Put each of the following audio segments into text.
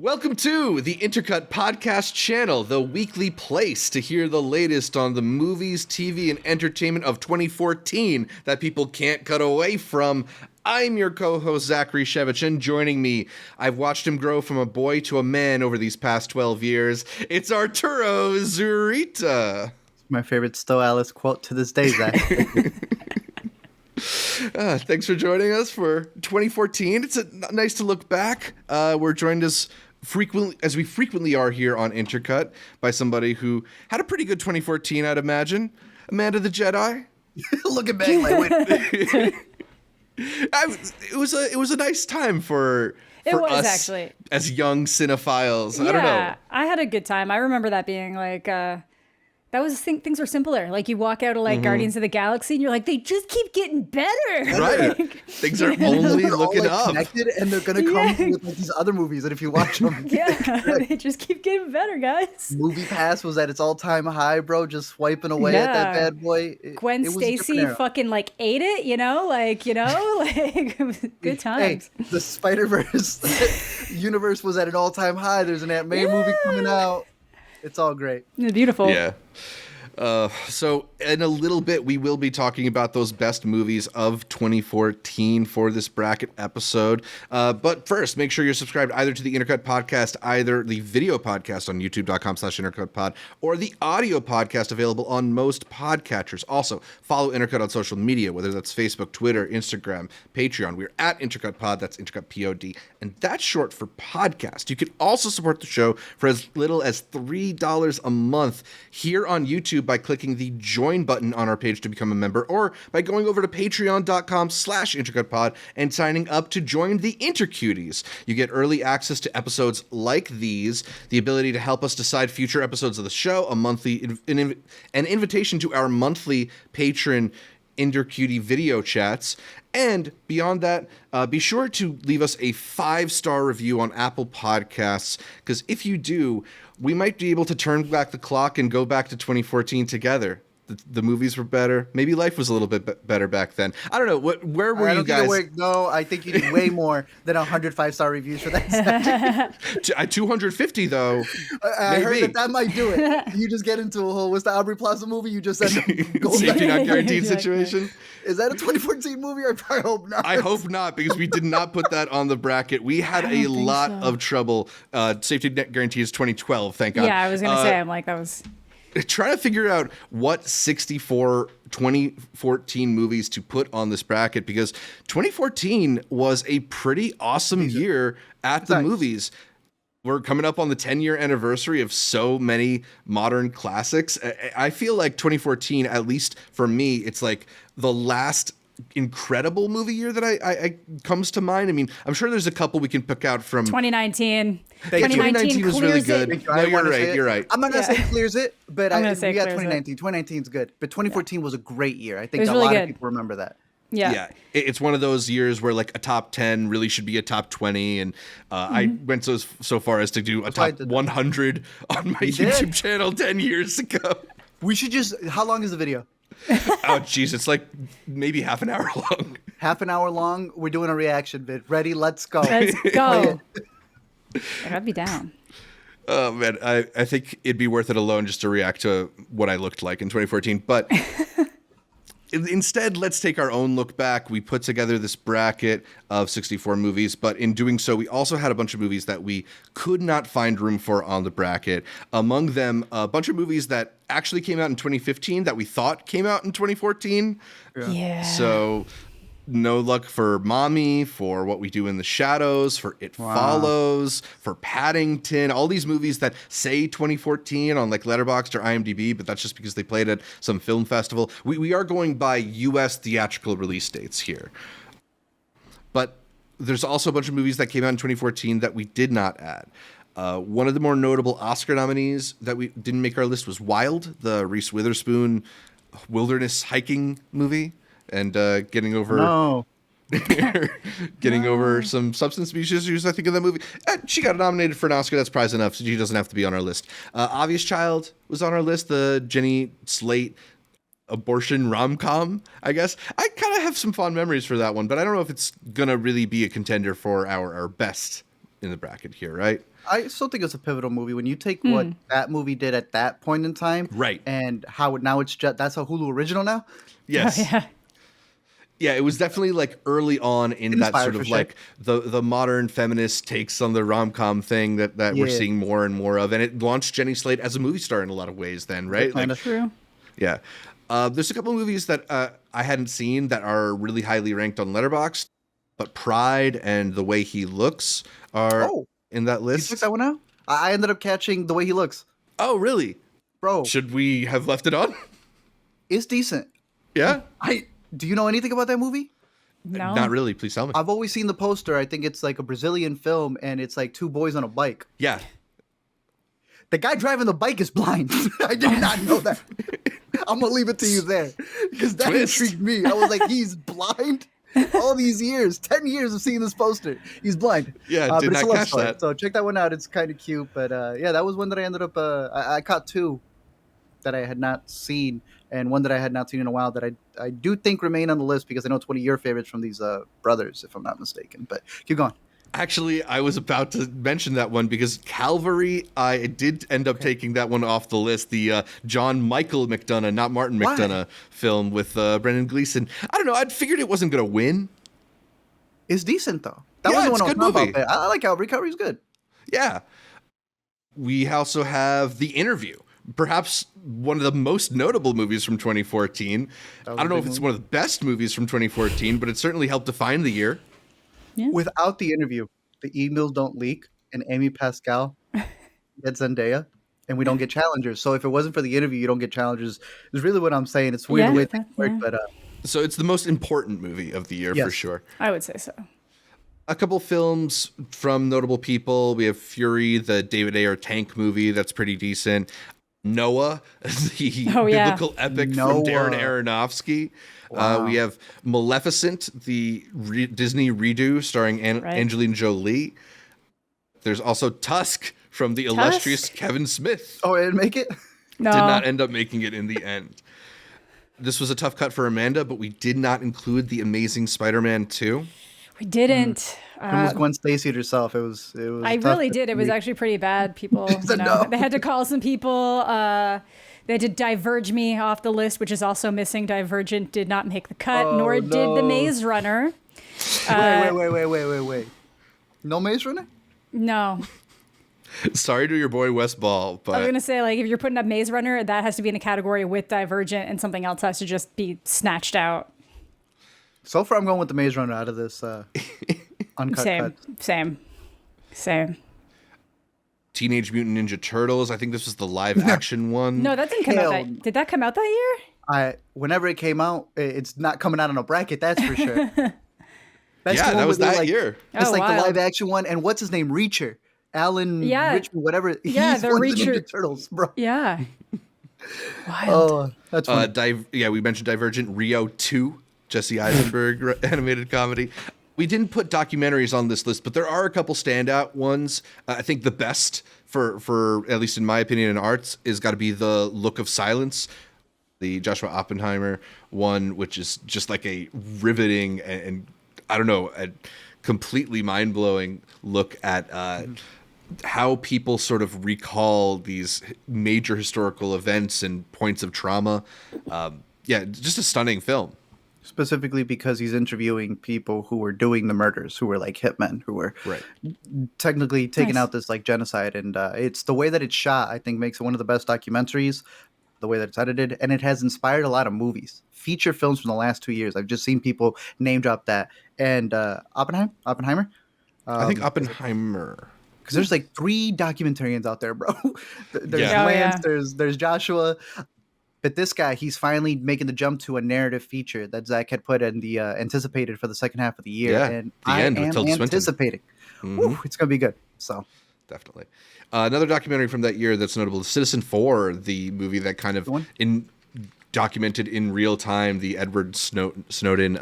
Welcome to the Intercut podcast channel, the weekly place to hear the latest on the movies, TV, and entertainment of 2014 that people can't cut away from. I'm your co-host, Zachary Shevich, and joining me, I've watched him grow from a boy to a man over these past 12 years. It's Arturo Zurita. My favorite Stowe Alice quote to this day, Zach. Thanks for joining us for 2014. It's nice to look back. We're joined as we frequently are here on Intercut by somebody who had a pretty good 2014, I'd imagine. Amanda the Jedi. Looking back, like, wait. It was a nice time for us actually as young cinephiles. Yeah, I don't know. I had a good time. I remember that being like things were simpler. Like you walk out of Guardians of the Galaxy and you're like, they just keep getting better. Right. Things are only looking up. Connected, and they're gonna come with these other movies. And if you watch them, they just keep getting better, guys. Movie Pass was at its all-time high, bro. Just swiping away at that bad boy. Gwen Stacy fucking ate it. It was good times. Hey, the Spider-Verse universe was at an all-time high. There's an Aunt May movie coming out. It's all great. It's beautiful. Yeah. So in a little bit, we will be talking about those best movies of 2014 for this bracket episode. But first, make sure you're subscribed either to the Intercut podcast, either the video podcast on youtube.com/intercutpod, or the audio podcast available on most podcatchers. Also, follow Intercut on social media, whether that's Facebook, Twitter, Instagram, Patreon. We're at Intercut Pod. That's Intercut Pod. And that's short for podcast. You can also support the show for as little as $3 a month here on YouTube by clicking the join button on our page to become a member, or by going over to patreon.com/intercutpod and signing up to join the Intercuties. You get early access to episodes like these, the ability to help us decide future episodes of the show, a monthly an invitation to our monthly patron Intercutie video chats, and beyond that, be sure to leave us a 5-star review on Apple Podcasts, because if you do, we might be able to turn back the clock and go back to 2014 together. The movies were better. Maybe life was a little bit better back then. I don't know. Where were you guys? No, I think you did way more than 100 5-star reviews for that. 250 though. I heard that might do it. You just get into a whole, what's the Aubrey Plaza movie? You just end up going safety not guaranteed situation. Is that a 2014 movie? I probably hope not. I hope not, because we did not put that on the bracket. We had a lot of trouble. Safety net guarantee is 2012. Thank God. Yeah, I was gonna say. I'm like, that was. Trying to figure out what 64 2014 movies to put on this bracket, because 2014 was a pretty awesome year at the movies. We're coming up on the 10-year anniversary of so many modern classics. I feel like 2014, at least for me, it's like the last incredible movie year that I comes to mind. I mean, I'm sure there's a couple we can pick out from 2019. 2019 was really good. No, you're right. You're right. I'm not gonna say clears it, but I'm gonna say we got clears 2019. 2019 is good, but 2014 was a great year. I think was a really lot good. of people remember that. Yeah. It's one of those years where like a top 10 really should be a top 20, and I went so far as to do a top 100 on my YouTube channel 10 years ago. We should just. How long is the video? Oh, jeez, it's like maybe half an hour long. Half an hour long. We're doing a reaction vid. Ready? Let's go. Let's go. I'd be down. Oh man, I think it'd be worth it alone just to react to what I looked like in 2014. But instead, let's take our own look back. We put together this bracket of 64 movies, but in doing so, we also had a bunch of movies that we could not find room for on the bracket. Among them, a bunch of movies that actually came out in 2015 that we thought came out in 2014. Yeah. So no luck for Mommy, for What We Do in the Shadows, for It Follows, for Paddington, all these movies that say 2014 on like Letterboxd or IMDb, but that's just because they played at some film festival. We are going by U.S. theatrical release dates here. But there's also a bunch of movies that came out in 2014 that we did not add. One of the more notable Oscar nominees that we didn't make our list was Wild, the Reese Witherspoon wilderness hiking movie. And getting over some substance abuse issues, I think, in that movie. She got nominated for an Oscar. That's prize enough. So she doesn't have to be on our list. Obvious Child was on our list. The Jenny Slate abortion rom-com, I guess. I kind of have some fond memories for that one, but I don't know if it's going to really be a contender for our best in the bracket here, right? I still think it's a pivotal movie. When you take what that movie did at that point in time, Right. and how now it's just that's a Hulu original now. Yes. Oh, yeah. Yeah, it was definitely like early on in that inspired sort for of shit. like the modern feminist takes on the rom-com thing that we're Yeah. seeing more and more of. And it launched Jenny Slate as a movie star in a lot of ways then, right? Kinda. Like, True. yeah. There's a couple of movies that I hadn't seen that are really highly ranked on Letterboxd, but Pride and The Way He Looks are Oh, in that you list. took that one out. I ended up catching The Way He Looks, Oh, really? bro. Should we have left it on? It's decent. Yeah? Do you know anything about that movie? No. Not really. Please tell me. I've always seen the poster. I think it's like a Brazilian film, and it's like two boys on a bike. Yeah. The guy driving the bike is blind. I did not know that. I'm gonna leave it to you there because that Twist. intrigued me. I was like, he's blind. All these years, 10 years of seeing this poster, he's blind. Yeah, But did it's a not love catch story. that. So check that one out. It's kind of cute. But yeah, that was one that I ended up. I caught two that I had not seen, and one that I had not seen in a while that I do think remain on the list because I know it's one of your favorites from these brothers, if I'm not mistaken. But keep going. Actually, I was about to mention that one because Calvary, I did end up taking that one off the list. The John Michael McDonough, not Martin Why? McDonough film with Brendan Gleeson. I don't know. I'd figured it wasn't going to win. It's decent though. That Yeah, was the it's one a I good was talking movie. about. I like Calvary. Calvary's good. Yeah. We also have The Interview, perhaps one of the most notable movies from 2014. I was don't a know big if it's movie. one of the best movies from 2014, but it certainly helped define the year. Without the interview, the emails don't leak, and Amy Pascal gets Zendaya, and we don't get challengers. So if it wasn't for the interview, you don't get challengers. Is really what I'm saying. It's weird the way things work, but So it's the most important movie of the year for Yes. sure. I would say so. A couple films from notable people. We have Fury, the David Ayer tank movie. That's pretty decent. Noah, the Oh, yeah. biblical epic Noah. from Darren Aronofsky. Wow. We have Maleficent, the Disney redo starring Right. Angelina Jolie. There's also Tusk from the illustrious Kevin Smith. oh, I didn't make it. No. Did not end up making it in the end. This was a tough cut for Amanda, but we did not include The Amazing Spider-Man 2. We didn't. It was Gwen Stacy herself. It was. I tough really to did. It was make. actually pretty bad. People, said no. they had to call some people. They had to diverge me off the list, which is also missing. Divergent did not make the cut, Oh, nor did no. The Maze Runner. Wait. No Maze Runner? No, Sorry to your boy Wes Ball, I was but gonna say, like, if you're putting up Maze Runner, that has to be in a category with Divergent, and something else has to just be snatched out. So far, I'm going with the Maze Runner out of this uncut cut. Same. Teenage Mutant Ninja Turtles. I think this was the live action one. No, that didn't come out. Hell. Did that come out that year? Whenever it came out, it's not coming out on a bracket. That's for sure. That's Yeah, the one that was where they, that like, year. It's Oh, like the wild. live action one, and what's his name? Reacher, Alan. Yeah. Richard, whatever. Yeah, He's the one of Reacher- Ninja Turtles, bro. Yeah. Wild. Oh, that's funny. We mentioned Divergent, Rio 2, Jesse Eisenberg animated comedy. We didn't put documentaries on this list, but there are a couple standout ones. I think the best for at least in my opinion in arts is got to be The Look of Silence, the Joshua Oppenheimer one, which is just like a riveting and I don't know, a completely mind-blowing look at how people sort of recall these major historical events and points of trauma. Just a stunning film. Specifically because he's interviewing people who were doing the murders, who were like hitmen, who were Right. technically taking Nice. out this like genocide. And it's the way that it's shot, I think, makes it one of the best documentaries. The way that it's edited, and it has inspired a lot of movies, feature films from the last 2 years. I've just seen people name drop that. And Oppenheimer. I think Oppenheimer. Because there's like 3 documentarians out there, bro. There's Yeah. Oh, Lance, yeah. there's Joshua. But this guy, he's finally making the jump to a narrative feature that Zach had put in the anticipated for the second half of the year. Yeah, And The I End with am Tilda Swinton. anticipating. Woo, it's going to be good. So Definitely. Another documentary from that year that's notable is Citizen 4, the movie that kind of one? documented in real time the Edward Snowden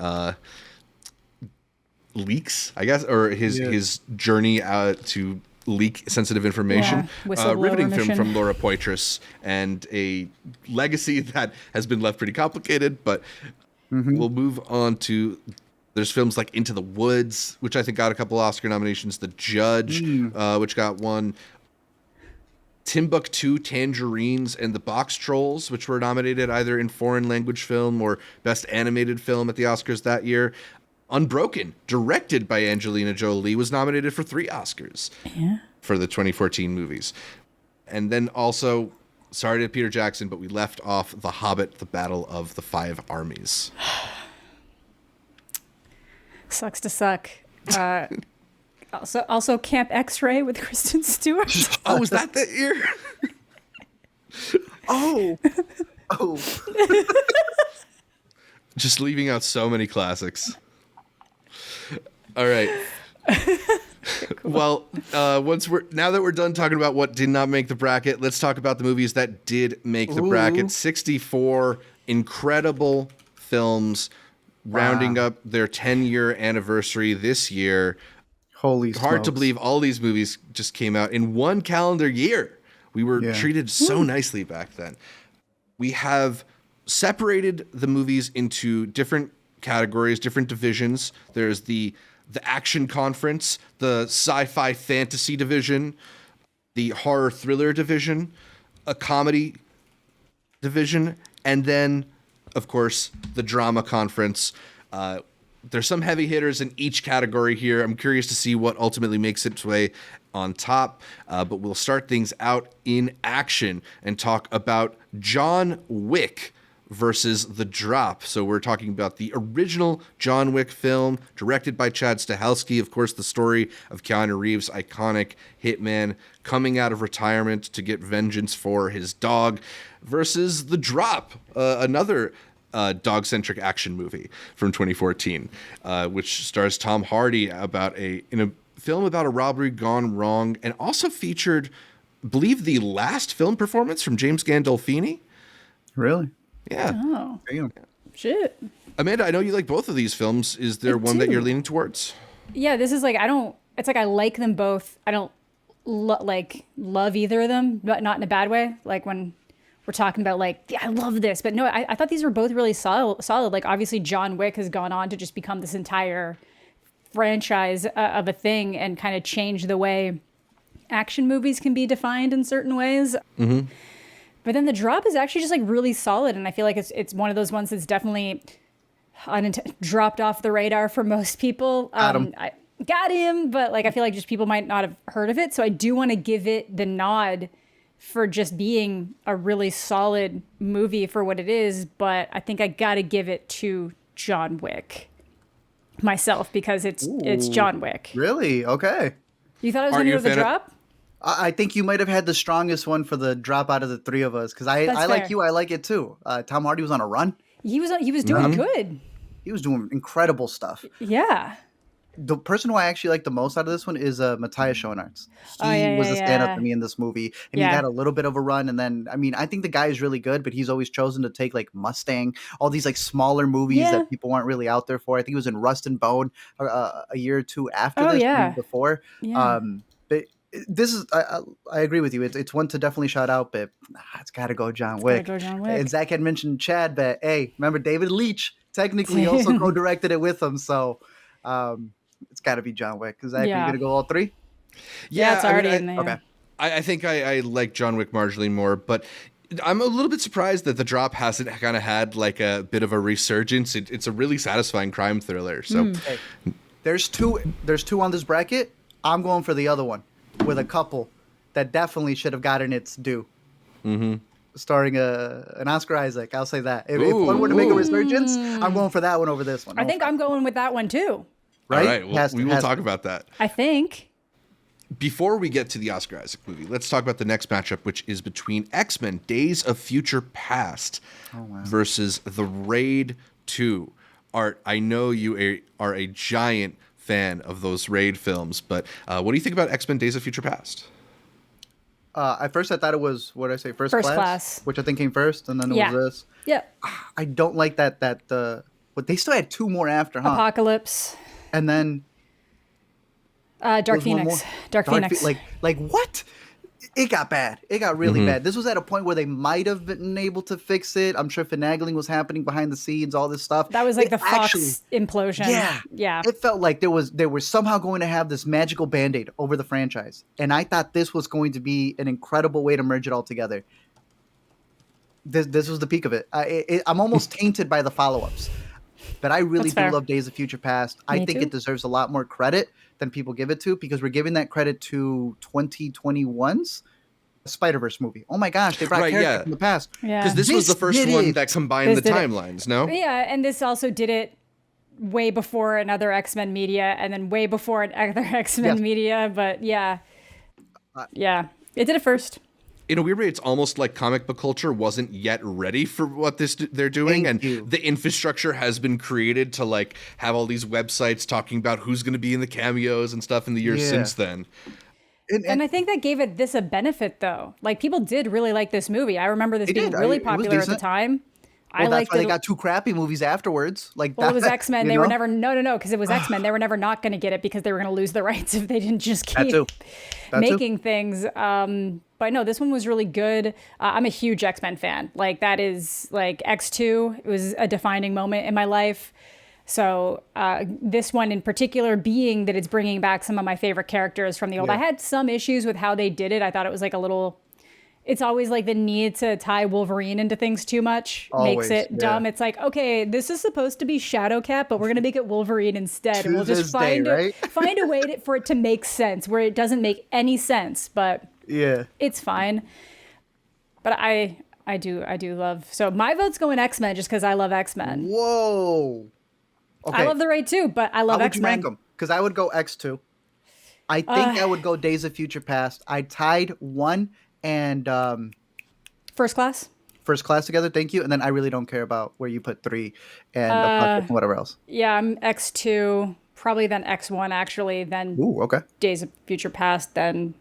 leaks, I guess, or his journey to leak sensitive information. Yeah, whistleblower Riveting film mission. from Laura Poitras, and a legacy that has been left pretty complicated, but we'll move on to There's films like Into the Woods, which I think got a couple Oscar nominations. The Judge, which got one. Timbuktu, Tangerines, and The Box Trolls, which were nominated either in foreign language film or Best Animated Film at the Oscars that year. Unbroken, directed by Angelina Jolie, was nominated for 3 Oscars for the 2014 movies. And then also, sorry to Peter Jackson, but we left off The Hobbit, The Battle of the Five Armies. Sucks to suck. Also Camp X-Ray with Kristen Stewart. Oh, was that year? Oh. Just leaving out so many classics. All right. Well, now that we're done talking about what did not make the bracket, let's talk about the movies that did make the bracket. 64 incredible films rounding up their 10-year anniversary this year. Holy smokes. Hard to believe all these movies just came out in one calendar year. We were treated so nicely back then. We have separated the movies into different categories, different divisions. There's the action conference, the sci-fi fantasy division, the horror thriller division, a comedy division, and then, of course, the drama conference. There's some heavy hitters in each category here. I'm curious to see what ultimately makes its way on top. But we'll start things out in action and talk about John Wick versus The Drop. So we're talking about the original John Wick film, directed by Chad Stahelski. Of course, the story of Keanu Reeves' iconic hitman coming out of retirement to get vengeance for his dog, versus The Drop, another dog-centric action movie from 2014, which stars Tom Hardy in a film about a robbery gone wrong, and also featured, I believe, the last film performance from James Gandolfini. Really? Yeah. Oh. Damn. Shit. Amanda, I know you like both of these films. Is there one that you're leaning towards? Yeah, this is like, it's like I like them both. I don't love either of them, but not in a bad way. Like when we're talking about like, yeah, I love this, but no, I thought these were both really solid. Like obviously John Wick has gone on to just become this entire franchise of a thing and kind of change the way action movies can be defined in certain ways. Mm-hmm. But then The Drop is actually just like really solid, and I feel like it's one of those ones that's definitely dropped off the radar for most people. I got him, but like I feel like just people might not have heard of it, so I do want to give it the nod for just being a really solid movie for what it is. But I think I got to give it to John Wick myself because it's John Wick. Really? Okay. You thought I was going to go The Drop? I think you might have had the strongest one for The Drop out of the three of us, because I like you. I like it too. Tom Hardy was on a run. He was doing good. He was doing incredible stuff. Yeah. The person who I actually like the most out of this one is Matthias Schoenaerts. He was a stand-up to me in this movie, and he had a little bit of a run. And then, I mean, I think the guy is really good, but he's always chosen to take like Mustang, all these like smaller movies that people weren't really out there for. I think he was in Rust and Bone a year or two after this, before. Yeah. But this is, I agree with you. It's one to definitely shout out, but it's got to go John Wick. And Zach had mentioned Chad, but hey, remember David Leitch technically also co-directed it with him, so it's got to be John Wick. Zach, are you gonna go all three? Yeah, it's already in there. Okay. I think I like John Wick marginally more, but I'm a little bit surprised that The Drop hasn't kind of had like a bit of a resurgence. It's a really satisfying crime thriller. So hey, there's two on this bracket. I'm going for the other one with a couple that definitely should have gotten its due. Mm-hmm. Starring an Oscar Isaac. I'll say that. If one were to make a resurgence, I'm going for that one over this one. I think I'm going with that one too. Right? All right. We will talk about that. I think. Before we get to the Oscar Isaac movie, let's talk about the next matchup, which is between X-Men Days of Future Past versus The Raid 2. Art, I know you are a giant fan of those Raid films, but what do you think about X-Men Days of Future Past? At first I thought it was, what did I say, First Class, which I think came first, and then it was this. Yeah. I don't like that but they still had two more after, huh? Apocalypse. And then Dark Phoenix. Dark Phoenix. Like what? It got bad. It got really bad. This was at a point where they might have been able to fix it. I'm sure finagling was happening behind the scenes, all this stuff. That was like the Fox implosion. Yeah. It felt like they were somehow going to have this magical Band-Aid over the franchise. And I thought this was going to be an incredible way to merge it all together. This was the peak of it. I'm almost tainted by the follow-ups. But I really do love Days of Future Past. I think it deserves a lot more credit than people give it to, because we're giving that credit to 2021's Spider-Verse movie. Oh my gosh, they brought characters from the past. Yeah. Because this was the first one that combined the timelines, no? Yeah, and this also did it way before another X-Men media, and then way before another X-Men media. But yeah, it did it first. In a weird way, it's almost like comic book culture wasn't yet ready for what they're doing, the infrastructure has been created to like have all these websites talking about who's going to be in the cameos and stuff in the years since then. And I think that gave it a benefit, though. Like, people did really like this movie. I remember this being really popular at the time. Well, that's why they got two crappy movies afterwards. Like, it was X-Men. They were never because it was X-Men. They were never not going to get it because they were going to lose the rights if they didn't just keep making things. But no, this one was really good. I'm a huge X-Men fan. Like, that is like X2. It was a defining moment in my life. So this one in particular, being that it's bringing back some of my favorite characters from the old. I had some issues with how they did it. I thought it was like a little. It's always like the need to tie Wolverine into things too much makes it dumb. It's like, okay, this is supposed to be Shadowcat, but we're going to make it Wolverine instead. And we'll just find a way for it to make sense where it doesn't make any sense. But it's fine. But I do love. So my vote's going X-Men just because I love X-Men. Whoa. Okay. I love the Raid too, but I love X-Men. How would you rank them? Because I would go X2. I think I would go Days of Future Past. I tied 1 and First Class together. Thank you. And then I really don't care about where you put 3 and whatever else. Yeah, I'm X2, probably then X1 actually, then Days of Future Past, then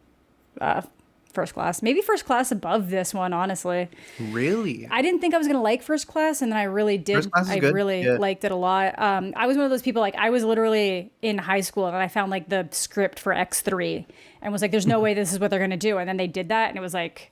First Class. Maybe First Class above this one, honestly. Really? I didn't think I was going to like First Class, and then I really did. First Class is I good. really liked it a lot. I was one of those people, like, I was literally in high school, and I found, like, the script for X3, and was like, there's no way this is what they're going to do. And then they did that, and it was, like,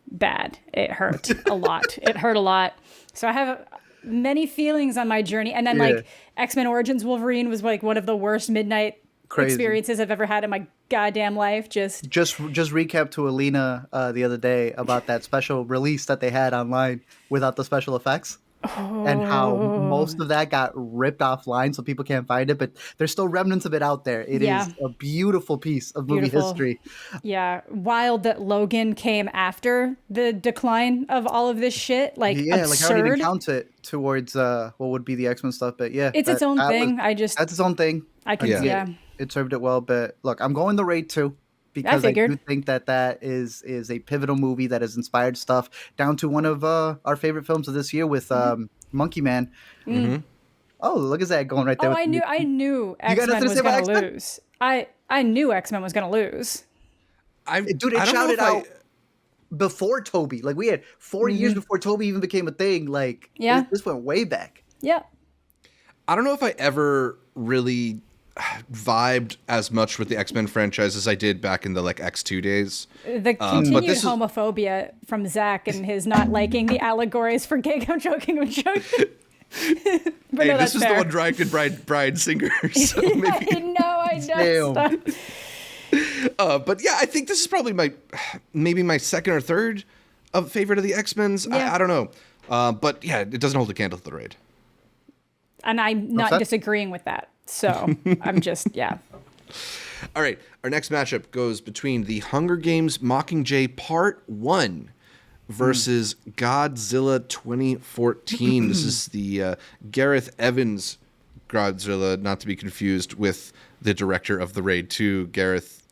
bad. It hurt a lot. It hurt a lot. So I have many feelings on my journey. And then, like, X-Men Origins Wolverine was, like, one of the worst midnight experiences I've ever had in my goddamn life. Just recap to Alina the other day about that special release that they had online without the special effects, and how most of that got ripped offline so people can't find it, but there's still remnants of it out there. It is a beautiful piece of movie history. Yeah, wild that Logan came after the decline of all of this shit. Like, absurd. Like I don't even count it towards what would be the X-Men stuff, but it's its own thing. That's its own thing. I can see. It served it well, but look, I'm going the Raid 2 because I do think that is a pivotal movie that has inspired stuff down to one of our favorite films of this year with Monkey Man. Mm-hmm. Oh, look at that going right there. Oh, I knew X-Men was going to lose. I knew X-Men was going to lose. Dude, it shouted out before Toby. Like, we had 4 years before Toby even became a thing. Like, this went way back. Yeah. I don't know if I ever really vibed as much with the X-Men franchise as I did back in the like X2 days. The continued homophobia from Zach and his not liking the allegories for gay. I'm joking. This is the one directed by Bryan Singer. So maybe... I know. But yeah, I think this is probably my second or third favorite of the X-Men's. Yeah. I don't know. But yeah, it doesn't hold a candle to the Raid. And I'm not disagreeing with that. So I'm just, All right. Our next matchup goes between the Hunger Games Mockingjay Part 1 versus Godzilla 2014. This is the Gareth Evans Godzilla, not to be confused with the director of the Raid 2, Gareth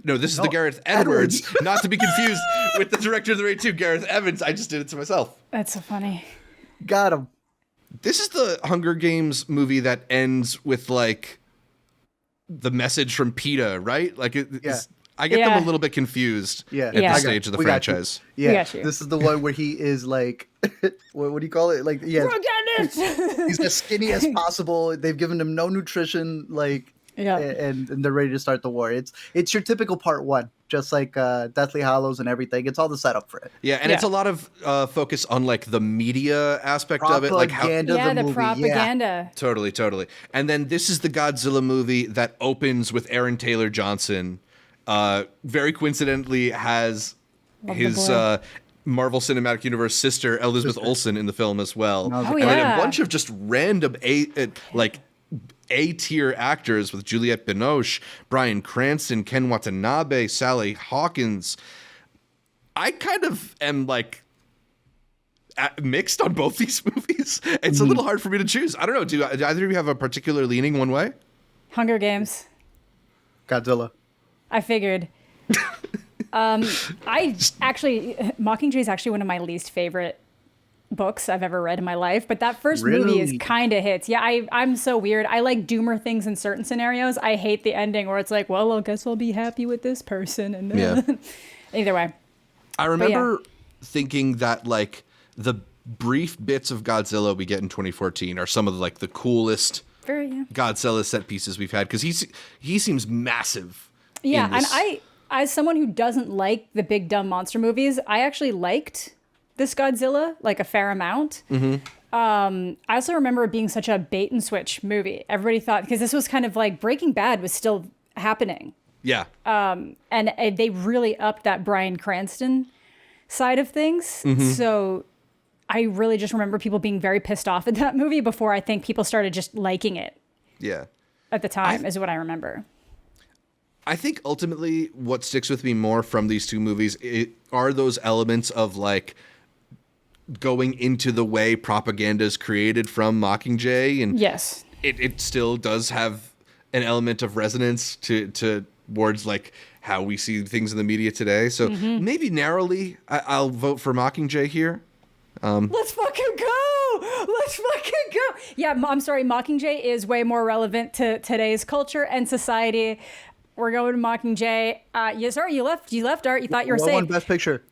this is the Gareth Edwards, not to be confused with the director of the Raid 2, Gareth Evans. I just did it to myself. That's so funny. Got him. This is the Hunger Games movie that ends with, like, the message from PETA, right? Like, I get them a little bit confused at this stage of the franchise. Yeah, this is the one where he is, like, what do you call it? Like, he's as skinny as possible. They've given him no nutrition, like, and they're ready to start the war. It's your typical Part 1. just like Deathly Hallows and everything. It's all the setup for it. Yeah, and it's a lot of focus on like the media aspect of it, like how the propaganda. Yeah. Totally. And then this is the Godzilla movie that opens with Aaron Taylor Johnson. Very coincidentally, has his Marvel Cinematic Universe sister Elizabeth Olsen in the film as well, and then a bunch of just random A-tier actors with Juliette Binoche, Bryan Cranston, Ken Watanabe, Sally Hawkins. I kind of am like mixed on both these movies. It's a little hard for me to choose. I don't know. Do either of you have a particular leaning one way? Hunger Games. Godzilla. I figured. Mockingjay is actually one of my least favorite books I've ever read in my life, but that first movie is kind of hits. Yeah, I'm so weird. I like doomer things in certain scenarios. I hate the ending where it's like, well, I guess I'll be happy with this person. And either way. I remember thinking that like the brief bits of Godzilla we get in 2014 are some of like the coolest Godzilla set pieces we've had, because he seems massive. Yeah, and as someone who doesn't like the big dumb monster movies, I actually liked this Godzilla like a fair amount. I also remember it being such a bait and switch movie. Everybody thought, because this was kind of like Breaking Bad was still happening. Yeah. And they really upped that Bryan Cranston side of things. So I really just remember people being very pissed off at that movie before I think people started just liking it. Yeah. At the time is what I remember. I think ultimately what sticks with me more from these two movies are those elements of like going into the way propaganda is created from Mockingjay, and yes, it still does have an element of resonance towards like how we see things in the media today. So maybe narrowly, I'll vote for Mockingjay here. Let's fucking go! Let's fucking go! Yeah, I'm sorry, Mockingjay is way more relevant to today's culture and society. We're going to Mockingjay. Yes, sir. You left, Art. You thought you were safe. Won Best Picture.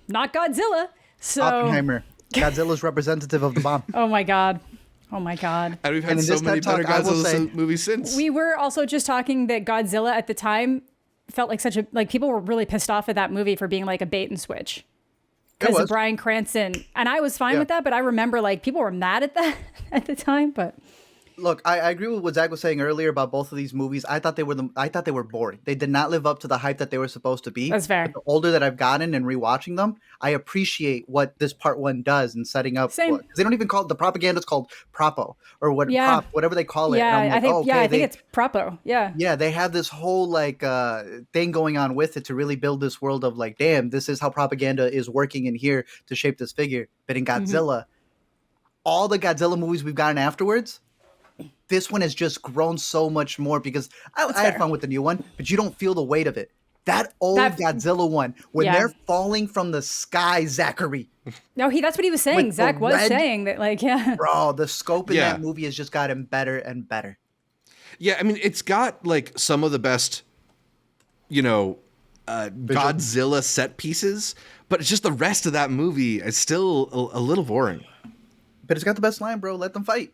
Not Godzilla. So Oppenheimer. Godzilla's representative of the bomb. Oh my god. And we've had so many better Godzilla movies since. We were also just talking that Godzilla at the time felt like people were really pissed off at that movie for being like a bait and switch. Because of Bryan Cranston. And I was fine with that, but I remember like people were mad at that at the time, but look, I agree with what Zach was saying earlier about both of these movies. I thought they were boring. They did not live up to the hype that they were supposed to be. That's fair. But the older that I've gotten and rewatching them, I appreciate what this part one does in setting up. Same. They don't even call it, the propaganda is called propo or whatever they call it. Yeah, and I'm like, I think it's propo. Yeah. Yeah, they have this whole like thing going on with it to really build this world of like, damn, this is how propaganda is working in here to shape this figure. But in Godzilla, all the Godzilla movies we've gotten afterwards, this one has just grown so much more because I had fun with the new one, but you don't feel the weight of it. That Godzilla one, when they're falling from the sky, Zachary. No, that's what he was saying. Zach was saying that, like, Bro, the scope in that movie has just gotten better and better. Yeah, I mean, it's got, like, some of the best, Godzilla set pieces, but it's just the rest of that movie is still a little boring. But it's got the best line, bro. Let them fight.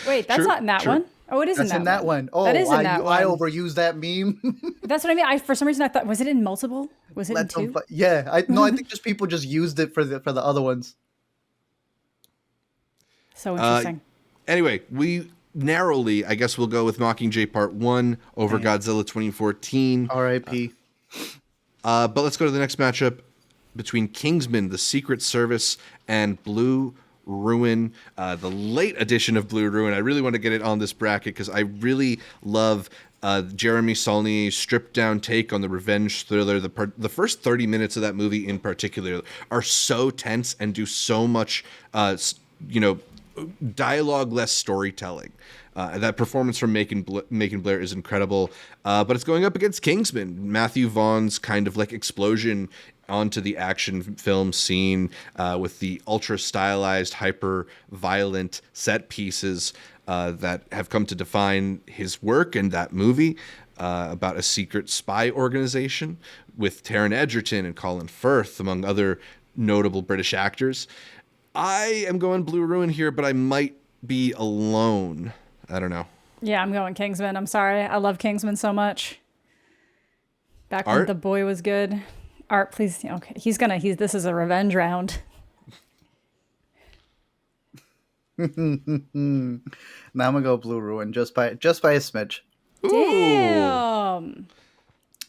Wait, that's not in that one. Oh, it is in that one. Oh, that is in that one. I overused that meme. That's what I mean. For some reason, I thought, was it in multiple? Was it in two? I think just people just used it for the other ones. So interesting. Anyway, we narrowly, I guess we'll go with Mockingjay Part 1 over Godzilla 2014. R.I.P. But let's go to the next matchup between Kingsman, The Secret Service, and Blue Ruin, the late edition of Blue Ruin. I really want to get it on this bracket because I really love Jeremy Saulnier's stripped down take on the revenge thriller. The first 30 minutes of that movie in particular are so tense and do so much, dialogue-less storytelling. That performance from Macon Blair is incredible, but it's going up against Kingsman, Matthew Vaughn's kind of like explosion onto the action film scene with the ultra stylized, hyper violent set pieces that have come to define his work in that movie about a secret spy organization with Taron Egerton and Colin Firth, among other notable British actors. I am going Blue Ruin here, but I might be alone. I don't know. Yeah, I'm going Kingsman. I'm sorry. I love Kingsman so much. Back Art? when the boy was good. Art, please. Okay, this is a revenge round. Now I'm gonna go Blue Ruin just by a smidge. Damn.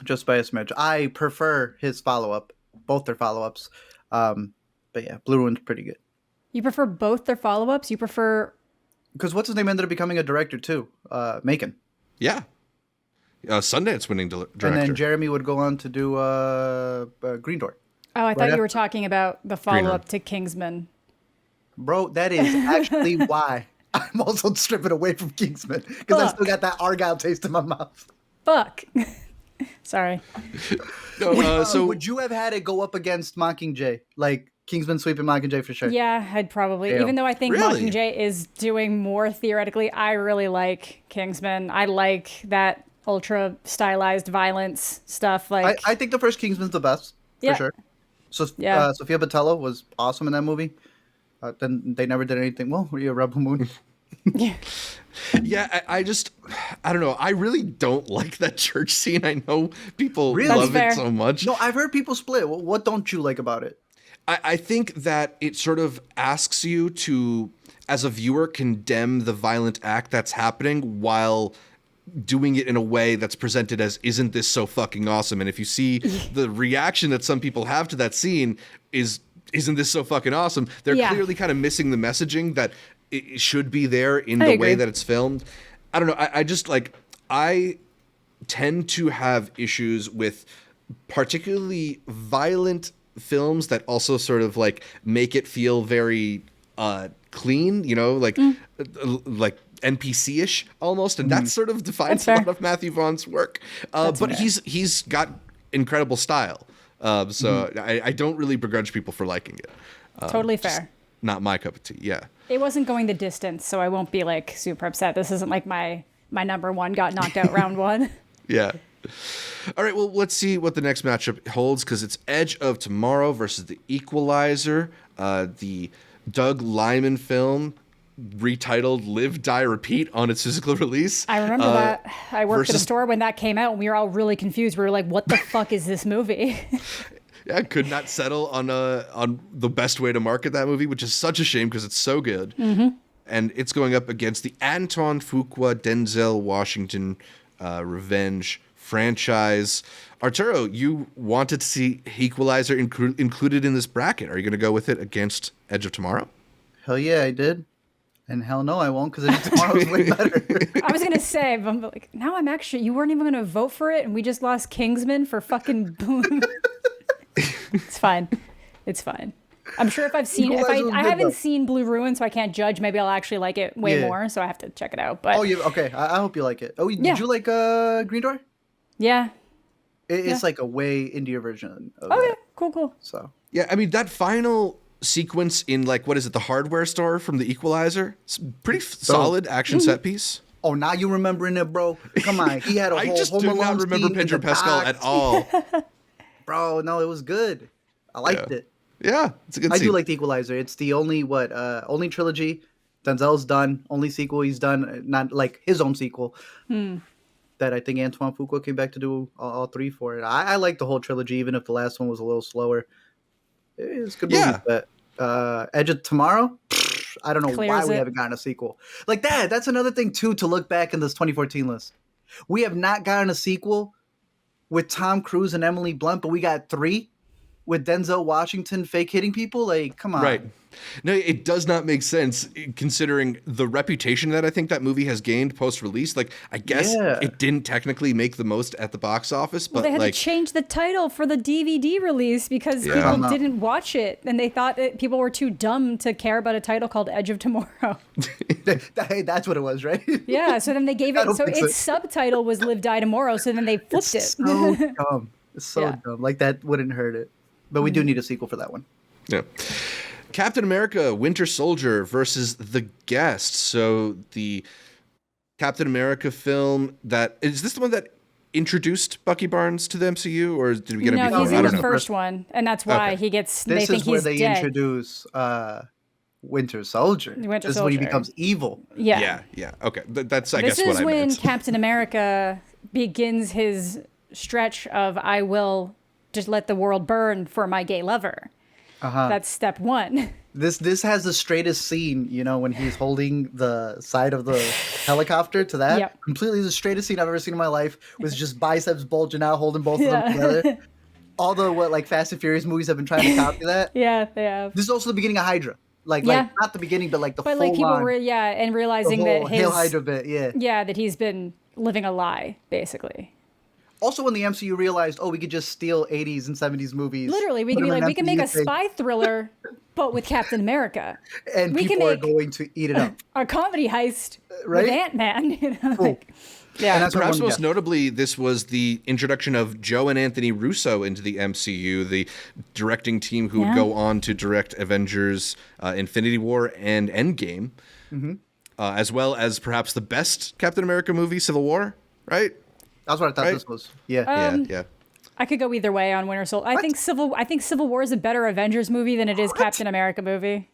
Just by a smidge. I prefer his follow-up, both their follow-ups. But yeah, Blue Ruin's pretty good. You prefer both their follow-ups? You prefer... Because what's his name ended up becoming a director too, Macon. Yeah. Sundance winning director. And then Jeremy would go on to do Green Door. Oh, I thought Right you were talking about the follow-up to Kingsman. Bro, that is actually why I'm also stripping away from Kingsman. Because I still got that Argyle taste in my mouth. Fuck. Sorry. No, so would you have had it go up against Mockingjay? Like Kingsman sweeping Mockingjay for sure? Yeah, I'd probably. Damn. Even though I think Really? Mockingjay is doing more theoretically, I really like Kingsman. I like that ultra stylized violence stuff. Like I think the first Kingsman's the best, for Yeah. sure. So Yeah. Sophia Boutella was awesome in that movie. Then they never did anything. Well, were you a Rebel Moon? yeah, I don't know. I really don't like that church scene. I know people Really? love That's it fair. so much. No, I've heard people split. What don't you like about it? I think that it sort of asks you to, as a viewer, condemn the violent act that's happening while doing it in a way that's presented as, isn't this so fucking awesome? And if you see the reaction that some people have to that scene isn't this so fucking awesome? They're Yeah. clearly kind of missing the messaging that it should be there in I the agree. way that it's filmed. I don't know. I just like, I tend to have issues with particularly violent films that also sort of like make it feel very clean, you know, like NPC-ish almost, and that sort of defines That's a lot fair. of Matthew Vaughn's work. But fair. he's got incredible style, so I don't really begrudge people for liking it. totally just fair. Not my cup of tea. Yeah. It wasn't going the distance, so I won't be like super upset. This isn't like my number one got knocked out round one. Yeah. All right, well, let's see what the next matchup holds, because it's Edge of Tomorrow versus The Equalizer, the Doug Liman film retitled Live, Die, Repeat on its physical release. I remember that. I worked at a versus- store when that came out, and we were all really confused. We were like, "What the fuck is this movie?" Yeah, could not settle on the best way to market that movie, which is such a shame because it's so good. Mm-hmm. And it's going up against the Anton Fuqua Denzel Washington revenge franchise. Arturo, you wanted to see Equalizer included in this bracket. Are you going to go with it against Edge of Tomorrow? Hell yeah, I did. And hell no, I won't, because tomorrow's way better. I was gonna say, but I'm like, now I'm actually. You weren't even gonna vote for it, and we just lost Kingsman for fucking boom. It's fine. It's fine. I'm sure if I've seen, Equalizer was I good, haven't though. seen Blue Ruin, so I can't judge. Maybe I'll actually like it way Yeah. more, so I have to check it out. But Oh, yeah, okay. I hope you like it. Oh, Yeah. did you like Green Door? yeah. It's like a way indie version of Okay. that. Cool. So Yeah, I mean, that final sequence in, like, what is it, the hardware store from The Equalizer? It's a pretty solid action set piece. Oh, now you remembering it, bro? Come on, he had a I whole just Home do Alone not remember scene in Pedro the Pascal box. at all. Bro, no, it was good. I liked Yeah. it. Yeah, it's a good I scene. do like The Equalizer. It's the only only trilogy Denzel's done, only sequel he's done, not like his own sequel. That I think Antoine Fuqua came back to do all three for it. I like the whole trilogy, even if the last one was a little slower. It's a good movie. Yeah. But Edge of Tomorrow, I don't know why Clears we it. haven't gotten a sequel. Like that. That's another thing too to look back in this 2014 list. We have not gotten a sequel with Tom Cruise and Emily Blunt, but we got 3 with Denzel Washington fake hitting people. Like, come on. Right. No, it does not make sense considering the reputation that I think that movie has gained post-release. Like, I guess Yeah. it didn't technically make the most at the box office, Well, but they had like, to change the title for the DVD release because Yeah. people No. didn't watch it, and they thought that people were too dumb to care about a title called Edge of Tomorrow. Hey, that's what it was, right? Yeah, so then they gave it. That'll So fix its it. subtitle was "Live Die Tomorrow." So then they flipped it. So dumb. It's so Yeah. dumb. Like that wouldn't hurt it. But we do need a sequel for that one. yeah. Captain America: Winter Soldier versus The Guest. So the Captain America film is this the one that introduced Bucky Barnes to the MCU, or did we get him No, before? he's I in don't the know. first one, and that's why Okay. he gets. This they think is where he's they dead. introduce Winter Soldier. Winter This is when he Soldier. becomes evil. Yeah. Yeah. Okay. That's I This guess what is I when meant. Captain America begins his stretch of I will just let the world burn for my gay lover. That's step one. This has the straightest scene, you know, when he's holding the side of the helicopter to that. Yep. Completely the straightest scene I've ever seen in my life, with just biceps bulging out, holding both of them together. All the Fast and Furious movies have been trying to copy that. Yeah, they have. This is also the beginning of Hydra. Like not the beginning, but like the but full like people on, and realizing the that whole his Hail Hydra bit, yeah. that he's been living a lie, basically. Also, when the MCU realized, we could just steal 80s and 70s movies. Literally, we put can be them in like, an we can make a MCU thing, spy thriller, but with Captain America. and we people can are going to eat it up. A comedy heist Right? with Ant-Man. You know, Cool. yeah. And that's what I Perhaps wanted to most guess. notably, this was the introduction of Joe and Anthony Russo into the MCU, the directing team who would go on to direct Avengers, Infinity War, and Endgame, as well as perhaps the best Captain America movie, Civil War, right? That's what I thought this was. Yeah. Yeah. I could go either way on Winter Soldier. I think Civil War is a better Avengers movie than it is Captain America movie.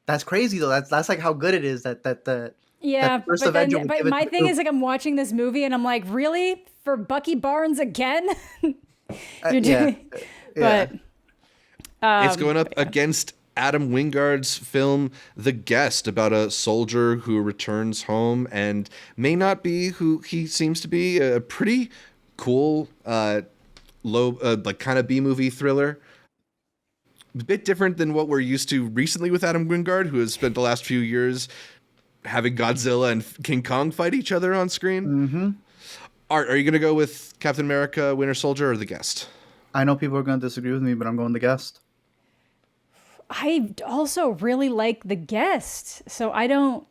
That's crazy though. That's like how good it is that the Yeah, that first but Avenger would give it my to thing Luke. is like I'm watching this movie and I'm like, really? For Bucky Barnes again? You're doing, but It's going up against Adam Wingard's film The Guest, about a soldier who returns home and may not be who he seems to be. A pretty cool, low, kind of B-movie thriller. A bit different than what we're used to recently with Adam Wingard, who has spent the last few years having Godzilla and King Kong fight each other on screen. Mm-hmm. Art, are you going to go with Captain America, Winter Soldier, or The Guest? I know people are going to disagree with me, but I'm going The Guest. I also really like The Guest, so I don't.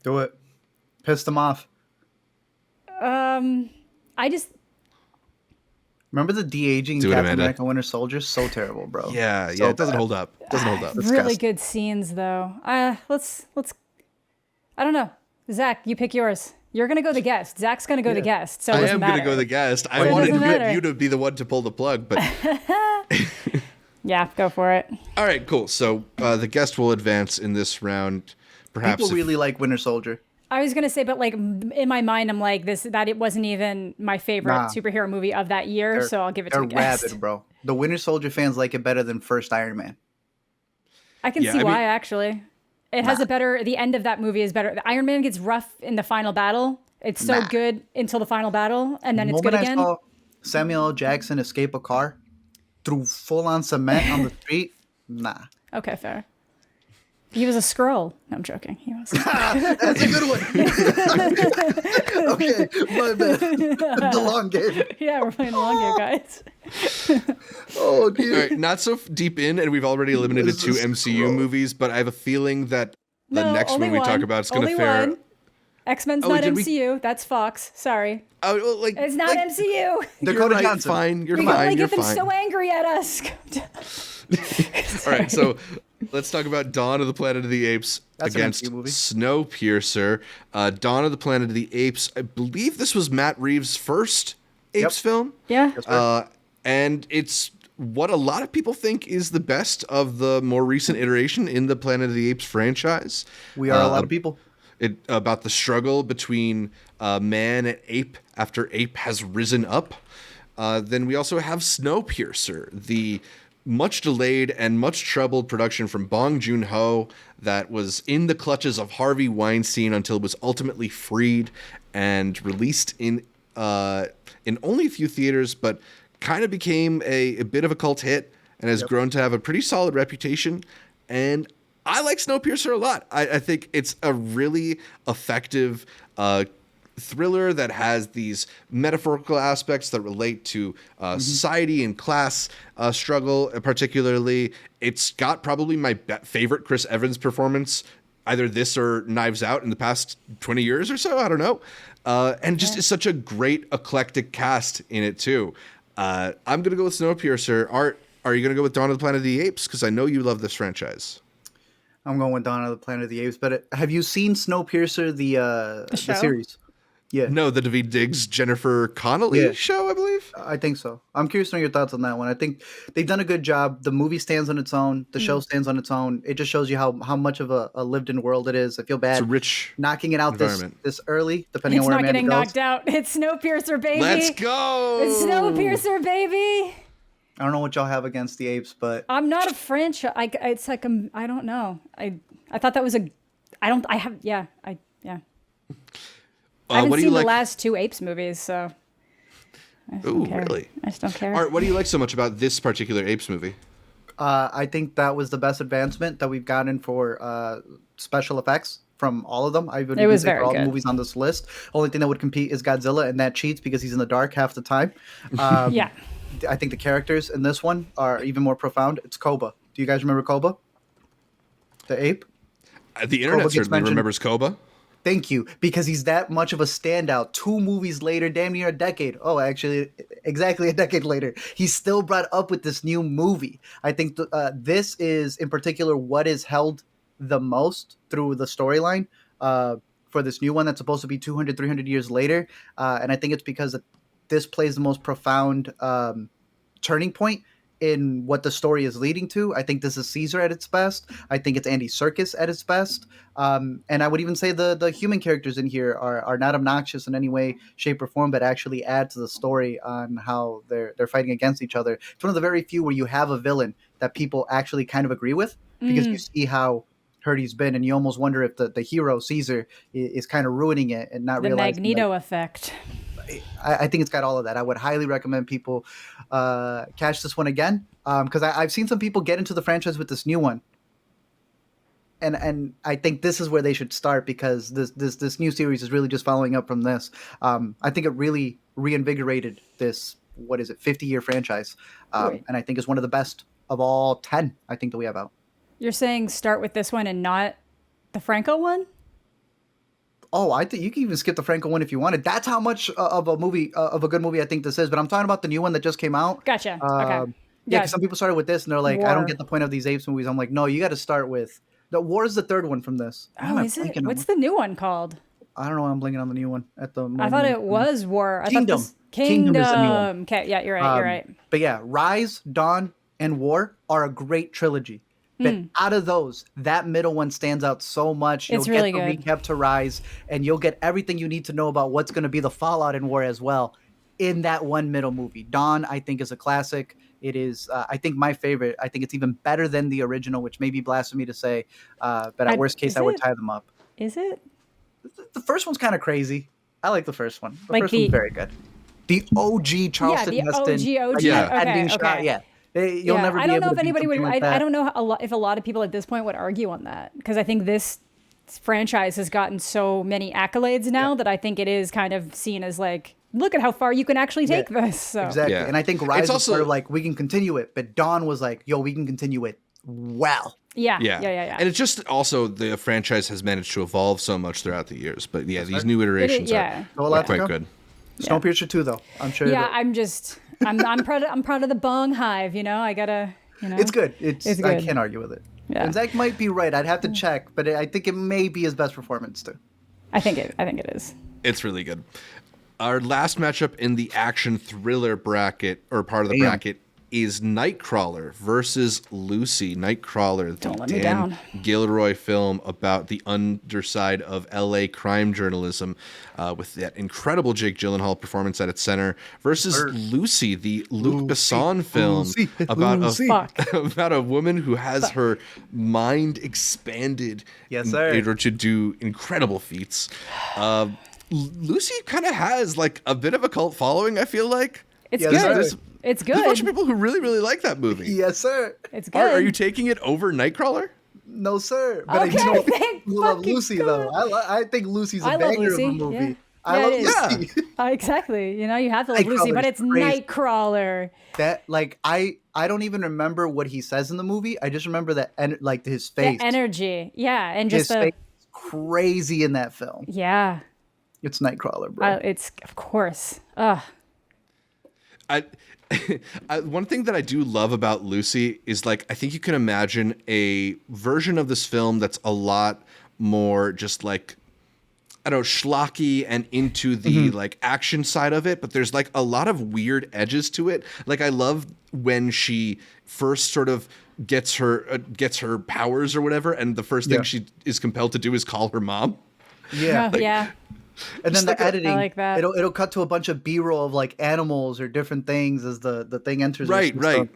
Do it. Piss them off. I just. Remember the de-aging Do it, Captain Amanda. America Winter Soldier? So terrible, bro. Yeah, So it doesn't bad. hold up. Really Disgusting. good scenes though. Let's. I don't know. Zach, you pick yours. You're gonna go The Guest. Zach's gonna go The Guest. So it I doesn't am going to matter. go The Guest. So I it wanted doesn't matter. you to be the one to pull the plug, but Yeah, go for it. all right, cool. So The Guest will advance in this round. Perhaps People really like Winter Soldier. I was gonna say, but like in my mind, I'm like that it wasn't even my favorite Nah. superhero movie of that year, so I'll give it to They're The Guest. rabid, bro. The Winter Soldier fans like it better than first Iron Man. I can Yeah, see I why mean- actually. It has a better. The end of that movie is better. The Iron Man gets rough in the final battle. It's so Nah. good until the final battle, and then The it's good moment again. I saw Samuel L. Jackson escape a car through full-on cement on the street, nah. Okay, fair. He was a Skrull. No, I'm joking. He was. That's a good one. Okay, my bad. The long game. Yeah, we're playing the long game, guys. Oh, All dude. right, not so deep in, and we've already eliminated This two is MCU gross. movies, but I have a feeling that the No, next only one we talk one. about is going to Only fare. one. X-Men's Oh, not did we- MCU. That's Fox. Sorry. Oh, well, like, It's not like, MCU. Dakota you're right, Johnson. Fine, you're You're fine. gonna You're get them fine. so angry at us. All right, so let's talk about Dawn of the Planet of the Apes That's an against MCU movie. Snowpiercer. Dawn of the Planet of the Apes. I believe this was Matt Reeves' first Apes film. Yeah. And it's what a lot of people think is the best of the more recent iteration in the Planet of the Apes franchise. We are a lot of people. About the struggle between man and ape after ape has risen up. Then we also have Snowpiercer, the much delayed and much troubled production from Bong Joon-ho that was in the clutches of Harvey Weinstein until it was ultimately freed and released in only a few theaters, but kind of became a bit of a cult hit and has grown to have a pretty solid reputation. And I like Snowpiercer a lot. I think it's a really effective thriller that has these metaphorical aspects that relate to society and class struggle. Particularly, it's got probably my favorite Chris Evans performance, either this or Knives Out, in the past 20 years or so. I don't know. And just is such a great eclectic cast in it too. I'm gonna go with Snowpiercer. Art, are you gonna go with Dawn of the Planet of the Apes? Because I know you love this franchise. I'm going with Dawn of the Planet of the Apes. But have you seen Snowpiercer, the show? series? Yeah. No, the Daveed Diggs Jennifer Connelly show, I believe. I think so. I'm curious to know your thoughts on that one. I think they've done a good job. The movie stands on its own. The show stands on its own. It just shows you how much of a lived-in world it is. I feel bad. It's a rich knocking it out this early, depending It's on where not Amanda getting goes. knocked out. It's Snowpiercer, baby. Let's go. It's Snowpiercer, baby. I don't know what y'all have against the Apes, but I'm not a franchise. It's like I don't know. I thought that was a. I don't. I have. Yeah. I haven't seen the last 2 Apes movies, so. Ooh, really? I just don't care. Art, what do you like so much about this particular Apes movie? I think that was the best advancement that we've gotten for special effects from all of them. I would even say for all the movies on this list. Only thing that would compete is Godzilla, and that cheats because he's in the dark half the time. Yeah. I think the characters in this one are even more profound. It's Koba. Do you guys remember Koba? The ape? The internet certainly remembers Koba. Thank you, because he's that much of a standout. 2 movies later, damn near a decade. Oh, actually, exactly a decade later, he's still brought up with this new movie. I think this is, in particular, what is held the most through the storyline for this new one that's supposed to be 200, 300 years later. And I think it's because this plays the most profound turning point in what the story is leading to. I think this is Caesar at its best. I think it's Andy Serkis at its best. And I would even say the human characters in here are not obnoxious in any way, shape, or form, but actually add to the story on how they're fighting against each other. It's one of the very few where you have a villain that people actually kind of agree with, because you see how hurt he's been, and you almost wonder if the hero, Caesar, is kind of ruining it and not realizing. The Magneto effect. I think it's got all of that. I would highly recommend people catch this one again, because I've seen some people get into the franchise with this new one, and I think this is where they should start, because this new series is really just following up from this. I think it really reinvigorated this 50-year franchise, and I think it's one of the best of all 10 I think that we have out. You're saying start with this one and not the Franco one? Oh, I think you can even skip the Franco one if you wanted. That's how much of a good movie I think this is. But I'm talking about the new one that just came out. Gotcha. Okay. Yeah, because some people started with this and they're like, I don't get the point of these Apes movies. I'm like, no, you got to start with the War is the third one from this. Oh, is it? What's the new one called? I don't know. I'm blanking on the new one at the moment. I thought it was War. Kingdom. Kingdom is the new one. Okay, yeah, you're right. You're right. But yeah, Rise, Dawn, and War are a great trilogy. But out of those, that middle one stands out so much. You'll really get the good. recap to Rise, and you'll get everything you need to know about what's going to be the fallout in War as well in that one middle movie. Dawn, I think, is a classic. It is, I think, my favorite. I think it's even better than the original, which may be blasphemy to say. But at worst case, I would tie them up. Is it? The first one's kind of crazy. I like the first one. The first one's very good. The OG Charleston Heston. OG. Ending shot, yeah. You'll never be I don't able know to if anybody would. like I don't know if a lot of people at this point would argue on that, because I think this franchise has gotten so many accolades now that I think it is kind of seen as like, look at how far you can actually take this. So. Exactly, and I think Rise was sort of like, we can continue it, but Dawn was like, yo, we can continue it well. Yeah. And it's just also the franchise has managed to evolve so much throughout the years. But yeah, these new iterations are quite good. Snowpiercer 2, though. I'm sure. Yeah, I'm proud of the Bong Hive. I gotta. It's good. It's good. I can't argue with it. Yeah. And Zach might be right. I'd have to check, but I think it may be his best performance too. I think it is. It's really good. Our last matchup in the action thriller bracket, or part of the bracket, is Nightcrawler versus Lucy. Nightcrawler, the Dan Gilroy film about the underside of LA crime journalism, with that incredible Jake Gyllenhaal performance at its center, versus Lucy, the Luc Besson film about a woman who has her mind expanded in order to do incredible feats. Lucy kind of has like a bit of a cult following, I feel like. It's good. It's good. There's a bunch of people who really, really like that movie. Yes, sir. It's good. Are you taking it over Nightcrawler? No, sir. But okay, I love Lucy, though. I think Lucy's a banger of a movie. Yeah. I love Lucy. Exactly. You have to love Lucy, but it's crazy. Nightcrawler. That, like, I don't even remember what he says in the movie. I just remember that, like, his face. The energy. Yeah. And just his face is crazy in that film. Yeah. It's Nightcrawler, bro. It's, of course. Ugh. One thing that I do love about Lucy is, like, I think you can imagine a version of this film that's a lot more just like I don't know, schlocky and into the like action side of it, but there's like a lot of weird edges to it. Like I love when she first sort of gets her powers or whatever, and the first thing she is compelled to do is call her mom. Yeah. Yeah. And then the editing, I like that. it'll cut to a bunch of B-roll of like animals or different things as the thing enters. Right.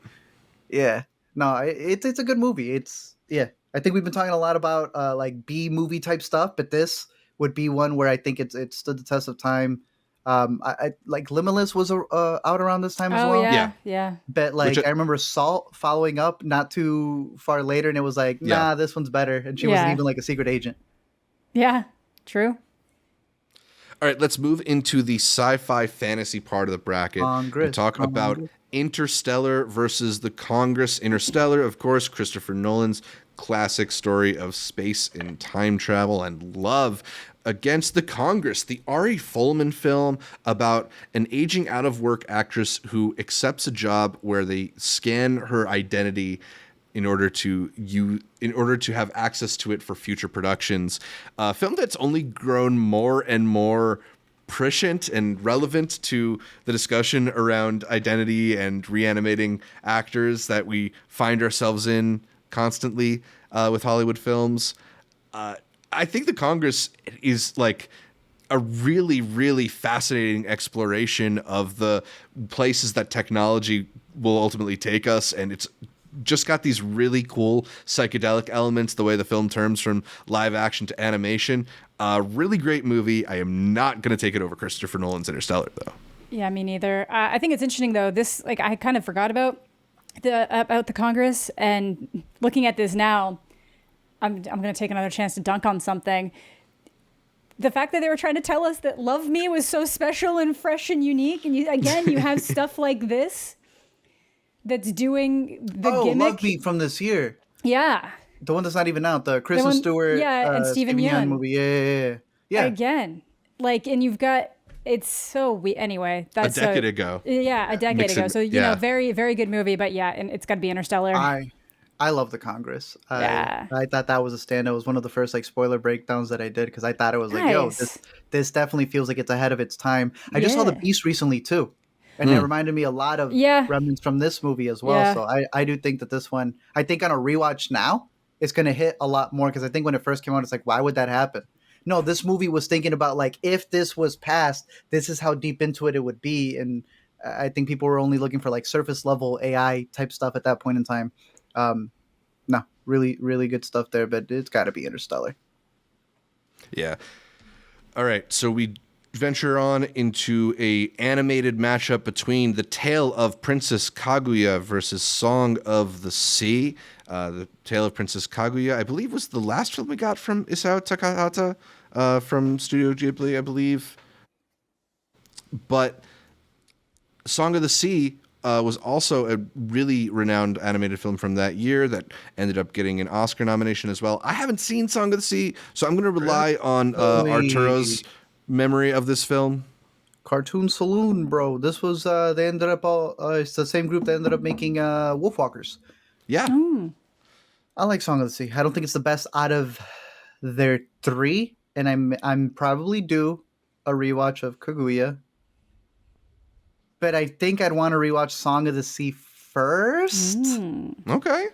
Yeah. No, it's a good movie. I think we've been talking a lot about like B movie type stuff, but this would be one where I think it stood the test of time. I like Limitless was out around this time as well. Yeah. But like I remember Salt following up not too far later, and it was like, nah, this one's better, and she wasn't even like a secret agent. Yeah, true. All right, let's move into the sci-fi fantasy part of the bracket and talk about Interstellar versus the Congress. Interstellar, of course, Christopher Nolan's classic story of space and time travel and love, against the Congress, the Ari Folman film about an aging out-of-work actress who accepts a job where they scan her identity in order to have access to it for future productions. A film that's only grown more and more prescient and relevant to the discussion around identity and reanimating actors that we find ourselves in constantly with Hollywood films. I think the Congress is like a really, really fascinating exploration of the places that technology will ultimately take us, and it's just got these really cool psychedelic elements, the way the film turns from live action to animation. Really great movie. I am not going to take it over Christopher Nolan's Interstellar, though. Yeah, me neither. I think it's interesting, though. This, like, I kind of forgot about the Congress, and looking at this now, I'm going to take another chance to dunk on something. The fact that they were trying to tell us that Love Me was so special and fresh and unique, and you have stuff like this that's doing the gimmick. Love Me from this year. Yeah. The one that's not even out. The Kristen Stewart. Yeah, and Steven Yeun movie. Yeah. Again. Like, and you've got, it's so weird. Anyway. That's a decade ago. Yeah, a decade ago. So, you know, very, very good movie. But yeah, and it's got to be Interstellar. I love the Congress. Yeah. I thought that was a standout. It was one of the first like spoiler breakdowns that I did because I thought it was like, yo, this definitely feels like it's ahead of its time. I just saw The Beast recently too. And it reminded me a lot of remnants from this movie as well. Yeah. So I do think that this one, I think on a rewatch now, it's going to hit a lot more. Because I think when it first came out, it's like, why would that happen? No, this movie was thinking about like, if this was passed, this is how deep into it would be. And I think people were only looking for like surface level AI type stuff at that point in time. No, really, really good stuff there. But it's got to be Interstellar. Yeah. All right. So we venture on into a animated matchup between The Tale of Princess Kaguya versus Song of the Sea. The Tale of Princess Kaguya, I believe, was the last film we got from Isao Takahata from Studio Ghibli, I believe. But Song of the Sea was also a really renowned animated film from that year that ended up getting an Oscar nomination as well. I haven't seen Song of the Sea, so I'm going to rely on Arturo's memory of this film. Cartoon Saloon, bro. This was they ended up it's the same group that ended up making Wolfwalkers. Yeah. I like Song of the Sea. I don't think it's the best out of their three, and I'm probably due a rewatch of Kaguya. But I think I'd want to rewatch Song of the Sea first. Okay.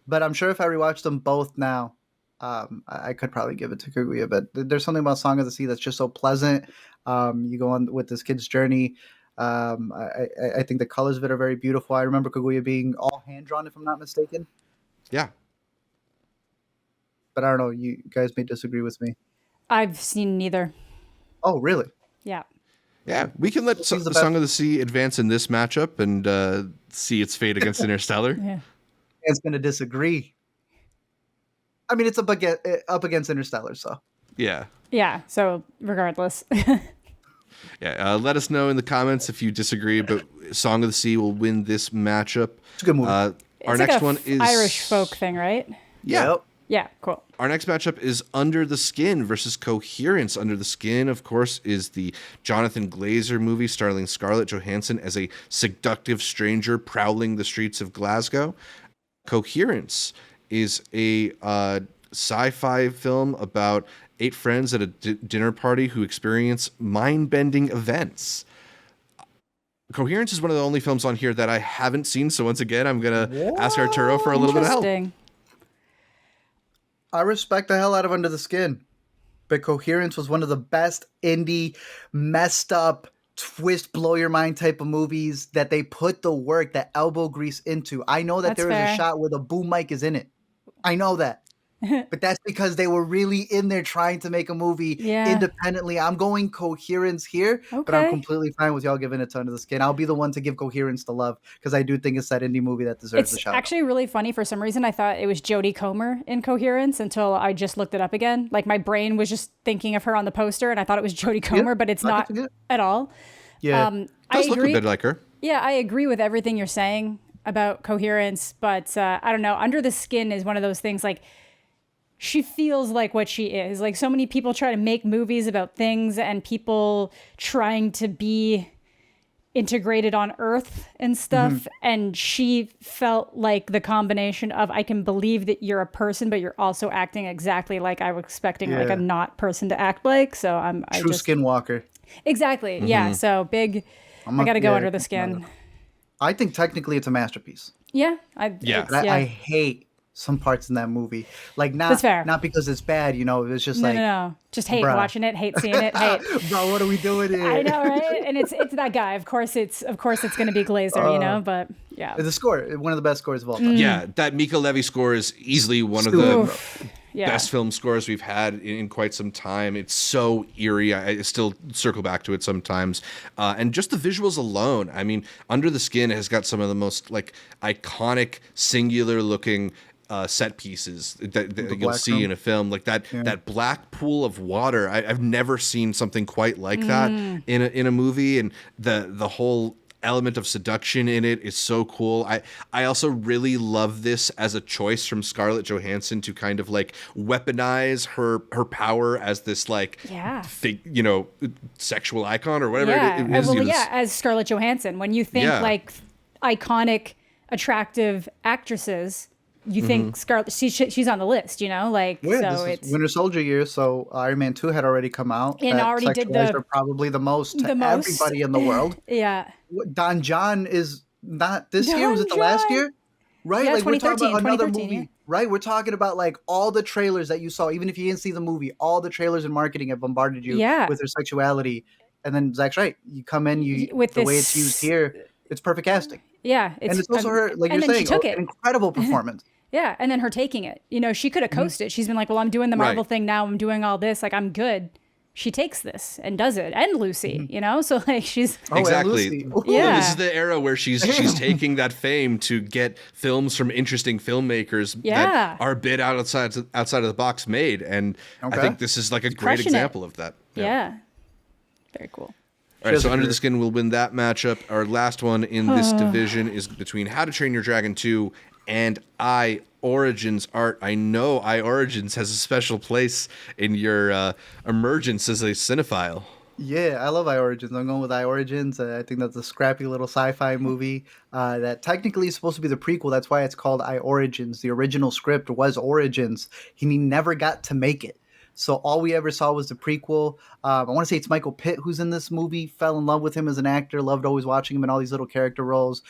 But I'm sure if I rewatch them both now, I could probably give it to Kaguya. But there's something about Song of the Sea that's just so pleasant. You go on with this kid's journey. I think the colors of it are very beautiful. I remember Kaguya being all hand-drawn, if I'm not mistaken. Yeah. But I don't know. You guys may disagree with me. I've seen neither. Oh, really? Yeah. Yeah, we can let the Song of the Sea advance in this matchup and see its fate against Interstellar. Yeah. It's going to disagree. I mean, it's up against Interstellar, so. Yeah. Yeah, so regardless. Yeah, let us know in the comments if you disagree, but Song of the Sea will win this matchup. It's a good movie. Our next one is Irish folk thing, right? Yeah. Yep. Yeah, cool. Our next matchup is Under the Skin versus Coherence. Under the Skin, of course, is the Jonathan Glazer movie starring Scarlett Johansson as a seductive stranger prowling the streets of Glasgow. Coherence is a sci-fi film about 8 friends at a dinner party who experience mind-bending events. Coherence is one of the only films on here that I haven't seen, so once again, I'm going to ask Arturo for a little bit of help. I respect the hell out of Under the Skin, but Coherence was one of the best indie, messed up, twist, blow your mind type of movies that they put the work, that elbow grease into. I know that there is a shot where the boom mic is in it. I know that. But that's because they were really in there trying to make a movie independently. I'm going Coherence here, but I'm completely fine with y'all giving it to Under the Skin. I'll be the one to give Coherence the love because I do think it's that indie movie that deserves the shout. It's actually really funny. For some reason, I thought it was Jodie Comer in Coherence until I just looked it up again. Like my brain was just thinking of her on the poster, and I thought it was Jodie Comer, but it's not at all. Yeah, does look a bit like her. Yeah, I agree with everything you're saying about Coherence, but I don't know. Under the Skin is one of those things like. She feels like what she is. Like so many people try to make movies about things and people trying to be integrated on Earth and stuff. And she felt like the combination of, I can believe that you're a person, but you're also acting exactly like I was expecting like a not person to act like. So True Skinwalker. Exactly. Yeah. So big, I got to go Under the Skin. I think technically it's a masterpiece. Yeah. I hate some parts in that movie, like not because it's bad, it's just no, just hate watching it, hate seeing it, hate. Bro, what are we doing here? I know, right? And it's that guy. Of course, it's going to be Glazer, but yeah. The score, one of the best scores of all time. Yeah, that Mika Levy score is easily one of the best film scores we've had in quite some time. It's so eerie. I still circle back to it sometimes. And just the visuals alone. I mean, Under the Skin has got some of the most like iconic, singular looking set pieces that you'll see in a film, like that black pool of water. I've never seen something quite like that in a movie, and the whole element of seduction in it is so cool. I also really love this as a choice from Scarlett Johansson to kind of like weaponize her power as this like sexual icon or whatever it is. Well, as Scarlett Johansson, when you think like iconic, attractive actresses. You think Scarlett? She's on the list, like so. It's Winter Soldier year, so Iron Man 2 had already come out. And already did probably the most everybody in the world. Yeah. Don John is not this year. Was it the last year? Right, yeah, like we're talking about another movie. Right, we're talking about like all the trailers that you saw, even if you didn't see the movie. All the trailers and marketing have bombarded you with their sexuality, and then Zach's right. You come in, with the way it's used here, it's perfect casting. Yeah, and it's also her, like you're saying, an incredible performance. Yeah, and then her taking it. She could have coasted. She's been like, well, I'm doing the Marvel thing now. I'm doing all this. Like, I'm good. She takes this and does it. And Lucy, So, like, she's... Exactly. Yeah. This is the era where she's taking that fame to get films from interesting filmmakers that are a bit outside of the box made. And I think this is like a great example of that. Yeah. Very cool. All right, so Under the Skin will win that matchup. Our last one in this division is between How to Train Your Dragon 2 and I Origins. Art, I know I Origins has a special place in your emergence as a cinephile. Yeah, I love I Origins. I'm going with I Origins. I think that's a scrappy little sci-fi movie that technically is supposed to be the prequel. That's why it's called I Origins. The original script was Origins. He never got to make it. So all we ever saw was the prequel. I want to say it's Michael Pitt who's in this movie. Fell in love with him as an actor. Loved always watching him in all these little character roles.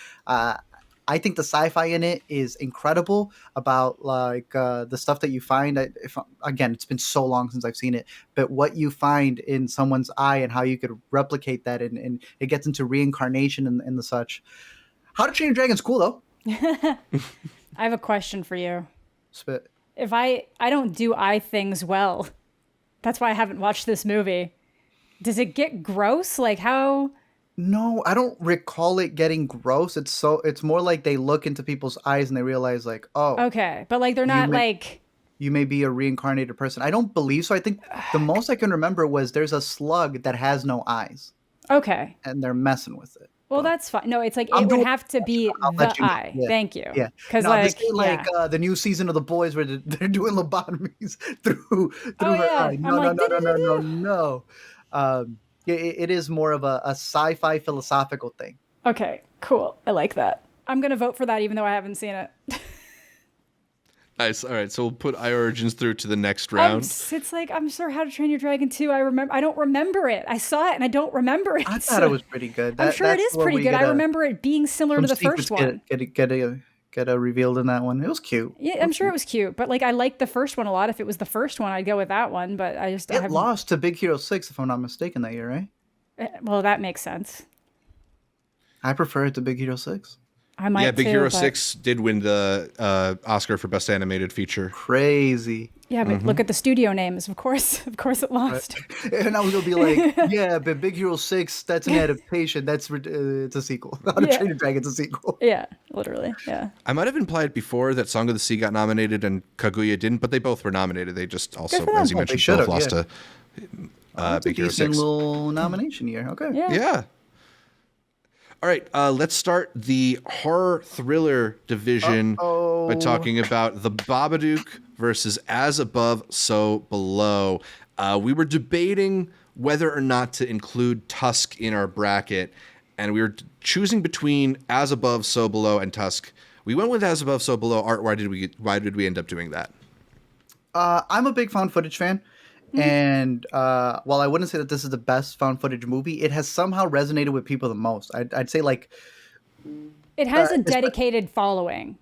I think the sci-fi in it is incredible about like the stuff that you find. Again, it's been so long since I've seen it, but what you find in someone's eye and how you could replicate that, and it gets into reincarnation and the such. How to Train Your Dragon's cool though. I have a question for you. Spit. If I don't do eye things well, that's why I haven't watched this movie. Does it get gross? Like how? No, I don't recall it getting gross. It's more like they look into people's eyes and they realize like, oh. Okay, but like they're not like. You may be a reincarnated person. I don't believe so. I think the most I can remember was there's a slug that has no eyes. Okay. And they're messing with it. Well, that's fine. No, it's like it would have to be the eye. Yeah. Thank you. Yeah. Because this ain't like the new season of The Boys where they're doing lobotomies through her eye. No. It is more of a sci-fi philosophical thing. Okay, cool. I like that. I'm going to vote for that even though I haven't seen it. Nice. All right, so we'll put I Origins through to the next round. It's like I'm sure How to Train Your Dragon 2. I don't remember it. I saw it and I don't remember it. I thought it was pretty good. I'm sure it is pretty good. I remember it being similar to the first one. Get revealed in that one. It was cute. Yeah, I'm sure it was cute. But like I liked the first one a lot. If it was the first one, I'd go with that one. But it lost to Big Hero 6, if I'm not mistaken, that year, right? Well, that makes sense. I prefer it to Big Hero 6. I might Yeah, Big Hero 6 did win the Oscar for Best Animated Feature. Crazy. Yeah, but look at the studio names. Of course it lost. Right. And I was going to be like, yeah, but Big Hero 6, that's an adaptation. It's a sequel. How to Train Your Dragon's a sequel. Yeah, literally, yeah. I might have implied before that Song of the Sea got nominated and Kaguya didn't, but they both were nominated. They just also, as you mentioned, both lost to Big Hero 6. Decent little nomination year. Okay. Yeah. All right, let's start the horror thriller division by talking about The Babadook versus As Above, So Below. We were debating whether or not to include Tusk in our bracket, and we were choosing between As Above, So Below, and Tusk. We went with As Above, So Below. Art, why did we end up doing that? I'm a big found footage fan. And while I wouldn't say that this is the best found footage movie, it has somehow resonated with people the most. I'd say like it has a dedicated following.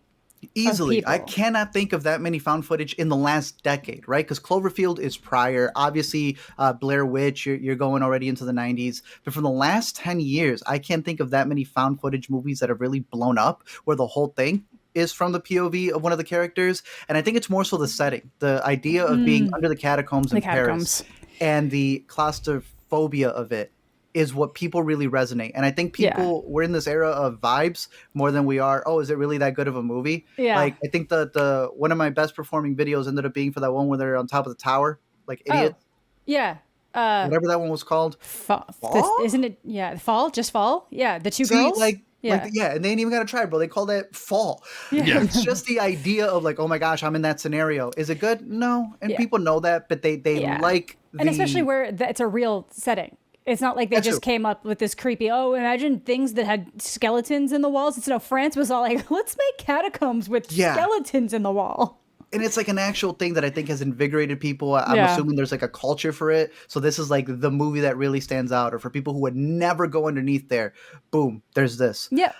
Easily. I cannot think of that many found footage in the last decade, right? Because Cloverfield is prior. Obviously, Blair Witch, you're going already into the 90s. But for the last 10 years, I can't think of that many found footage movies that have really blown up where the whole thing is from the POV of one of the characters. And I think it's more so the setting, the idea of being under the catacombs in Paris and the claustrophobia of it is what people really resonate. And I think we're in this era of vibes more than we are, is it really that good of a movie? Yeah. Like, I think the one of my best performing videos ended up being for that one where they're on top of the tower, like idiots. Yeah. Whatever that one was called. Fall? Isn't it? Yeah. Fall? Just Fall? Yeah. The two girls? And they ain't even got to try, bro. They call that Fall. Yeah. It's just the idea of like, oh my gosh, I'm in that scenario. Is it good? No. And people know that, but they like and especially where it's a real setting. It's not like they just came up with this creepy, imagine things that had skeletons in the walls. It's France was all like, let's make catacombs with skeletons in the wall. And it's like an actual thing that I think has invigorated people. I'm assuming there's like a culture for it. So this is like the movie that really stands out. Or for people who would never go underneath there, boom, there's this. Yeah.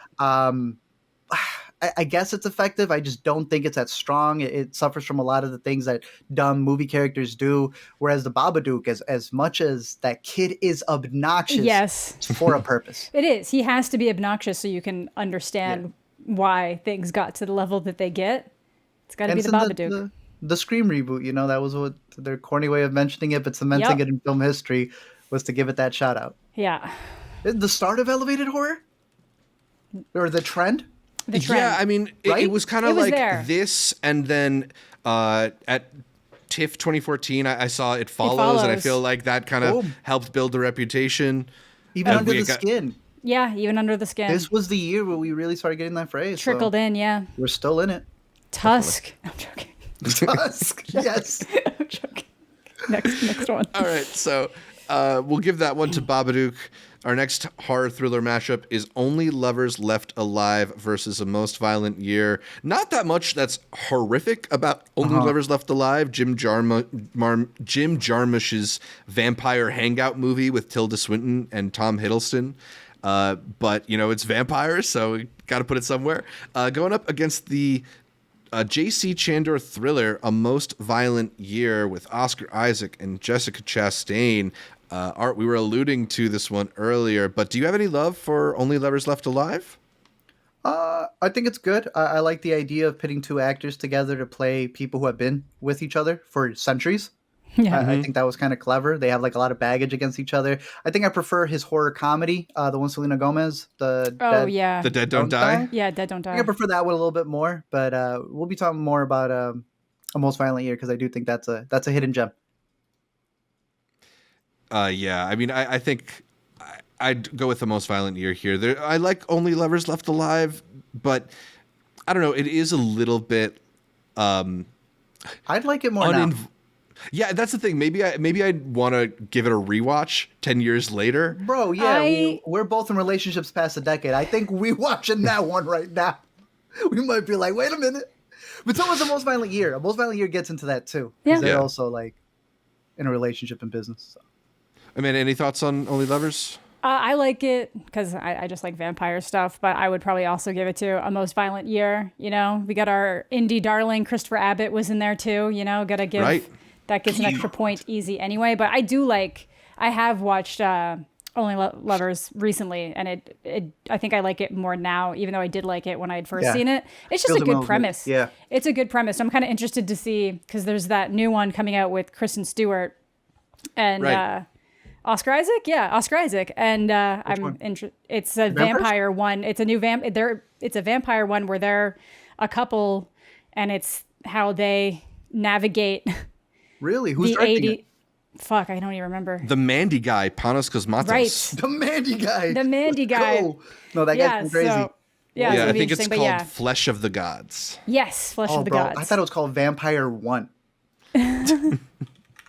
I guess it's effective. I just don't think it's that strong. It suffers from a lot of the things that dumb movie characters do. Whereas the Babadook, as much as that kid is obnoxious, it's for a purpose. It is. He has to be obnoxious so you can understand why things got to the level that they get. It's got to be the Babadook. The Scream reboot, that was what their corny way of mentioning it, but cementing it in film history was to give it that shout out. Yeah. The start of elevated horror? Or the trend? Yeah, I mean, it was kind of like this, and then at TIFF 2014, I saw It Follows, and I feel like that kind of helped build the reputation. Even Under the Skin. Yeah, even Under the Skin. This was the year where we really started getting that phrase. Trickled in, yeah. We're still in it. Tusk. I'm joking. Tusk, yes. I'm joking. Next one. All right, so we'll give that one to Babadook. Our next horror thriller mashup is Only Lovers Left Alive versus A Most Violent Year. Not that much that's horrific about Only Lovers Left Alive, Jim Jarmusch's vampire hangout movie with Tilda Swinton and Tom Hiddleston. But, it's vampires, so we got to put it somewhere. Going up against the J.C. Chandor thriller, A Most Violent Year with Oscar Isaac and Jessica Chastain. Art, we were alluding to this one earlier, but do you have any love for Only Lovers Left Alive? I think it's good. I like the idea of pitting two actors together to play people who have been with each other for centuries. Yeah. I think that was kind of clever. They have like a lot of baggage against each other. I think I prefer his horror comedy, the one Selena Gomez, The Dead Don't Die? Yeah, Dead Don't Die. I think I prefer that one a little bit more, but we'll be talking more about A Most Violent Year because I do think that's a hidden gem. I mean, I think I'd go with The Most Violent Year here. I like Only Lovers Left Alive, but I don't know. It is a little bit. I'd like it more now. Yeah, that's the thing. Maybe I'd want to give it a rewatch 10 years later. Bro, yeah, we're both in relationships past a decade. I think we watching that one right now. We might be like, wait a minute. But so was A Most Violent Year. A Most Violent Year gets into that too. Because they're also like in a relationship and business. So. Amanda, any thoughts on Only Lovers? I like it because I just like vampire stuff, but I would probably also give it to A Most Violent Year. You know, we got our indie darling Christopher Abbott was in there too. You know, gotta give that gets an extra point easy anyway. But I have watched Only Lovers recently, and I think I like it more now, even though I did like it when I had first seen it. It's just a good premise. Good. Yeah, it's a good premise. I'm kind of interested to see because there's that new one coming out with Kristen Stewart and. Oscar Isaac? Yeah, Oscar Isaac. And I'm interested. It's a vampire one. It's a new it's a vampire one where they're a couple and it's how they navigate. Really? Who's directing it? Fuck, I don't even remember. The Mandy guy, Panos Cosmatos. Right. The Mandy guy. The Mandy guy. Cool. No, that guy's crazy. So, I think it's called Flesh of the Gods. Yes, Flesh of the Gods. I thought it was called Vampire 1.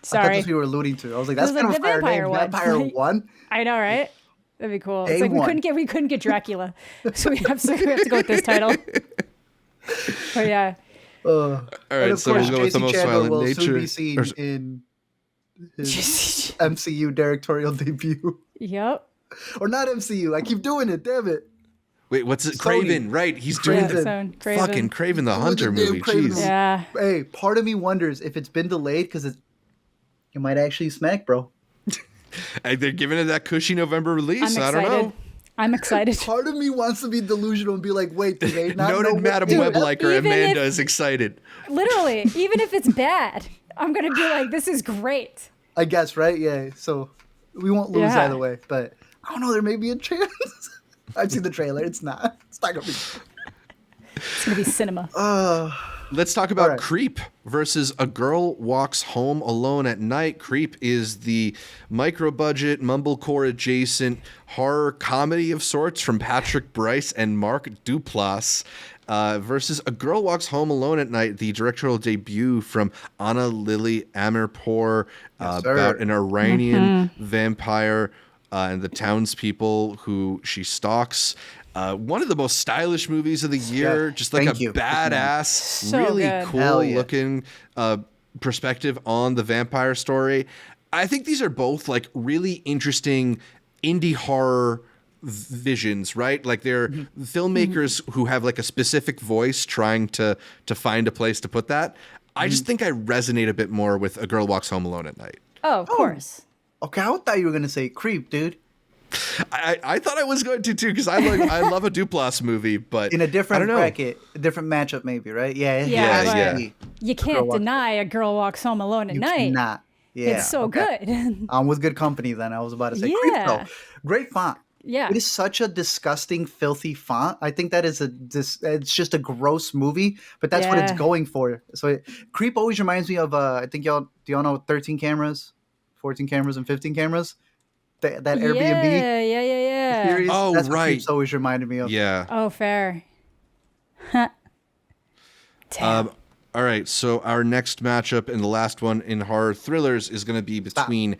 Sorry. I thought that's what you were alluding to. I was like, that's kind of a fire name. Vampire 1? I know, right? That'd be cool. It's like we couldn't get Dracula. So we have to go with this title. But yeah. All right, so we'll go with The Most Violent will Nature. Soon be seen in his MCU directorial debut. Yep. Or not MCU. I keep doing it, damn it. Wait, what's it? Sony. Craven, right? He's doing the fucking Craven the Hunter movie. Jeez. Yeah. Hey, part of me wonders if it's been delayed because it might actually smack, bro. They're giving it that cushy November release. I don't know. I'm excited. Part of me wants to be delusional and be like, wait, do they not Noted know Madam Webliker Amanda is excited. Literally, even if it's bad, I'm going to be like, this is great. I guess, right? Yeah. So we won't lose either way. But I don't know. There may be a chance. I've seen the trailer. It's not going to be. It's going to be cinema. Let's talk about Creep versus A Girl Walks Home Alone at Night. Creep is the micro-budget, mumblecore adjacent horror comedy of sorts from Patrick Bryce and Mark Duplass versus A Girl Walks Home Alone at Night, the directorial debut from Anna Lily Amirpour about an Iranian vampire and the townspeople who she stalks. One of the most stylish movies of the year, just like badass, really cool looking perspective on the vampire story. I think these are both like really interesting indie horror visions, right? Like they're filmmakers who have like a specific voice trying to find a place to put that. I just think I resonate a bit more with A Girl Walks Home Alone at Night. Oh, of course. Okay, I thought you were going to say Creep, dude. I thought I was going to too because I love a Duplass movie, but in a different bracket, a different matchup, maybe, right? Yeah. You can't deny A Girl Walks Home Alone at Night. You cannot. Yeah, it's so good. I'm with good company. Then I was about to say Creep, though. Great font. Yeah, it is such a disgusting, filthy font. I think that is it's just a gross movie, but that's what it's going for. So Creep always reminds me of do y'all know 13 cameras, 14 cameras, and 15 cameras? That Airbnb. Yeah. Series, oh, that's what right. Creep's always reminded me of. Yeah. Oh, fair. All right. So our next matchup and the last one in horror thrillers is going to be between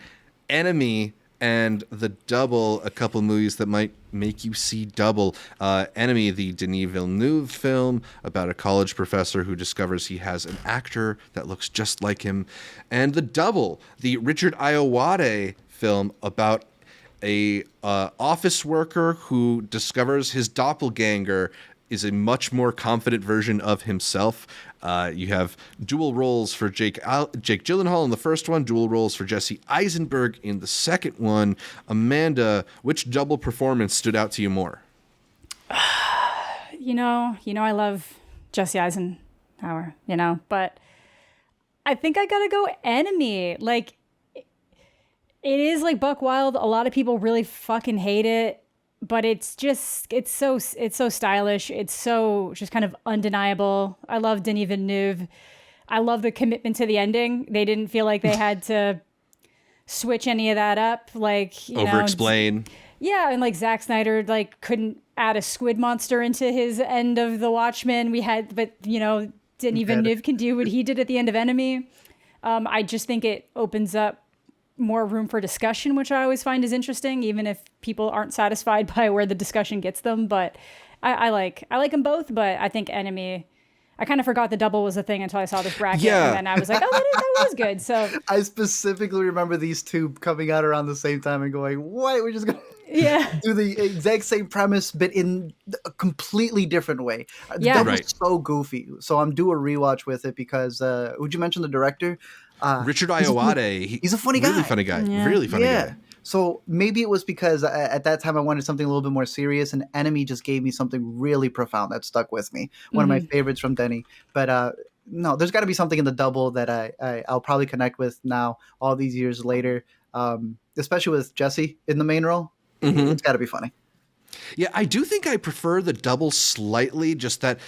Enemy and The Double, a couple movies that might make you see double. Enemy, the Denis Villeneuve film about a college professor who discovers he has an actor that looks just like him. And The Double, the Richard Ayoade film about a office worker who discovers his doppelganger is a much more confident version of himself. You have dual roles for Jake Gyllenhaal in the first one, dual roles for Jesse Eisenberg in the second one. Amanda, which double performance stood out to you more? You know, I love Jesse Eisenhower, but I think I gotta go Enemy. Like, it is like buck wild. A lot of people really fucking hate it, but it's so stylish. It's so just kind of undeniable. I love Denis Villeneuve. I love the commitment to the ending. They didn't feel like they had to switch any of that up. Like, over-explain. Yeah, and like Zack Snyder couldn't add a squid monster into his end of The Watchmen. Denis Villeneuve can do what he did at the end of Enemy. I just think it opens up more room for discussion, which I always find is interesting, even if people aren't satisfied by where the discussion gets them. But I like them both, but I think Enemy, I kind of forgot the double was a thing until I saw this bracket, Yeah. and then I was like, oh, that was good. So I specifically remember these two coming out around the same time and going, "What? We're just gonna do the exact same premise, but in a completely different way." Yeah. That was so goofy. So I'm due a rewatch with it because would you mention the director? Richard Ayoade. He's a funny guy. Really funny guy. Yeah. Really funny guy. So maybe it was because at that time I wanted something a little bit more serious, and Enemy just gave me something really profound that stuck with me. One of my favorites from Denny. But no, there's got to be something in the double that I'll probably connect with now, all these years later, especially with Jesse in the main role. It's got to be funny. Yeah, I do think I prefer the double slightly, just that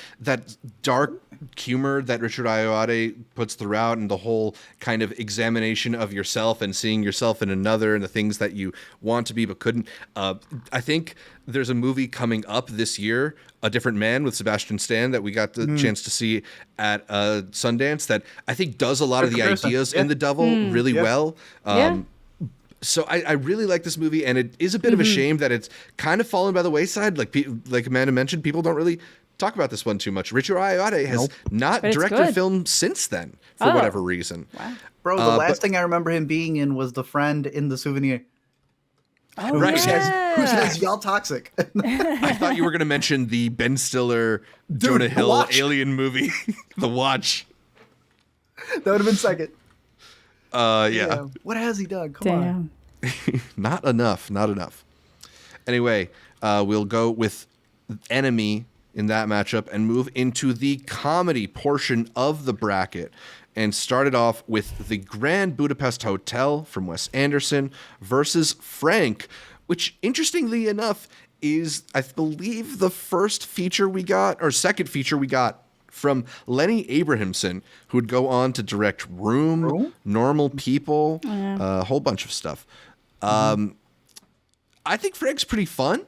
dark humor that Richard Ayoade puts throughout, and the whole kind of examination of yourself and seeing yourself in another and the things that you want to be but couldn't. I think there's a movie coming up this year, A Different Man with Sebastian Stan, that we got the chance to see at Sundance, that I think does a lot of the ideas in the double really well. So I really like this movie, and it is a bit of a shame that it's kind of fallen by the wayside. Like Amanda mentioned, people don't really talk about this one too much. Richard Ayoade has not directed a film since then, for whatever reason. Wow. Bro, the last thing I remember him being in was the friend in The Souvenir. Oh, Right. Who says y'all toxic? I thought you were going to mention the Ben Stiller, Jonah Hill Watch. alien movie, The Watch. That would have been second. Yeah. What has he done? Come on. Not enough. Anyway, we'll go with Enemy in that matchup and move into the comedy portion of the bracket, and started off with The Grand Budapest Hotel from Wes Anderson versus Frank, which interestingly enough is, I believe, the first feature we got, or second feature we got, from Lenny Abrahamson, who would go on to direct Room? Normal People, a whole bunch of stuff. I think Frank's pretty fun.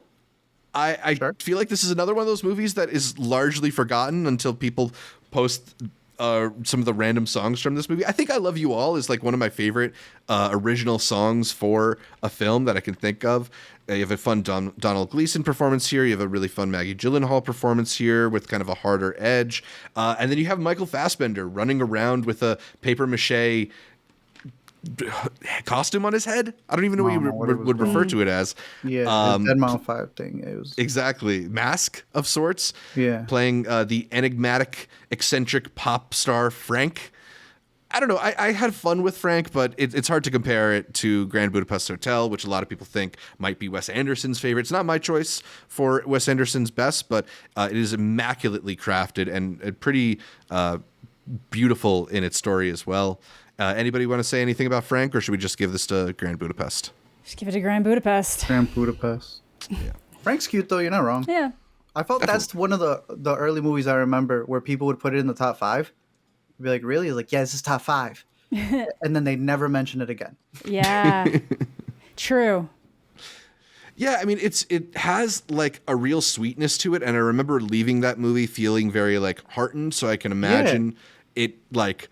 I feel like this is another one of those movies that is largely forgotten until people post some of the random songs from this movie. I think I Love You All is like one of my favorite original songs for a film that I can think of. You have a fun Donald Gleason performance here. You have a really fun Maggie Gyllenhaal performance here with kind of a harder edge. And then you have Michael Fassbender running around with a paper mache costume on his head. I don't even know what you would refer to it as. Yeah, Dead Mountain 5 thing. It was exactly mask of sorts. Yeah, playing the enigmatic, eccentric pop star Frank. I don't know. I had fun with Frank, but it's hard to compare it to Grand Budapest Hotel, which a lot of people think might be Wes Anderson's favorite. It's not my choice for Wes Anderson's best, but it is immaculately crafted and pretty beautiful in its story as well. Anybody want to say anything about Frank, or should we just give this to Grand Budapest? Just give it to Grand Budapest. Grand Budapest. Yeah. Frank's cute though. You're not wrong. Yeah. I felt that's one of the early movies I remember where people would put it in the top 5. Be like, really? Like, yeah, this is top 5, and then they never mention it again. Yeah. True. Yeah, I mean, it has like a real sweetness to it, and I remember leaving that movie feeling very like heartened. So I can imagine it like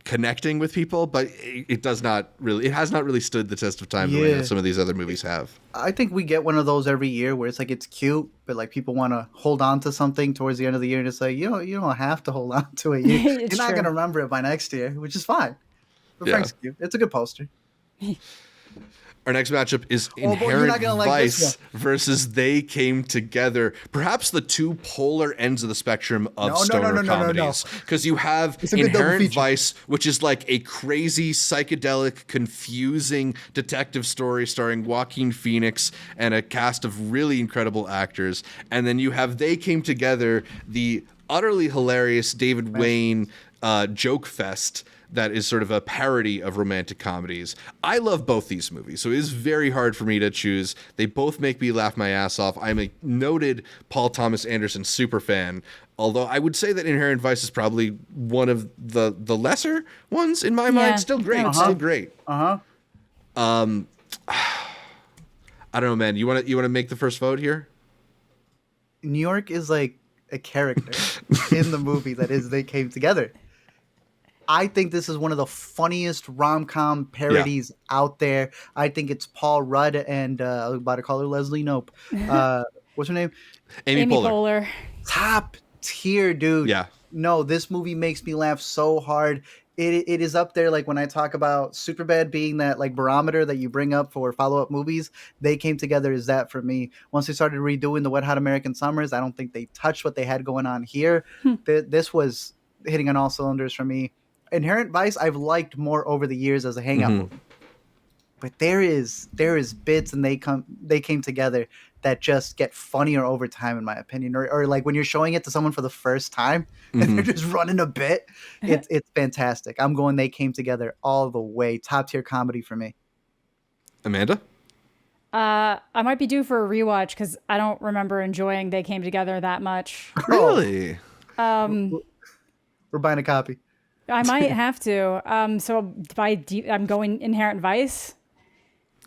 connecting with people, but it has not really stood the test of time the way that some of these other movies have. I think we get one of those every year where it's like it's cute, but like people want to hold on to something towards the end of the year, and it's like you don't have to hold on to it. You're not going to remember it by next year, which is fine. But Frank's cute. It's a good poster. Our next matchup is Inherent Vice versus They Came Together. Perhaps the two polar ends of the spectrum of stoner comedies. Because you have Inherent Vice, which is like a crazy, psychedelic, confusing detective story starring Joaquin Phoenix and a cast of really incredible actors. And then you have They Came Together, the utterly hilarious David Wayne joke fest that is sort of a parody of romantic comedies. I love both these movies, so it is very hard for me to choose. They both make me laugh my ass off. I'm a noted Paul Thomas Anderson super fan, although I would say that Inherent Vice is probably one of the lesser ones in my mind. Still great, still great. I don't know, man. You want to make the first vote here? New York is like a character in the movie that is They Came Together. I think this is one of the funniest rom-com parodies out there. I think it's Paul Rudd and I was about to call her Leslie Knope. What's her name? Amy Poehler. Top tier, dude. Yeah. no, this movie makes me laugh so hard. It is up there. Like when I talk about Superbad being that like barometer that you bring up for follow-up movies, They Came Together is that for me. Once they started redoing the Wet Hot American Summers, I don't think they touched what they had going on here. This was hitting on all cylinders for me. Inherent Vice I've liked more over the years as a hangout movie. But there is bits and they came together that just get funnier over time, in my opinion. Or like when you're showing it to someone for the first time and they're just running a bit, it's fantastic. I'm going They Came Together all the way. Top tier comedy for me. Amanda? I might be due for a rewatch because I don't remember enjoying They Came Together that much. Really? We're buying a copy. I might have to. So I'm going Inherent Vice.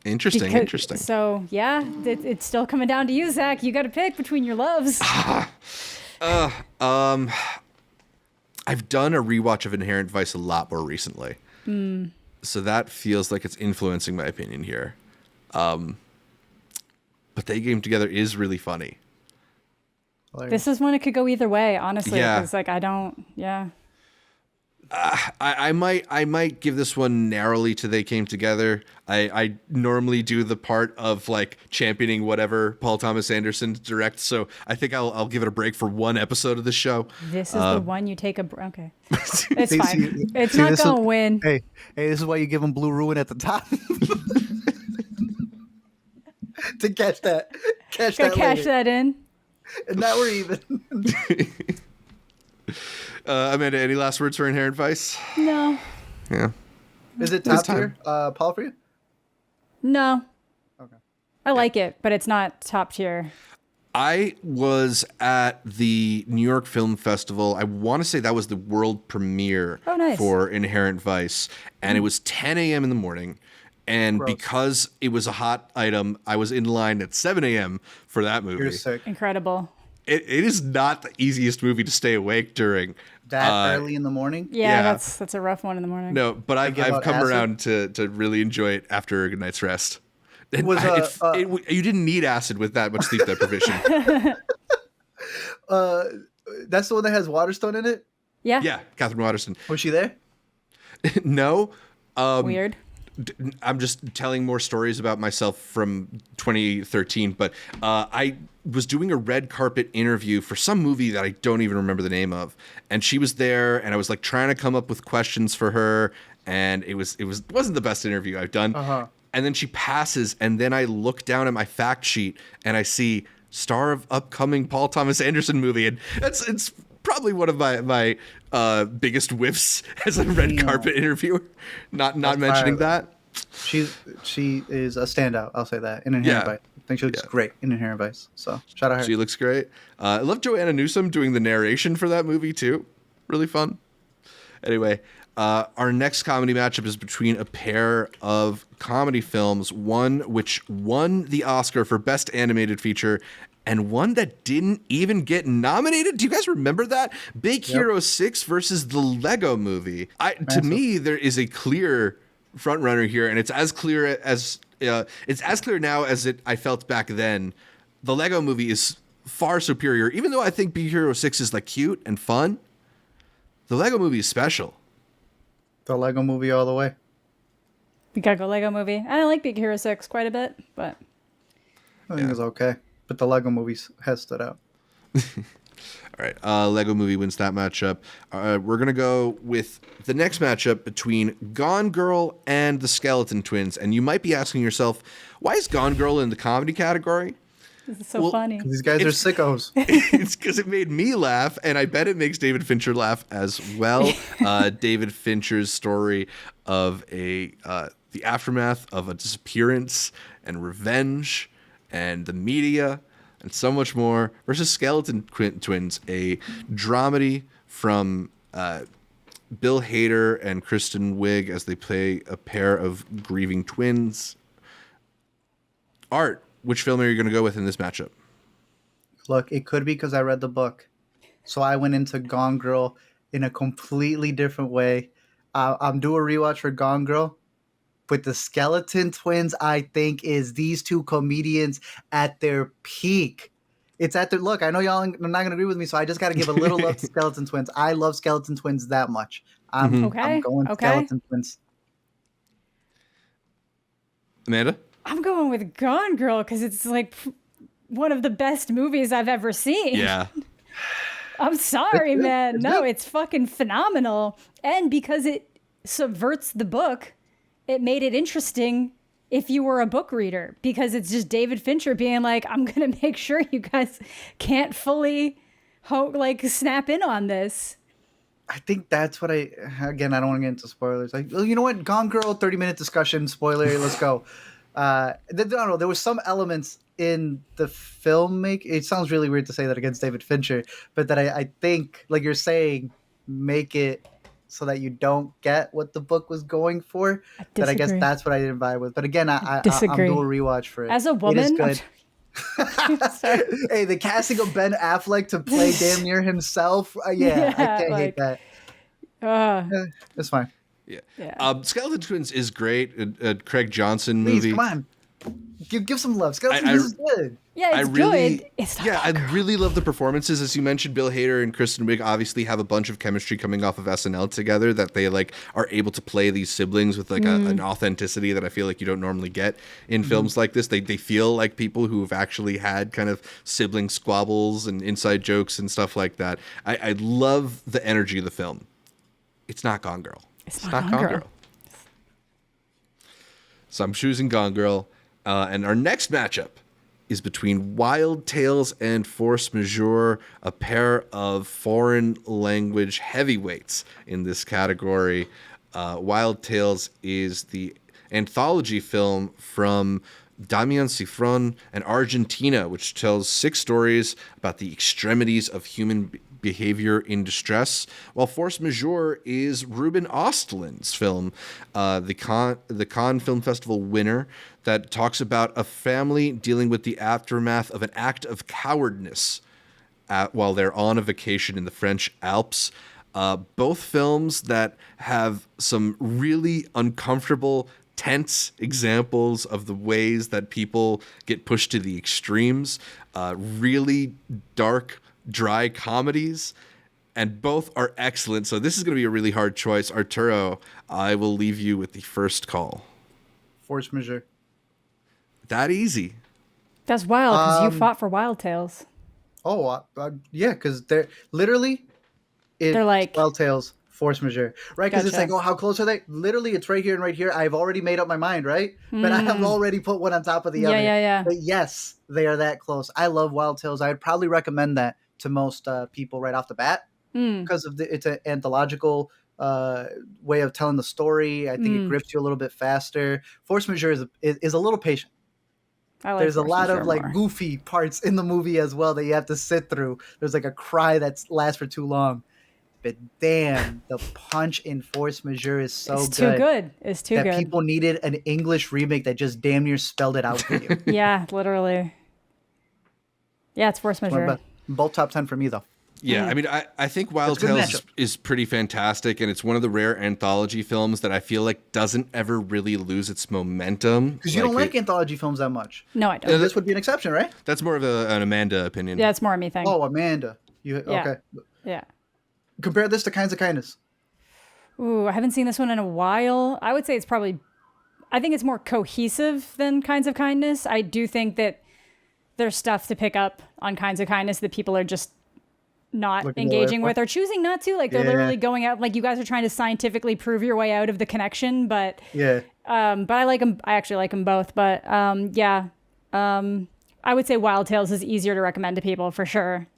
Interesting. So yeah, it's still coming down to you, Zach. You got to pick between your loves. I've done a rewatch of Inherent Vice a lot more recently, so that feels like it's influencing my opinion here. But They Came Together is really funny. This is when it could go either way, honestly. Yeah. Because like I don't. Yeah. I might give this one narrowly to They Came Together. I normally do the part of like championing whatever Paul Thomas Anderson directs, so I think I'll give it a break for one episode of the show. This is the one you take a okay. It's fine. It's not gonna win. Hey, this is why you give him Blue Ruin at the top. To catch that in. And now we're even. Amanda, any last words for Inherent Vice? No. Yeah. Is it top tier, Paul, for you? No. Okay. I like it, but it's not top tier. I was at the New York Film Festival. I want to say that was the world premiere for Inherent Vice. And it was 10 a.m. in the morning. And because it was a hot item, I was in line at 7 a.m. for that movie. You're sick. Incredible. It is not the easiest movie to stay awake during. That early in the morning? Yeah, that's a rough one in the morning. No, but I've come around to really enjoy it after a good night's rest. And you didn't need acid with that much sleep deprivation. That's the one that has Waterstone in it? Yeah. Yeah, Catherine Waterston. Was she there? No. Weird. I'm just telling more stories about myself from 2013, but I was doing a red carpet interview for some movie that I don't even remember the name of, and she was there, and I was like trying to come up with questions for her, and it wasn't the best interview I've done. And then she passes, and then I look down at my fact sheet, and I see star of upcoming Paul Thomas Anderson movie, and it's probably one of my biggest whiffs as a red carpet interviewer. Not mentioning that. She is a standout. I'll say that in Inherent Vice. I think she looks great in Inherent Vice. So shout out her. She looks great. I love Joanna Newsom doing the narration for that movie too. Really fun. Anyway, our next comedy matchup is between a pair of comedy films, one which won the Oscar for Best Animated Feature and one that didn't even get nominated. Do you guys remember that? Big Hero 6 versus the Lego Movie. To me, there is a clear front runner here, and it's as clear now as I felt back then. The Lego Movie is far superior, even though I think Big Hero 6 is like cute and fun. The Lego Movie is special. The Lego Movie all the way. We gotta go Lego Movie. I like Big Hero 6 quite a bit, but I think it's okay. But the Lego Movie has stood out. All right, Lego Movie wins that matchup. We're going to go with the next matchup between Gone Girl and the Skeleton Twins. And you might be asking yourself, why is Gone Girl in the comedy category? this is so funny. These guys are sickos. It's because it made me laugh, and I bet it makes David Fincher laugh as well. David Fincher's story of the aftermath of a disappearance and revenge and the media and so much more versus Skeleton Twins, a dramedy from Bill Hader and Kristen Wiig as they play a pair of grieving twins. Art, which film are you going to go with in this matchup? Look, it could be because I read the book. So I went into Gone Girl in a completely different way. I'm doing a rewatch for Gone Girl. But the Skeleton Twins, I think, is these two comedians at their peak. It's at the look. I know y'all are not gonna agree with me, so I just got to give a little love to Skeleton Twins. I love Skeleton Twins that much. I'm Okay. going Okay. Skeleton Twins. Amanda? I'm going with Gone Girl because it's like one of the best movies I've ever seen. Yeah. I'm sorry, good. man. It's No, good. it's fucking phenomenal. And because it subverts the book, it made it interesting if you were a book reader, because it's just David Fincher being like, I'm going to make sure you guys can't fully snap in on this. I think that's what I don't want to get into spoilers. Like, well, you know what? Gone Girl, 30-minute discussion, spoiler, let's go. I don't know. There were some elements in the filmmaking. It sounds really weird to say that against David Fincher, but that I think, like you're saying, make it so that you don't get what the book was going for. That I guess that's what I didn't vibe with. But again, I'm disagree. doing a rewatch for it. As a woman, it is good. Hey, the casting of Ben Affleck to play damn near himself. I can't hate that. It's fine. Yeah. Skeleton Twins is great. A Craig Johnson Please, movie. come on. Give some love. Skeleton Twins is good. Yeah, it's good. It's not I really love the performances. As you mentioned, Bill Hader and Kristen Wiig obviously have a bunch of chemistry coming off of SNL together, that they like are able to play these siblings with like an authenticity that I feel like you don't normally get in films like this. They feel like people who have actually had kind of sibling squabbles and inside jokes and stuff like that. I love the energy of the film. It's not Gone Girl. It's not Gone Girl. So I'm choosing Gone Girl. And our next matchup is between Wild Tales and Force Majeure, a pair of foreign language heavyweights in this category. Wild Tales is the anthology film from Damian Cifrón and Argentina, which tells 6 stories about the extremities of human behavior in distress, while Force Majeure is Ruben Östlund's film, the Cannes Film Festival winner, that talks about a family dealing with the aftermath of an act of cowardness while they're on a vacation in the French Alps. Both films that have some really uncomfortable, tense examples of the ways that people get pushed to the extremes, really dark, dry comedies, and both are excellent. So this is going to be a really hard choice. Arturo, I will leave you with the first call. Force Majeure. That easy. That's wild because you fought for Wild Tales. Oh, yeah, because they're literally, They're like Wild Tales, Force Majeure, right? Because it's Gotcha. like, oh, how close are they? Literally, it's right here and right here. I've already made up my mind, right? But I have already put one on top of the other. Yeah. But yes, they are that close. I love Wild Tales. I'd probably recommend that to most people right off the bat because of it's an anthological way of telling the story. I think it grips you a little bit faster. Force Majeure is a little patient. There's a lot of like goofy parts in the movie as well that you have to sit through. There's like a cry that lasts for too long. But damn, the punch in Force Majeure is so It's too good. It's too that good. people needed an English remake that just damn near spelled it out for you. Yeah, literally. Yeah, it's Force Majeure. Both top 10 for me, though. Yeah, I mean, I think Wild It's a good Tales matchup. is pretty fantastic, and it's one of the rare anthology films that I feel like doesn't ever really lose its momentum. Because you don't like anthology films that much. No, I don't. This would be an exception, right? That's more of an Amanda opinion. Yeah, it's more a me thing. Oh, Amanda. Okay. Yeah. Compare this to Kinds of Kindness. Ooh, I haven't seen this one in a while. I would say I think it's more cohesive than Kinds of Kindness. I do think that there's stuff to pick up on Kinds of Kindness that people are just not engaging with or choosing not to. Like they're literally going out, like you guys are trying to scientifically prove your way out of the connection. But but I like them. I actually like them both. But I would say Wild Tales is easier to recommend to people for sure.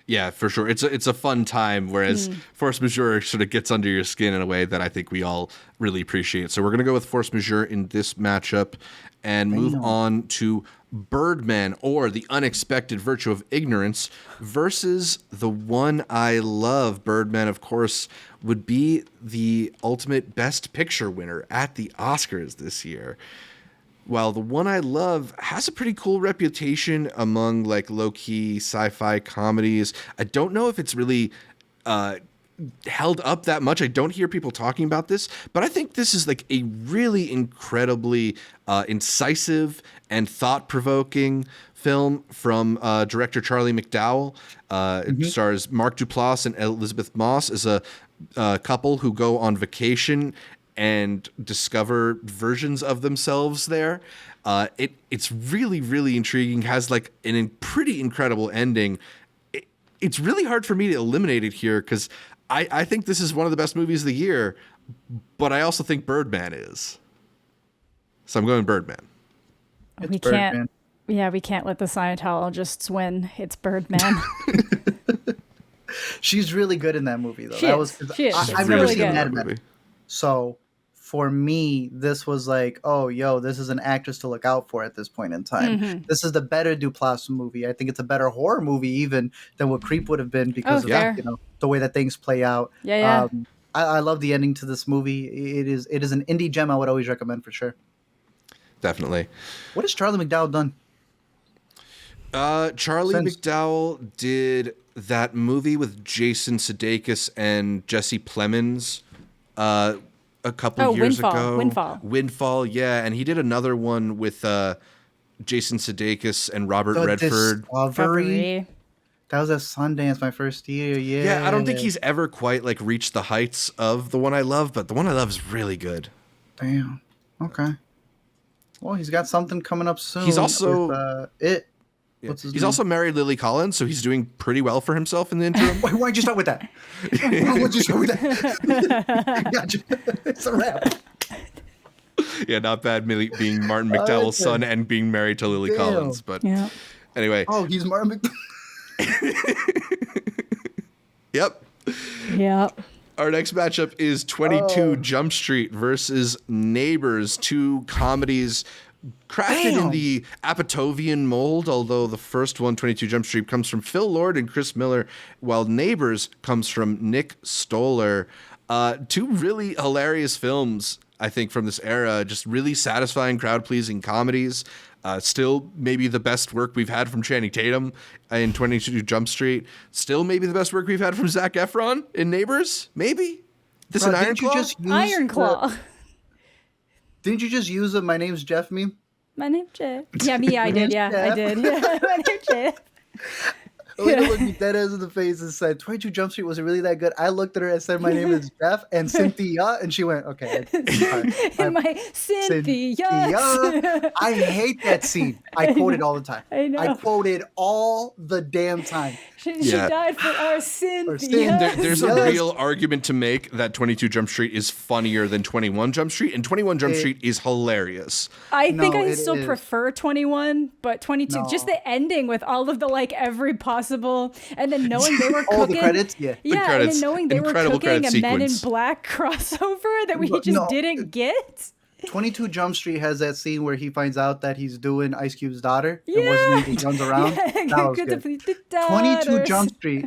Yeah, for sure. It's a fun time, whereas Force Majeure sort of gets under your skin in a way that I think we all really appreciate. So we're going to go with Force Majeure in this matchup and move on to Birdman, or The Unexpected Virtue of Ignorance, versus The One I Love. Birdman, of course, would be the ultimate Best Picture winner at the Oscars this year. While The One I Love has a pretty cool reputation among like low-key sci-fi comedies, I don't know if it's really held up that much. I don't hear people talking about this, but I think this is like a really incredibly incisive and thought-provoking film from director Charlie McDowell. It stars Mark Duplass and Elizabeth Moss as a couple who go on vacation and discover versions of themselves there. It's really, really intriguing, has like pretty incredible ending. It's really hard for me to eliminate it here because I think this is one of the best movies of the year, but I also think Birdman is. So I'm going Birdman. It's Birdman. Can't. Yeah, we can't let the Scientologists win. It's Birdman. She's really good in that movie, though. She is. I've really never seen good. that movie. So for me, this was like, oh, yo, this is an actress to look out for at this point in time. This is the better Duplass movie. I think it's a better horror movie even than what Creep would have been because of the way that things play out. Yeah. I love the ending to this movie. It is an indie gem I would always recommend for sure. Definitely. What has Charlie McDowell done? Charlie McDowell did that movie with Jason Sudeikis and Jesse Plemons a couple years ago. Windfall, yeah. And he did another one with Jason Sudeikis and Robert Redford. Discovery. That was at Sundance my first year, Yeah, I don't think he's ever quite like reached the heights of The One I Love, but The One I Love is really good. Damn. Okay. Well, he's got something coming up soon. He's also... What's his name? also married Lily Collins, so he's doing pretty well for himself in the interim. Why'd you start with that? Why'd you start with that? Gotcha. It's a wrap. Yeah, not bad being Martin McDowell's son and being married to Lily Collins. But anyway. Oh, he's Martin Yep. Our next matchup is 22 Jump Street versus Neighbors, two comedies crafted in the Apatovian mold, although the first one, 22 Jump Street, comes from Phil Lord and Chris Miller, while Neighbors comes from Nick Stoller. Two really hilarious films, I think, from this era. Just really satisfying, crowd-pleasing comedies. Still maybe the best work we've had from Channing Tatum in 22 Jump Street. Still maybe the best work we've had from Zac Efron in Neighbors. Maybe. This an Iron Claw? Iron Claw. Didn't you just use a "My name's Jeff" meme? My name's Jeff. Yeah, I did. Yeah, I did. Yeah, my name's Jeff. Lena looked me dead ass in the face and said, 22 Jump Street, was it really that good? I looked at her and said, my name is Jeff and Cynthia. And she went, okay. My Cynthia. I hate that scene. I quote it all the time. I know. I quote it all the damn time. She died for our Cynthia. There's a real argument to make that 22 Jump Street is funnier than 21 Jump Street, and 21 Jump Street is hilarious. I think I still prefer 21, but 22, just the ending with all of the, like, every possible, and then knowing they were cooking. The credits? Yeah. And then knowing they were cooking a Men in sequence. Black crossover that we just didn't get. 22 Jump Street has that scene where he finds out that he's doing Ice Cube's daughter. It wasn't he runs around. That was good. 22 Jump Street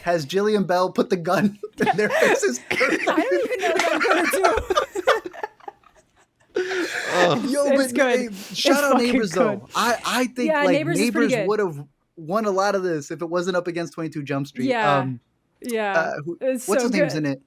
has Jillian Bell put the gun in their faces. I don't even know what I'm going to do. It's good. Shout out Neighbors, though. I think Neighbors would have won a lot of this if it wasn't up against 22 Jump Street. What's his name's in it?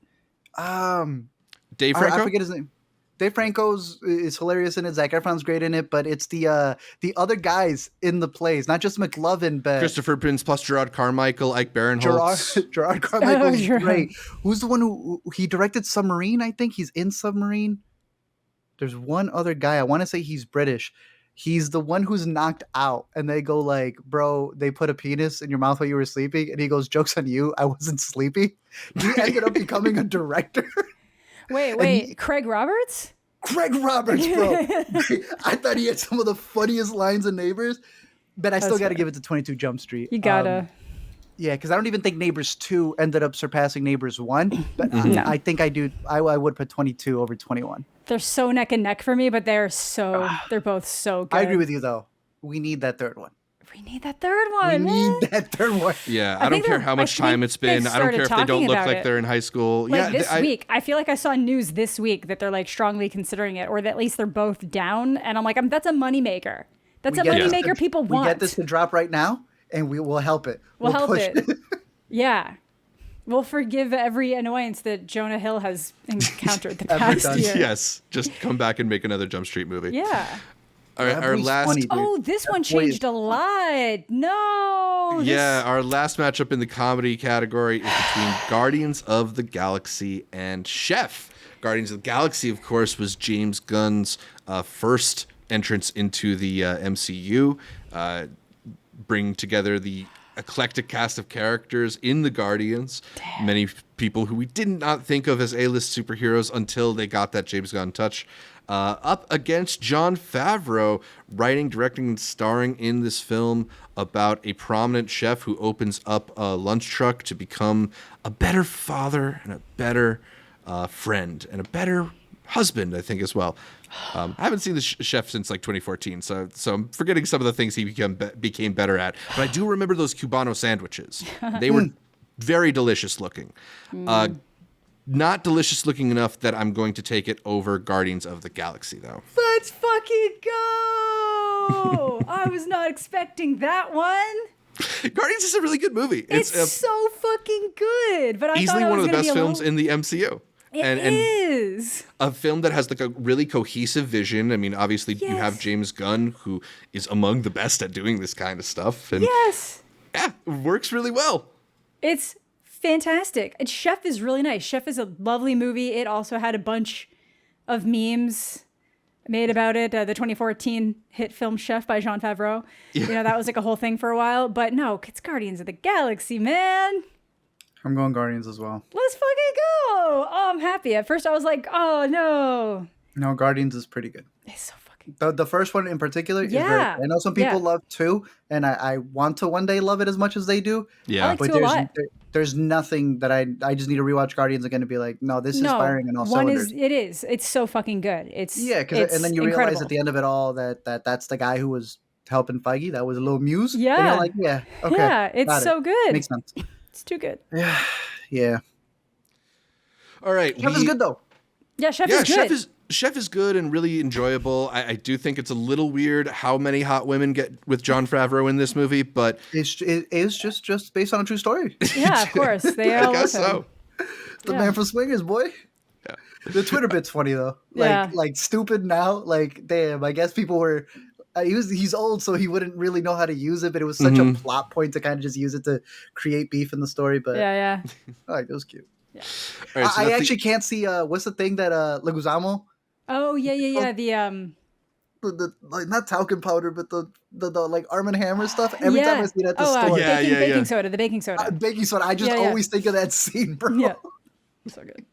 Dave Franco? I forget his name. Dave Franco's is hilarious in it. Zac Efron's great in it, but it's the other guys in the plays, not just McLovin, but Christopher Prince plus Gerard Carmichael, Ike Barinholtz. Gerard Carmichael's great. Who's the one who he directed Submarine? I think he's in Submarine. There's one other guy. I want to say he's British. He's the one who's knocked out, and they go like, "Bro, they put a penis in your mouth while you were sleeping," and he goes, "Joke's on you. I wasn't sleeping." He ended up becoming a director. Wait, Craig Roberts? Craig Roberts, bro. I thought he had some of the funniest lines in Neighbors, but I still got to give it to 22 Jump Street. You gotta. Yeah, because I don't even think Neighbors 2 ended up surpassing Neighbors 1, but I think I do. I would put 22 over 21. They're so neck and neck for me, but they're both so good. I agree with you, though. We need that third one. We need that third one. Yeah, I don't care how much time it's been. I don't care if they don't look like they're in high school. Like this week, I feel like I saw news this week that they're like strongly considering it, or that at least they're both down. And I'm like, that's a moneymaker. That's a moneymaker people want. We get this to drop right now, and we will help it. We'll help it. Yeah. We'll forgive every annoyance that Jonah Hill has encountered the past year. Yes, just come back and make another Jump Street movie. Yeah. That our boy's last funny, dude. Oh, this one That boy changed is- a lot. No. Yeah, our last matchup in the comedy category is between Guardians of the Galaxy and Chef. Guardians of the Galaxy, of course, was James Gunn's first entrance into the MCU, bring together the eclectic cast of characters in the Guardians. Damn. Many people who we did not think of as A-list superheroes until they got that James Gunn touch. Up against Jon Favreau, writing, directing, and starring in this film about a prominent chef who opens up a lunch truck to become a better father and a better friend and a better husband, I think, as well. I haven't seen the chef since like 2014, so I'm forgetting some of the things he became better at. But I do remember those Cubano sandwiches. They were very delicious looking. Not delicious looking enough that I'm going to take it over Guardians of the Galaxy, though. Let's fucking go! I was not expecting that one. Guardians is a really good movie. It's so fucking good. But I easily thought one of the gonna best be films in the MCU. It is. A film that has like a really cohesive vision. I mean, obviously you have James Gunn, who is among the best at doing this kind of stuff. And yes. Yeah, it works really well. It's fantastic. And Chef is really nice. Chef is a lovely movie. It also had a bunch of memes made about it. The 2014 hit film Chef by Jon Favreau. Yeah. You know, that was like a whole thing for a while. But no, it's Guardians of the Galaxy, man. I'm going Guardians as well. Let's fucking go. Oh, I'm happy. At first I was like, oh no. No, Guardians is pretty good. It's so fucking the first one in particular is very, I know some people love 2, and I want to one day love it as much as they do. Yeah. I like but 2 a lot. There's nothing that I just need to rewatch Guardians again to be like, no, this is firing on all cylinders. It's so fucking good. And then you realize at the end of it all that's the guy who was helping Feige. That was a little Muse. Yeah. And you're like, yeah, okay. Yeah, it's so good. Makes sense. It's too good. Yeah. All right. Chef is good though. Yeah, Chef is good. Chef is good and really enjoyable. I do think it's a little weird how many hot women get with Jon Favreau in this movie, but it is just based on a true story. Yeah, of course. They all I guess so. The man from Swingers, boy. Yeah. The Twitter bit's funny though. Like stupid now. Like damn, I guess people were. He's old, so he wouldn't really know how to use it. But it was such a plot point to kind of just use it to create beef in the story. But yeah. Like it was cute. Yeah. All right, so I actually can't see. What's the thing that Leguizamo? Oh yeah. The like not talcum powder, but the like Arm & Hammer stuff. Every time I see it at the store, baking soda. The baking soda. Baking soda. I just always think of that scene, bro. Yeah, so good.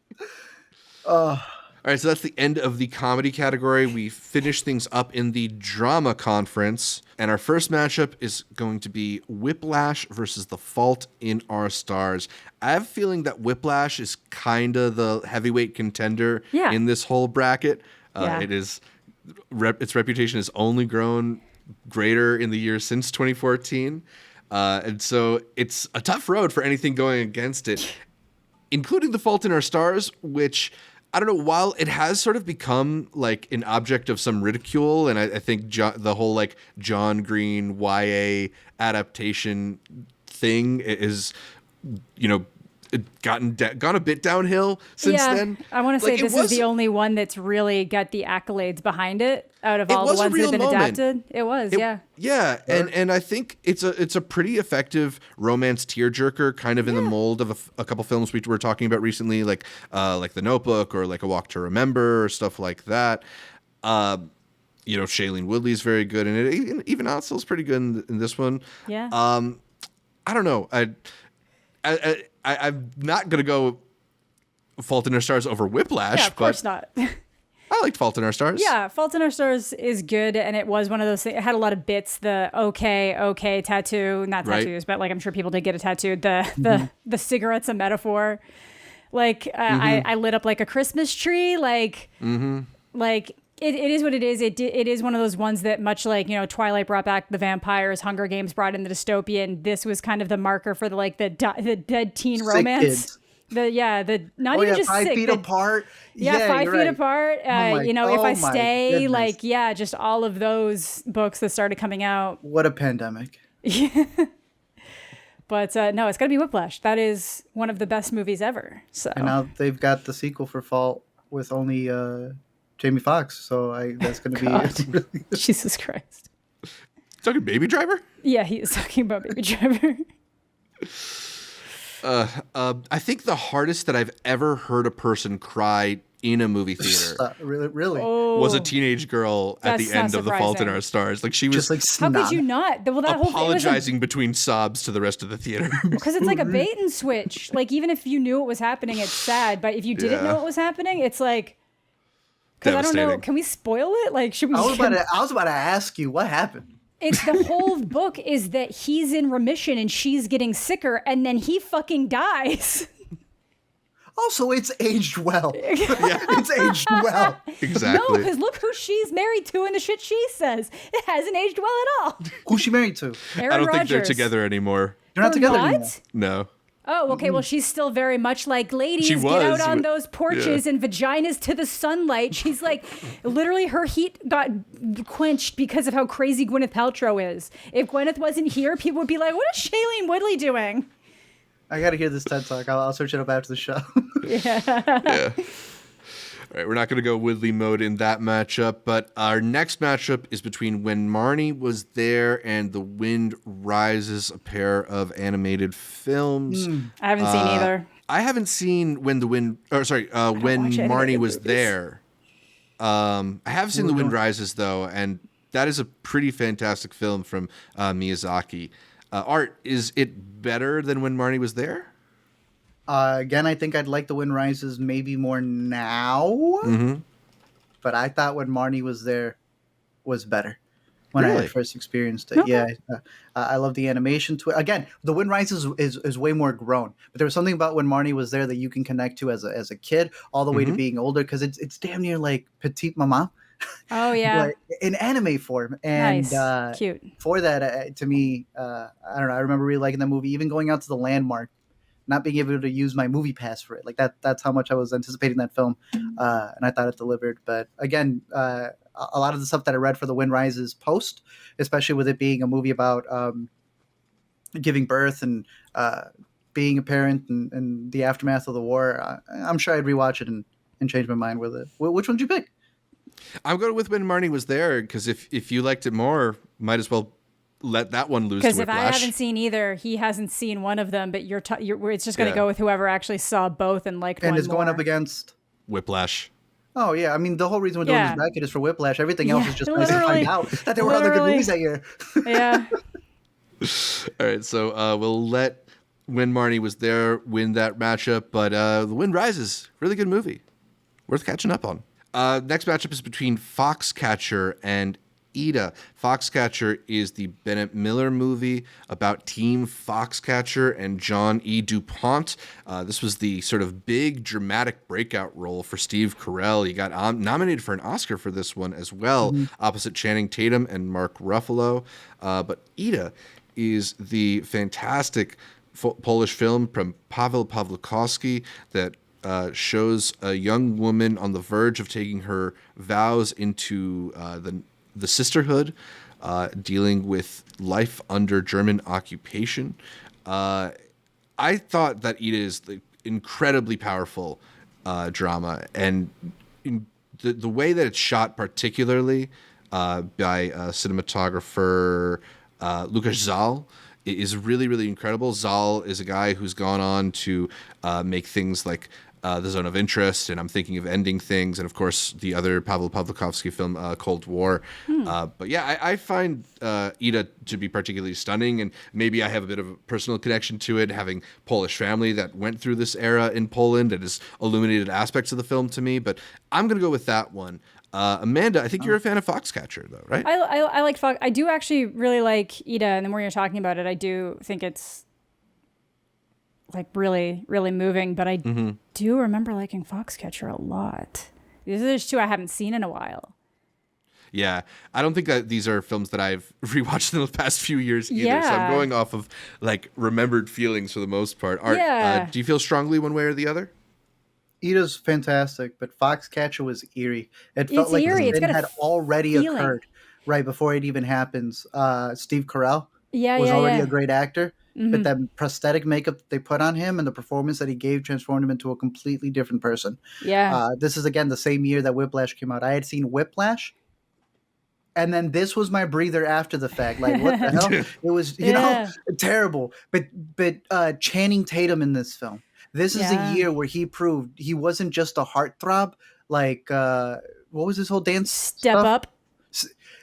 All right, so that's the end of the comedy category. We finish things up in the drama conference, and our first matchup is going to be Whiplash versus The Fault in Our Stars. I have a feeling that Whiplash is kind of the heavyweight contender in this whole bracket. Its reputation has only grown greater in the years since 2014, and so it's a tough road for anything going against it, including The Fault in Our Stars, which I don't know, while it has sort of become like an object of some ridicule, and I think the whole like John Green YA adaptation thing is, you know, gone a bit downhill since then. I want to say this is the only one that's really got the accolades behind it out of all the ones that have been adapted. It was. Yeah, and I think it's a pretty effective romance tearjerker, kind of in the mold of a couple films we were talking about recently, like The Notebook or like A Walk to Remember or stuff like that. You know, Shailene Woodley's very good in it. Even Otzel's pretty good in this one. Yeah. I don't know. I'm not going to go Fault in Our Stars over Whiplash. Yeah, of course not. I liked Fault in Our Stars. Yeah, Fault in Our Stars is good, and it was one of those things. It had a lot of bits. The okay tattoo, not tattoos, but like I'm sure people did get a tattoo. The cigarette's a metaphor. Like I lit up like a Christmas tree. Like it is what it is. It is one of those ones that, much like, you know, Twilight brought back the vampires, Hunger Games brought in the dystopian. This was kind of the marker for the dead teen sick romance. Kids. Not even just 5 sick. feet apart. Yeah, 5 feet right. apart. If I stay, goodness. like, just all of those books that started coming out. What a pandemic. But no, it's got to be Whiplash. That is one of the best movies ever. So. And now they've got the sequel for Fault with only Jamie Foxx. So that's going to God. Jesus Christ. Talking Baby Driver? Yeah, he is talking about Baby Driver. I think the hardest that I've ever heard a person cry in a movie theater really was a teenage girl at That's the end not of The Fault in Our Stars. Like she was just like How snot. could you not? Well, that whole apologizing between sobs to the rest of the theater. because it's like a bait and switch. Like even if you knew what was happening, it's sad. But if you didn't know what was happening, it's like because I don't know. Devastating. Can we spoil it? Like should we? I was about to ask you what happened. It's the whole book is that he's in remission and she's getting sicker, and then he fucking dies. Also, it's aged well. It's aged well. Exactly. No, because look who she's married to and the shit she says. It hasn't aged well at all. Who's she married to? Aaron I don't think Rodgers. they're together anymore. They're not They're together not? anymore. No. Oh, okay. Well, she's still very much like, ladies, She get was, out on but- those porches and vaginas to the sunlight. She's like, literally, her heat got quenched because of how crazy Gwyneth Paltrow is. If Gwyneth wasn't here, people would be like, what is Shailene Woodley doing? I got to hear this TED Talk. I'll search it up after the show. Yeah. All right, we're not going to go Woodley mode in that matchup, but our next matchup is between When Marnie Was There and The Wind Rises, a pair of animated films. I haven't seen either. I haven't seen When watch any Marnie of Was the movies. There. I have seen The Wind Rises though, and that is a pretty fantastic film from Miyazaki. Art, is it better than When Marnie Was There? Again, I think I'd like The Wind Rises maybe more now. Mm-hmm. But I thought When Marnie Was There was better when I Really? had first experienced it. Okay. Yeah, I love the animation to it. Again, The Wind Rises is way more grown, but there was something about When Marnie Was There that you can connect to as a kid all the way to being older because it's damn near like Petite Maman. Oh, yeah. Like, in anime form. And Nice. Cute. for that, to me, I don't know. I remember really liking that movie, even going out to the landmark, not being able to use my movie pass for it. Like that's how much I was anticipating that film. And I thought it delivered. But again, a lot of the stuff that I read for The Wind Rises post, especially with it being a movie about giving birth and being a parent and the aftermath of the war, I'm sure I'd rewatch it and change my mind with it. Which one did you pick? I'm going with When Marnie Was There because if you liked it more, might as well let that one lose to Because if I Whiplash. haven't seen either, he hasn't seen one of them, but it's just going to go with whoever actually saw both and liked And one it's going more. up against... Whiplash. Oh, yeah. I mean, the whole reason we're doing Yeah. this bracket is for Whiplash. Everything else Yeah, is just nice to literally. find out that there were other good Literally. movies that year. Yeah. All right, so we'll let When Marnie Was There win that matchup, but The Wind Rises, really good movie. Worth catching up on. Next matchup is between Foxcatcher and Ida. Foxcatcher is the Bennett Miller movie about Team Foxcatcher and John E. DuPont. This was the sort of big dramatic breakout role for Steve Carell. He got nominated for an Oscar for this one as well, opposite Channing Tatum and Mark Ruffalo. But Ida is the fantastic Polish film from Paweł Pawlikowski that shows a young woman on the verge of taking her vows into the sisterhood, dealing with life under German occupation. I thought that Ida is the incredibly powerful drama, and in the way that it's shot, particularly by cinematographer Lukasz Zal, is really, really incredible. Zal is a guy who's gone on to make things like The Zone of Interest, and I'm thinking of Ending Things, and of course the other Paweł Pawlikowski film, Cold War. But yeah, I find Ida to be particularly stunning, and maybe I have a bit of a personal connection to it, having Polish family that went through this era in Poland and has illuminated aspects of the film to me. But I'm going to go with that one. Amanda, I think you're a fan of Foxcatcher, though, right? I like Fox. I do actually really like Ida, and the more you're talking about it, I do think it's like really, really moving. But I do remember liking Foxcatcher a lot. There's two I haven't seen in a while. Yeah, I don't think that these are films that I've rewatched in the past few years either. So Yeah. I'm going off of like remembered feelings for the most part. Art, Yeah. do you feel strongly one way or the other? Ida's fantastic, but Foxcatcher was eerie. It felt It's like eerie. the It's event got a had already feeling. occurred right before it even happens. Steve Carell Yeah, was yeah, already yeah. a great actor, but that prosthetic makeup they put on him and the performance that he gave transformed him into a completely different person. Yeah. This is again the same year that Whiplash came out. I had seen Whiplash, and then this was my breather after the fact. Like, what the hell? It was, you know, terrible. But Channing Tatum in this film. This is a year where he proved he wasn't just a heartthrob. Like, what was his whole dance Step stuff? Up.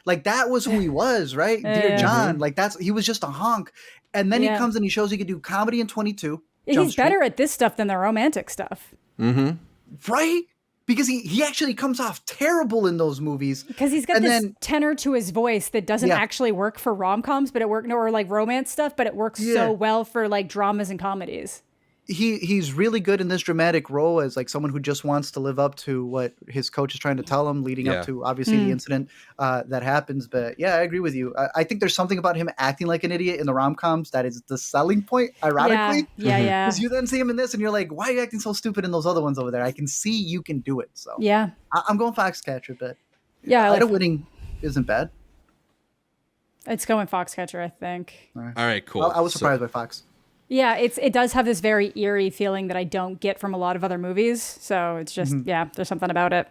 Like, that was who he was, right? Dear John. Like, he was just a honk. And then he comes and he shows he could do comedy in 22. He's better at this stuff than the romantic stuff. Right? Because he actually comes off terrible in those movies. Because he's got this tenor to his voice that doesn't actually work for rom-coms, but it works, or like romance stuff, but it works so well for like dramas and comedies. He's really good in this dramatic role as like someone who just wants to live up to what his coach is trying to tell him, leading up to obviously the incident that happens. But yeah, I agree with you. I think there's something about him acting like an idiot in the rom-coms that is the selling point, ironically. Yeah. Because you then see him in this and you're like, why are you acting so stupid in those other ones over there? I can see you can do it. So yeah, I'm going Foxcatcher, but Idol winning isn't bad. It's going Foxcatcher, I think. All right, cool. I was surprised by Fox. Yeah, it does have this very eerie feeling that I don't get from a lot of other movies. So it's just, there's something about it.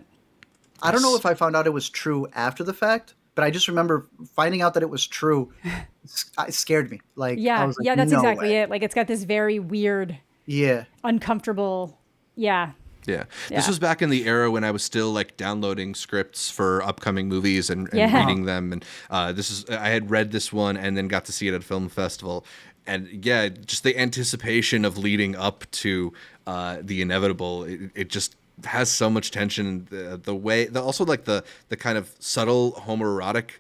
I don't know if I found out it was true after the fact, but I just remember finding out that it was true. It scared me. Like, I was like, that's no exactly way. it. Like, it's got this very weird, uncomfortable, Yeah. This was back in the era when I was still like downloading scripts for upcoming movies and reading them. And I had read this one and then got to see it at a film festival. And yeah, just the anticipation of leading up to the inevitable, it just has so much tension. The way, also like the kind of subtle homoerotic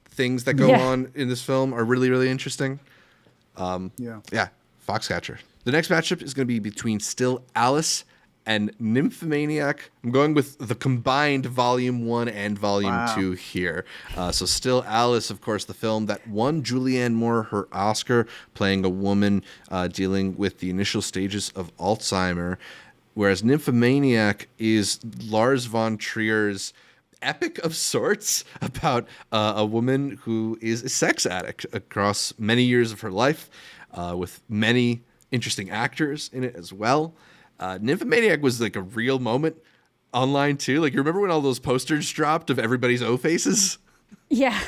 things that go on in this film are really, really interesting. Foxcatcher. The next matchup is going to be between Still Alice and Nymphomaniac. I'm going with the combined Volume 1 and Volume 2 here. So Still Alice, of course, the film that won Julianne Moore her Oscar, playing a woman dealing with the initial stages of Alzheimer, whereas Nymphomaniac is Lars von Trier's epic of sorts about a woman who is a sex addict across many years of her life, with many interesting actors in it as well. Nymphomaniac was like a real moment online too. Like, you remember when all those posters dropped of everybody's O faces? Yeah.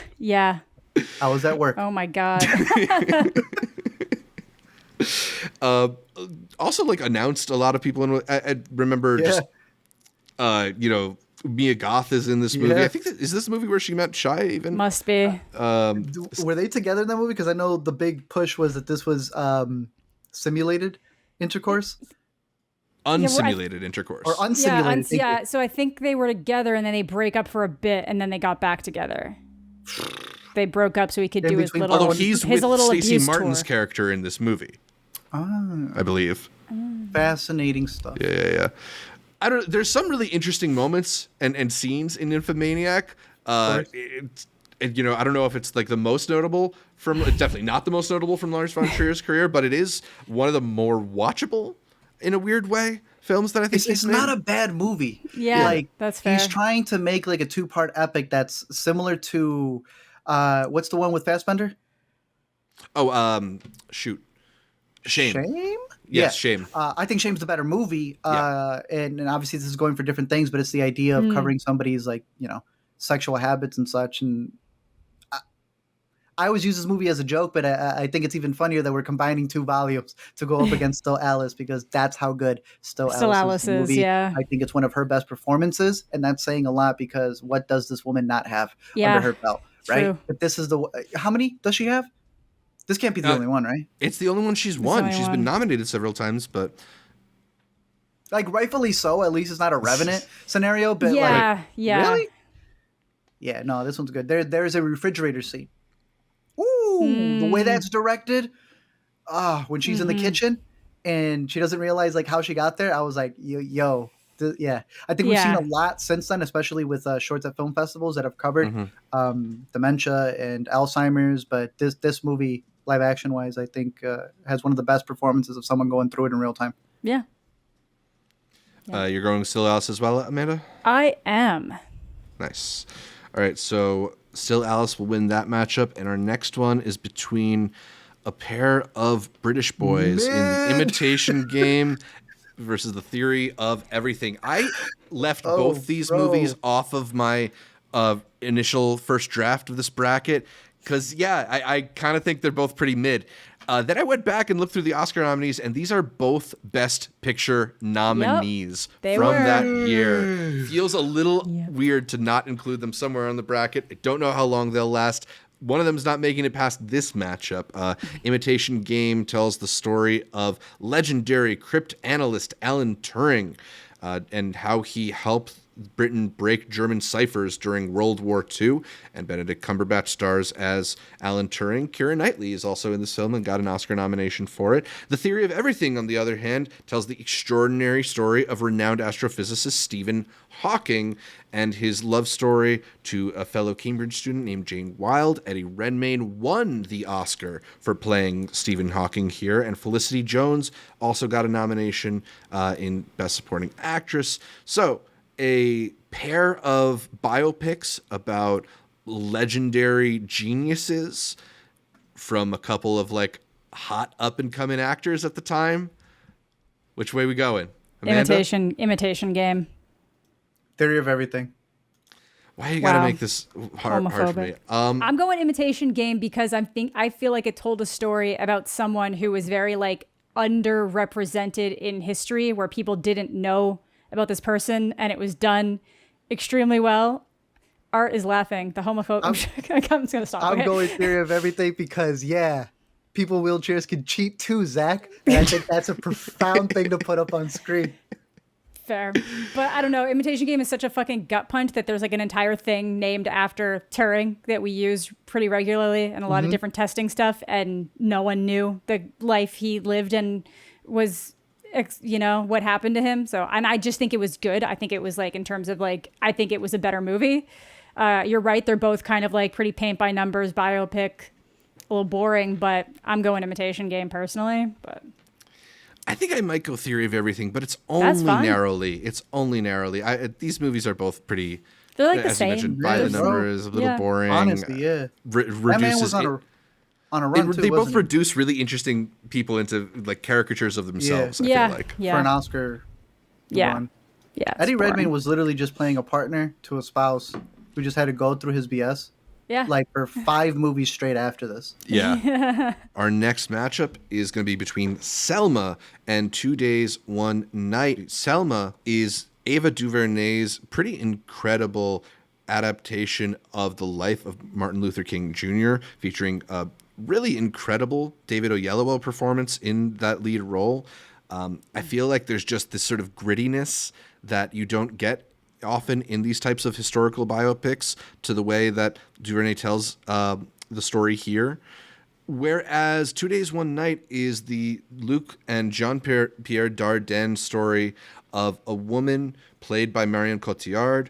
I was at work. Oh my God. Also, like, announced a lot of people. I remember just, Mia Goth is in this movie. I think is this movie where she met Shia even? Must be. Were they together in that movie? Because I know the big push was that this was simulated intercourse. Unsimulated intercourse. Or unsimulated. So I think they were together and then they break up for a bit and then they got back together. They broke up so he could do his little. Although he's with Stacey Martin's tour. character in this movie, I believe. Fascinating stuff. Yeah. There's some really interesting moments and scenes in Nymphomaniac. I don't know if it's like the most notable definitely not the most notable from Lars von Trier's career, but it is one of the more watchable, in a weird way, films that I think it's not a bad movie. Yeah, like, that's fair. He's trying to make like a 2-part epic that's similar to what's the one with Fassbender? Shoot. Shame. Shame? Yes, Shame. I think Shame's the better movie. And obviously this is going for different things, but it's the idea of covering somebody's like, sexual habits and such. And I always use this movie as a joke, but I think it's even funnier that we're combining 2 volumes to go up against Still Alice, because that's how good Still Alice is. Yeah. I think it's one of her best performances, and that's saying a lot, because what does this woman not have under her belt, right? True. But this is how many does she have? This can't be the only one, right? It's the only one she's won. She's been nominated several times, but like, rightfully so. At least it's not a Revenant scenario, but really? Yeah, no, this one's good. There's a refrigerator scene. Ooh, the way that's directed. When she's in the kitchen and she doesn't realize like how she got there. I was like, yo. I think we've seen a lot since then, especially with shorts at film festivals that have covered dementia and Alzheimer's. But this movie, live action wise, I think has one of the best performances of someone going through it in real time. Yeah. You're going Still Alice as well, Amanda? I am. Nice. All right, so Still Alice will win that matchup, and our next one is between a pair of British boys in the Imitation Game versus The Theory of Everything. I left both these movies off of my initial first draft of this bracket because, I kind of think they're both pretty mid. Then I went back and looked through the Oscar nominees, and these are both Best Picture nominees that year. Feels a little weird to not include them somewhere on the bracket. I don't know how long they'll last. One of them is not making it past this matchup. Imitation Game tells the story of legendary cryptanalyst Alan Turing and how he helped Britain break German ciphers during World War II, and Benedict Cumberbatch stars as Alan Turing. Keira Knightley is also in this film and got an Oscar nomination for it. The Theory of Everything, on the other hand, tells the extraordinary story of renowned astrophysicist Stephen Hawking and his love story to a fellow Cambridge student named Jane Wilde. Eddie Redmayne won the Oscar for playing Stephen Hawking here, and Felicity Jones also got a nomination in Best Supporting Actress. So, a pair of biopics about legendary geniuses from a couple of hot up and coming actors at the time. Which way we going? Amanda? Imitation Game. Theory of Everything. Why you gotta make this hard for me? I'm going Imitation Game because I feel like it told a story about someone who was very underrepresented in history, where people didn't know about this person, and it was done extremely well. Art is laughing. The homophobe. I'm just gonna stop. I'm going Theory of Everything because people with wheelchairs can cheat too, Zach. And I think that's a profound thing to put up on screen. Fair. But I don't know. Imitation Game is such a fucking gut punch that there's an entire thing named after Turing that we use pretty regularly and a lot of different testing stuff, and no one knew the life he lived and was what happened to him. So, and I just think it was good. I think it was in terms of I think it was a better movie. You're right. They're both kind of pretty paint by numbers biopic, a little boring, but I'm going Imitation Game personally. But I think I might go Theory of Everything, but it's only narrowly. It's only narrowly. These movies are both pretty. They're the as same. You mentioned, by the numbers, a little boring. Honestly, yeah. That man was on a run too. They both reduce really interesting people into caricatures of themselves. I feel like for an Oscar. Run. Yeah. Eddie Redmayne was literally just playing a partner to a spouse who just had to go through his BS. Yeah. For 5 movies straight after this. Yeah. Our next matchup is going to be between Selma and 2 Days, One Night. Selma is Ava DuVernay's pretty incredible adaptation of the life of Martin Luther King Jr., featuring a really incredible David Oyelowo performance in that lead role. I feel like there's just this sort of grittiness that you don't get often in these types of historical biopics to the way that DuVernay tells the story here. Whereas 2 Days, One Night is the Luc and Jean-Pierre Dardenne story of a woman played by Marion Cotillard,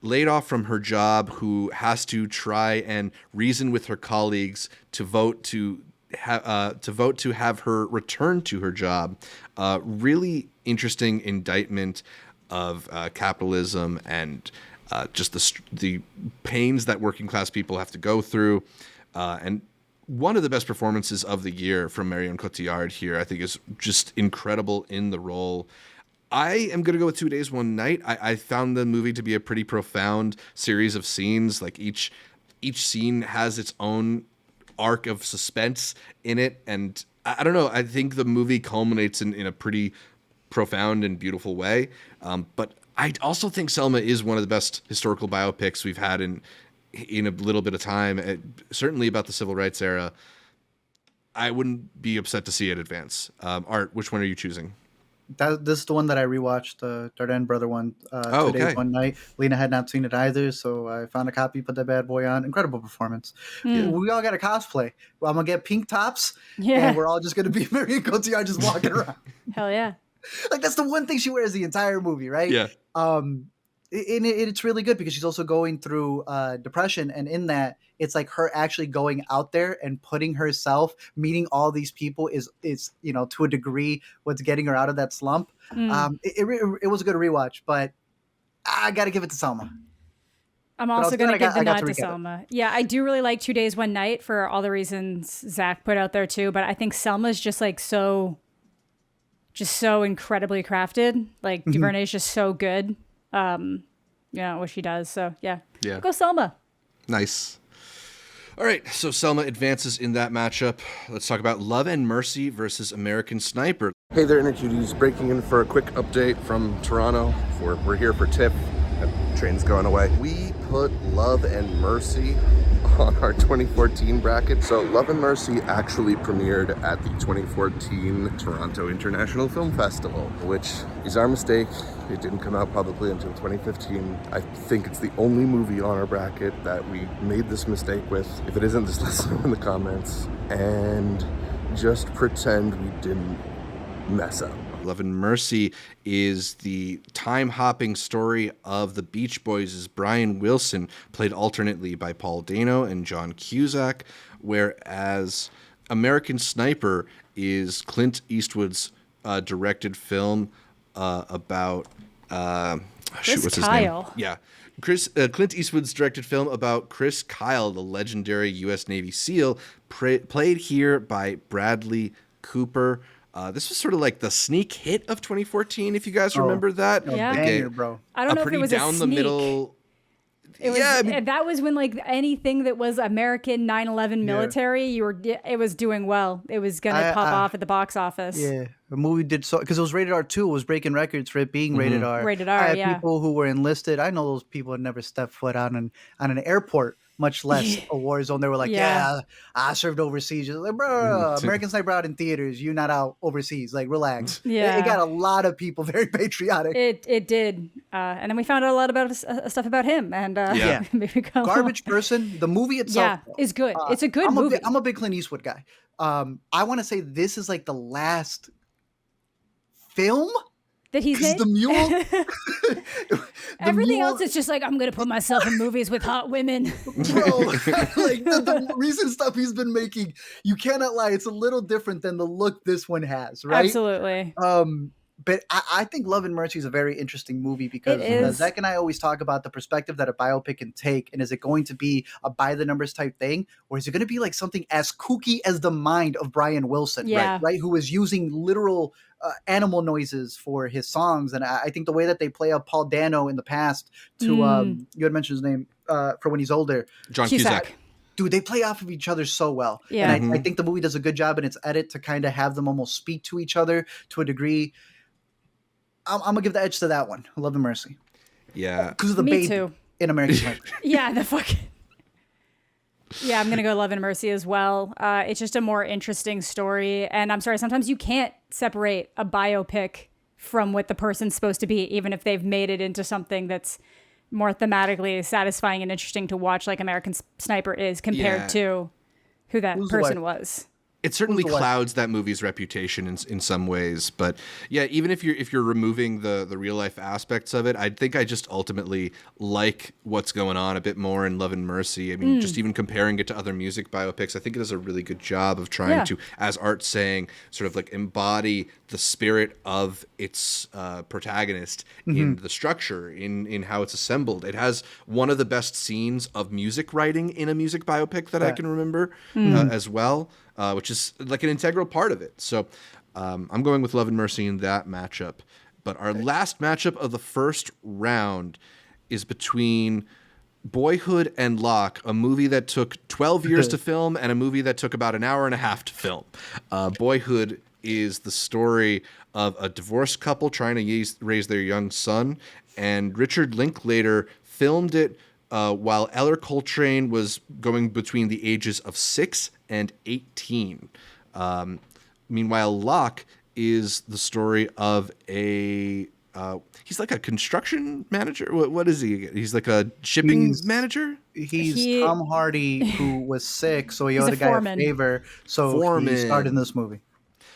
laid off from her job, who has to try and reason with her colleagues to vote to have her return to her job. Really interesting indictment of capitalism and just the pains that working class people have to go through. And one of the best performances of the year from Marion Cotillard here, I think, is just incredible in the role. I am going to go with 2 Days, One Night. I found the movie to be a pretty profound series of scenes. Each scene has its own arc of suspense in it. And I don't know, I think the movie culminates in a pretty profound and beautiful way. But I also think Selma is one of the best historical biopics we've had in a little bit of time, certainly about the civil rights era. I wouldn't be upset to see it advance. Art, which one are you choosing? This is the one that I rewatched, the Dardenne brother one, 2 Days, One Night. Lena had not seen it either, so I found a copy, put that bad boy on. Incredible performance. We all got a cosplay. Well, I'm going to get pink tops, and we're all just going to be Marion Cotillard just walking around. Hell yeah. That's the one thing she wears the entire movie, right? Yeah. It's really good because she's also going through depression, and in that, it's her actually going out there and putting herself, meeting all these people is to a degree what's getting her out of that slump. It was a good rewatch, but I got to give it to Selma. I'm But I was also going to glad give the I got nod to to recap it. Selma. Yeah, I do really like 2 Days, One Night for all the reasons Zach put out there too. But I think Selma's just like just so incredibly crafted. Like DuVernay's just so good. What she does. So yeah, go Selma. Nice. All right, so Selma advances in that matchup. Let's talk about Love and Mercy versus American Sniper. Hey there, Intercuties. Breaking in for a quick update from Toronto. We're here for TIFF. That train's going away. We put Love and Mercy on our 2014 bracket. So Love and Mercy actually premiered at the 2014 Toronto International Film Festival, which is our mistake. It didn't come out publicly until 2015. I think it's the only movie on our bracket that we made this mistake with. If it isn't, just let us know in the comments and just pretend we didn't mess up. Love and Mercy is the time-hopping story of the Beach Boys as Brian Wilson, played alternately by Paul Dano and John Cusack, whereas American Sniper is Clint Eastwood's directed film about... Chris what's Kyle. his name? Yeah. Clint Eastwood's directed film about Chris Kyle, the legendary U.S. Navy SEAL, played here by Bradley Cooper. This was sort of like the sneak hit of 2014, if you guys remember that. Yeah. Like Banger, bro. I don't know if it was down a the sneak. middle. It was, Yeah, I mean- that was when like anything that was American 9/11 military, it was doing well. It was gonna pop off at the box office. Yeah, the movie did so because it was rated R2. It was breaking records for it being rated R. Rated R, I had yeah. people who were enlisted. I know those people had never stepped foot on an airport, much less a war zone. They were like, Yeah. "Yeah, I served overseas." You're like, bro, American Sniper out in theaters. You not out overseas. Like, relax. Yeah. It got a lot of people very patriotic. It did, and then we found out a lot about stuff about him, and Yeah. maybe go Garbage Person. The movie itself, Yeah, is good. It's a good I'm movie. I'm a big Clint Eastwood guy. I want to say this is like the last film. that he's 'Cause in. the mule. Everything else is just like I'm gonna put myself in movies with hot women. Bro, like the recent stuff he's been making, you cannot lie, it's a little different than the look this one has, right? Absolutely. But I think Love and Mercy is a very interesting movie because It is. Zach and I always talk about the perspective that a biopic can take, and is it going to be a by the numbers type thing, or is it going to be like something as kooky as the mind of Brian Wilson, Yeah. right? Who is using literal animal noises for his songs, and I think the way that they play up Paul Dano in the past to you had mentioned his name for when he's older. John Cusack. Dude, they play off of each other so well. Yeah. And I think the movie does a good job in its edit to kind of have them almost speak to each other to a degree. I'm going to give the edge to that one. Love and Mercy. Yeah. Because of the Me baby too. in American Sniper. Yeah, the fucking. Yeah, I'm gonna go Love and Mercy as well. It's just a more interesting story, and I'm sorry, sometimes you can't separate a biopic from what the person's supposed to be, even if they've made it into something that's more thematically satisfying and interesting to watch, like American Sniper is compared Yeah. to who that Who's the person wife? was. It certainly Who's the wife? clouds that movie's reputation in some ways, but yeah, even if you're removing the real life aspects of it, I think I just ultimately like what's going on a bit more in Love and Mercy. I mean, just even comparing it to other music biopics, I think it does a really good job of trying Yeah. to, as Art's saying, sort of like embody the spirit of its protagonist in the structure, in how it's assembled. It has one of the best scenes of music writing in a music biopic that I can remember as well. Which is like an integral part of it. So I'm going with Love and Mercy in that matchup. But our last matchup of the first round is between Boyhood and Locke, a movie that took 12 years to film and a movie that took about an hour and a half to film. Boyhood is the story of a divorced couple trying to raise their young son, and Richard Linklater filmed it while Eller Coltrane was going between the ages of 6 and 18. Meanwhile, Locke is the story of he's like a construction manager. What is he? He's like a shipping manager? He's Tom Hardy, who was sick, so he owed a the guy foreman. a favor. So Foreman. he starred in this movie.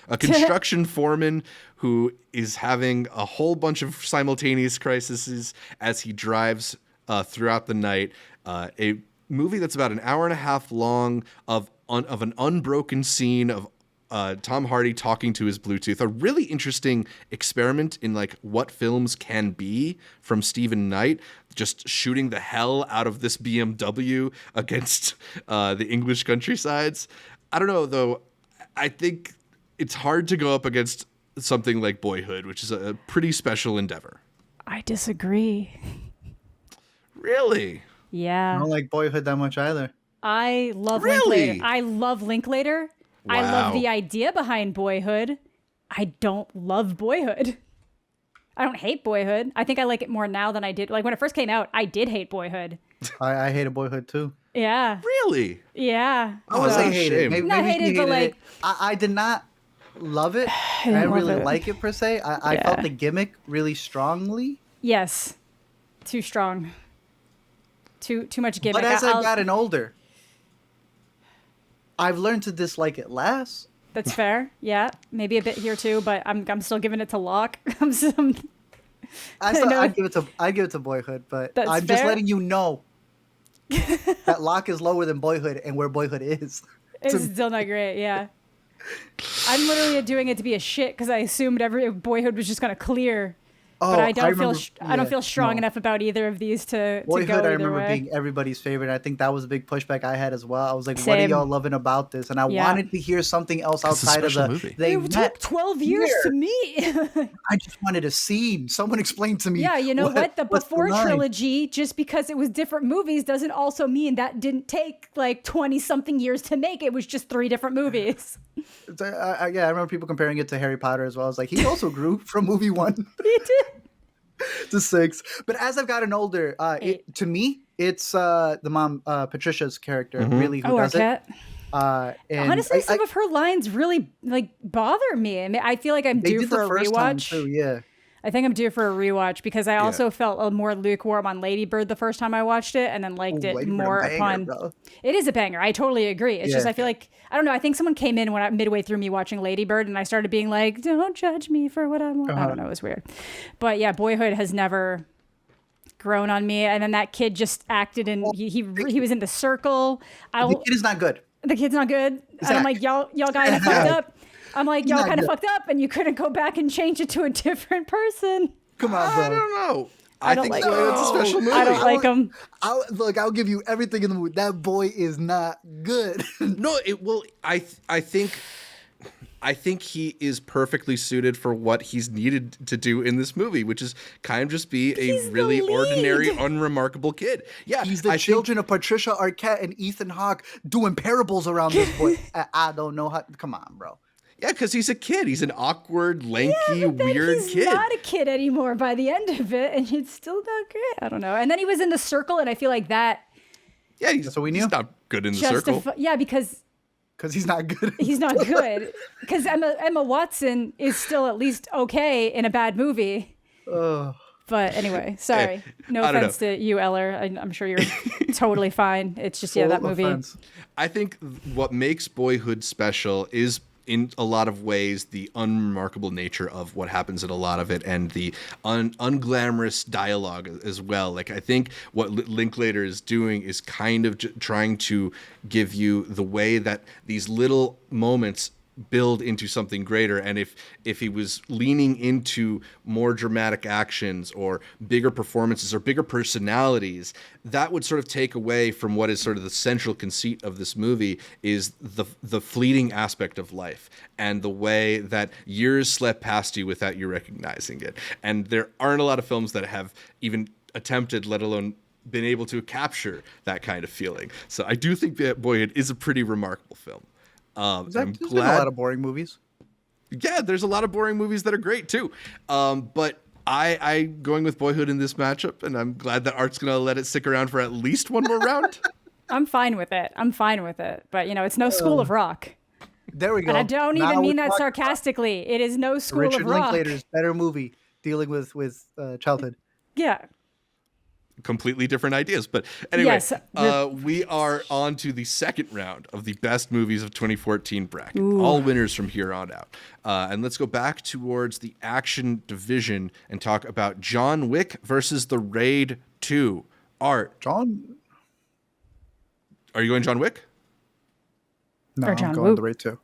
A construction foreman who is having a whole bunch of simultaneous crises as he drives throughout the night. A movie that's about an hour and a half long of an unbroken scene of Tom Hardy talking to his Bluetooth. A really interesting experiment in like what films can be from Stephen Knight, just shooting the hell out of this BMW against the English countrysides. I don't know, though. I think it's hard to go up against something like Boyhood, which is a pretty special endeavor. I disagree. Really? Yeah. I don't like Boyhood that much either. I love Really? Linklater. I love Linklater. Wow. I love the idea behind Boyhood. I don't love Boyhood. I don't hate Boyhood. I think I like it more now than I did. Like when it first came out, I did hate Boyhood. I hated Boyhood too. Yeah. Really? Yeah. I would So- say hate it. Shame. Maybe, Not maybe hated, you but, hated like- it. I did not love it. I didn't didn't really love it. like it per se. I Yeah. felt the gimmick really strongly. Yes. Too strong. Too much gimmick. But as I'll- I've gotten older, I've learned to dislike it less. That's fair. Yeah. Maybe a bit here too, but I'm still giving it to Locke. know. I'd give it to Boyhood, but That's I'm just fair. letting you know that Locke is lower than Boyhood and where Boyhood is. It's still not great. Yeah. I'm literally doing it to be a shit because I assumed every Boyhood was just gonna clear. Oh, But I don't remember- I don't yeah, feel strong no. enough about either of these to Boyhood, go I either remember way. being everybody's favorite. I think that was a big pushback I had as well. I was like, what are Same. y'all loving about this? And I Yeah. wanted to hear something else It's a outside of special the. movie. They It met. took 12 years here. to me. I just wanted a scene. Someone explain to me. Yeah, you know what? The what's Before line. trilogy, just because it was different movies, doesn't also mean that didn't take like 20 something years to make. It was just 3 different movies. Yeah, I remember people comparing it to Harry Potter as well. I was like, he also grew from movie 1 He did. to 6. But as I've gotten older, to me, it's the mom, Patricia's character, really who does Arquette. it. And Honestly, some of her lines really like bother me. I mean, I feel like I'm they due did for the a first time rewatch. too. Yeah. I think I'm due for a rewatch because I also felt a more lukewarm on Lady Bird the first time I watched it, and then liked it Lady Bird, more banger, upon. bro. It is a banger. I totally agree. It's just Yeah. I feel like I don't know. I think someone came in when midway through me watching Lady Bird, and I started being like, "Don't judge me for what I want." I don't know. It was weird, but yeah, Boyhood has never grown on me. And then that kid just acted in. He was in The Circle. The kid is not good. The kid's not good. And I'm like, y'all kind of fucked up. I'm like, y'all not kind of good. fucked up, and you couldn't go back and change it to a different person. Come on, bro. I don't know. I I don't think like Boyhood's a special movie. I don't like him. I'll give you everything in the movie. That boy is not good. No, it will. I think he is perfectly suited for what he's needed to do in this movie, which is kind of just be He's a the really lead. ordinary, unremarkable kid. Yeah, He's the children of Patricia Arquette and Ethan Hawke doing parables around this boy. I don't know how. Come on, bro. Yeah, because he's a kid. He's an awkward, lanky, But then weird he's kid. not a kid anymore by the end of it, and it's still not great. I don't know. And then he was in The Circle, and I feel like that Yeah, That's what we knew. he's not good in the circle. Yeah, because Because he's not good. he's not good. Because Emma Watson is still at least okay in a bad movie. Ugh. But anyway, sorry. No I don't offense to you, Eller. I'm sure you're totally fine. It's just, yeah, that Full movie. offense. I think what makes Boyhood special is, in a lot of ways, the unremarkable nature of what happens in a lot of it, and the unglamorous dialogue as well. Like, I think what Linklater is doing is kind of trying to give you the way that these little moments build into something greater. And if he was leaning into more dramatic actions or bigger performances or bigger personalities, that would sort of take away from what is sort of the central conceit of this movie, is the fleeting aspect of life and the way that years slip past you without you recognizing it. And there aren't a lot of films that have even attempted, let alone been able to capture that kind of feeling. So I do think that Boyhood is a pretty remarkable film. I'm There's been a glad. lot of boring movies. Yeah, there's a lot of boring movies that are great too. But I going with Boyhood in this matchup, and I'm glad that Art's gonna let it stick around for at least one more round. I'm fine with it. But, it's no School of Rock. There we go. And I don't Now even we're mean that talking sarcastically. It is no School Richard of Rock. Linklater's better movie dealing with childhood. Yeah. Completely different ideas. But anyway, Yes, we are on to the second round of the best movies of 2014 bracket. All winners from here on out. And let's go back towards the action division and talk about John Wick versus The Raid 2. Art, John? are you going John Wick? No, Or I'm John going Woo. the rate too.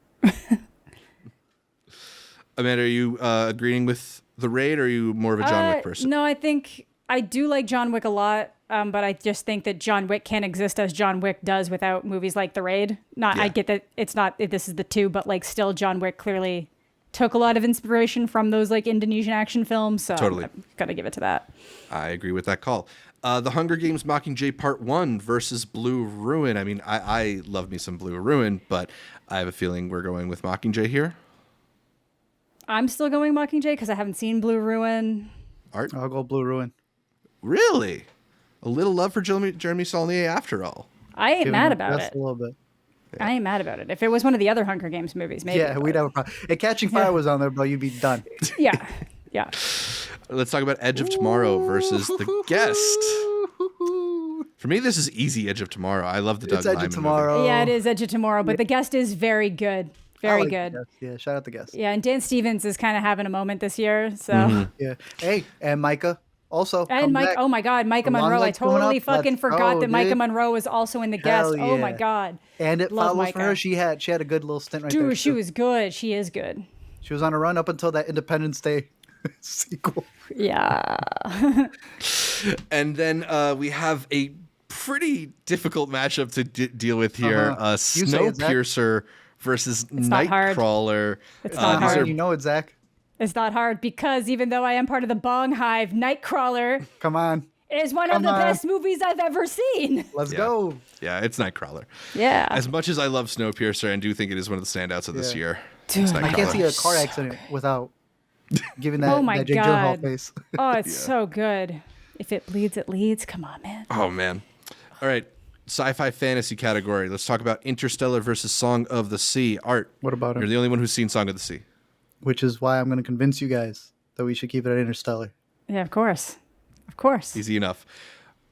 Amanda, are you agreeing with the raid, or are you more of a John Wick person? No, I think I do like John Wick a lot, but I just think that John Wick can't exist as John Wick does without movies like The Raid. I get that it's not, this is the two, but like still John Wick clearly took a lot of inspiration from those like Indonesian action films. So Totally. I've got to give it to that. I agree with that call. The Hunger Games Mockingjay Part 1 versus Blue Ruin. I mean, I love me some Blue Ruin, but I have a feeling we're going with Mockingjay here. I'm still going Mockingjay because I haven't seen Blue Ruin. Art? I'll go Blue Ruin. Really? A little love for Jeremy Saulnier after all. I ain't mad about Just it. a little bit. I ain't mad about it. If it was one of the other Hunger Games movies, maybe. Yeah, we'd have a problem. If Catching Fire was on there, bro, you'd be done. Yeah. Yeah. Let's talk about Edge of Tomorrow versus The Guest. For me, this is easy Edge of Tomorrow. I love the Doug It's Edge Liman of Tomorrow. Yeah, it is Edge of Tomorrow, but The Guest is very good. I Very like good. The Guest. Yeah, shout out the Guest. Yeah, and Dan Stevens is kind of having a moment this year. So, Yeah. Hey, and Micah also. and come Mike, back. oh my God, Micah Long Monroe. I legs coming totally up. fucking Let's forgot go, that Micah dude. Monroe was also in The Hell Guest. Oh my yeah. God. And it Love follows for Micah. her. She had a good little stint right there. Dude, she too. was good. She is good. She was on a run up until that Independence Day sequel. Yeah. And then we have a pretty difficult matchup to deal with here. You say it, Zach. Snowpiercer versus not hard. Nightcrawler. It's not these hard. are You know it, Zach. It's not hard because even though I am part of the Bong Hive, Nightcrawler Come on. is one of Come the on. best movies I've ever seen. Let's Yeah. go. Yeah, it's Nightcrawler. Yeah. As much as I love Snowpiercer and do think it is one of the standouts of this Yeah. year, Dude, it's I can't see Nightcrawler. a car accident without giving that, Oh my that Jake Gyllenhaal God. face. Oh, it's so good. If it bleeds, it leads. Come on, man. Oh, man. All right. Sci-fi fantasy category. Let's talk about Interstellar versus Song of the Sea. Art. What about You're him? the only one who's seen Song of the Sea. Which is why I'm going to convince you guys that we should keep it at Interstellar. Yeah, of course. Of course. Easy enough.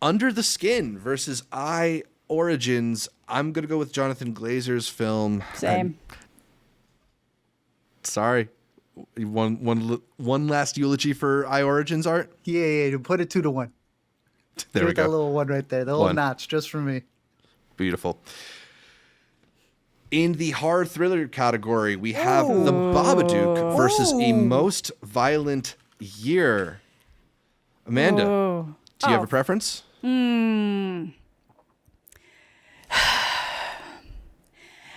Under the Skin versus I Origins. I'm going to go with Jonathan Glazer's film. Same. Sorry. One last eulogy for I Origins, Art? Yeah, put it 2-1. There Give we it that go. little one right there. The little One. notch just for me. Beautiful. In the horror thriller category, we have The Babadook versus A Most Violent Year. Amanda, Ooh. do you have a preference?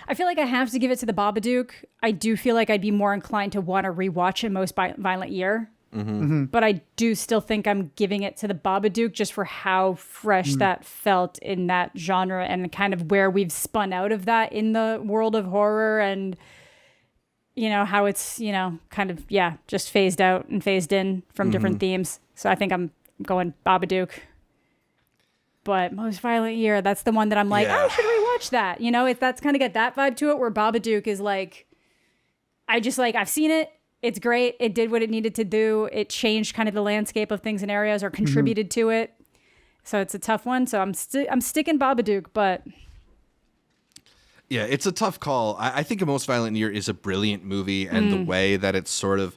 I feel like I have to give it to the Babadook. I do feel like I'd be more inclined to want to rewatch A Most Violent Year. But I do still think I'm giving it to the Babadook just for how fresh that felt in that genre and kind of where we've spun out of that in the world of horror and, you know, how it's, you know, kind of, just phased out and phased in from different themes. So I think I'm going Babadook. But Most Violent Year, that's the one that I'm like, Yeah. I should rewatch that. You know, that's kind of got that vibe to it where Babadook is like, I've seen it. It's great. It did what it needed to do. It changed kind of the landscape of things and areas or contributed to it. So it's a tough one. So I'm sticking Babadook, but Yeah, it's a tough call. I think A Most Violent Year is a brilliant movie, and the way that it sort of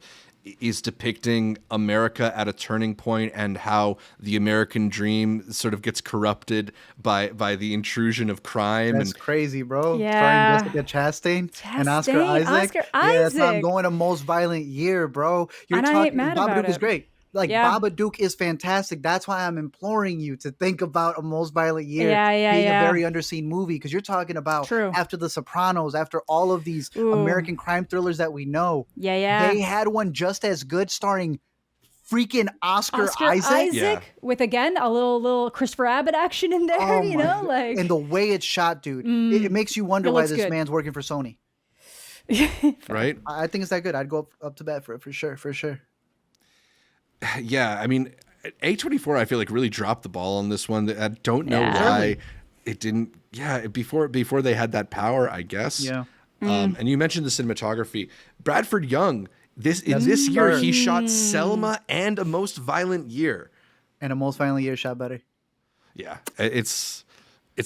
is depicting America at a turning point and how the American dream sort of gets corrupted by the intrusion of crime. That's And crazy, bro. Yeah. Starring Jessica Chastain and Oscar Chastain, Isaac. Oscar Yeah, that's why I'm Isaac. going to Most Violent Year, bro. And I ain't mad about Babadook is it. great. Like, Yeah. Babadook is fantastic. That's why I'm imploring you to think about A Most Violent Year Yeah, being yeah. a very underseen movie, because you're talking about True. after The Sopranos, after all of these Ooh. American crime thrillers that we know. yeah. They had one just as good starring freaking Oscar Isaac. Yeah. with, again, a little Christopher Abbott action in there, Oh you my know? God. Like, And the way it's shot, dude, it makes you wonder It why looks this good. man's working for Sony. right? I think it's that good. I'd go up to bat for it for sure. Yeah, I mean, A24, I feel like really dropped the ball on this one. I don't know Yeah. why it didn't. Yeah, before they had that power, I guess. Yeah. And you mentioned the cinematography. Bradford Young. This year he shot Selma and A Most Violent Year. And A Most Violent Year shot better. Yeah, it's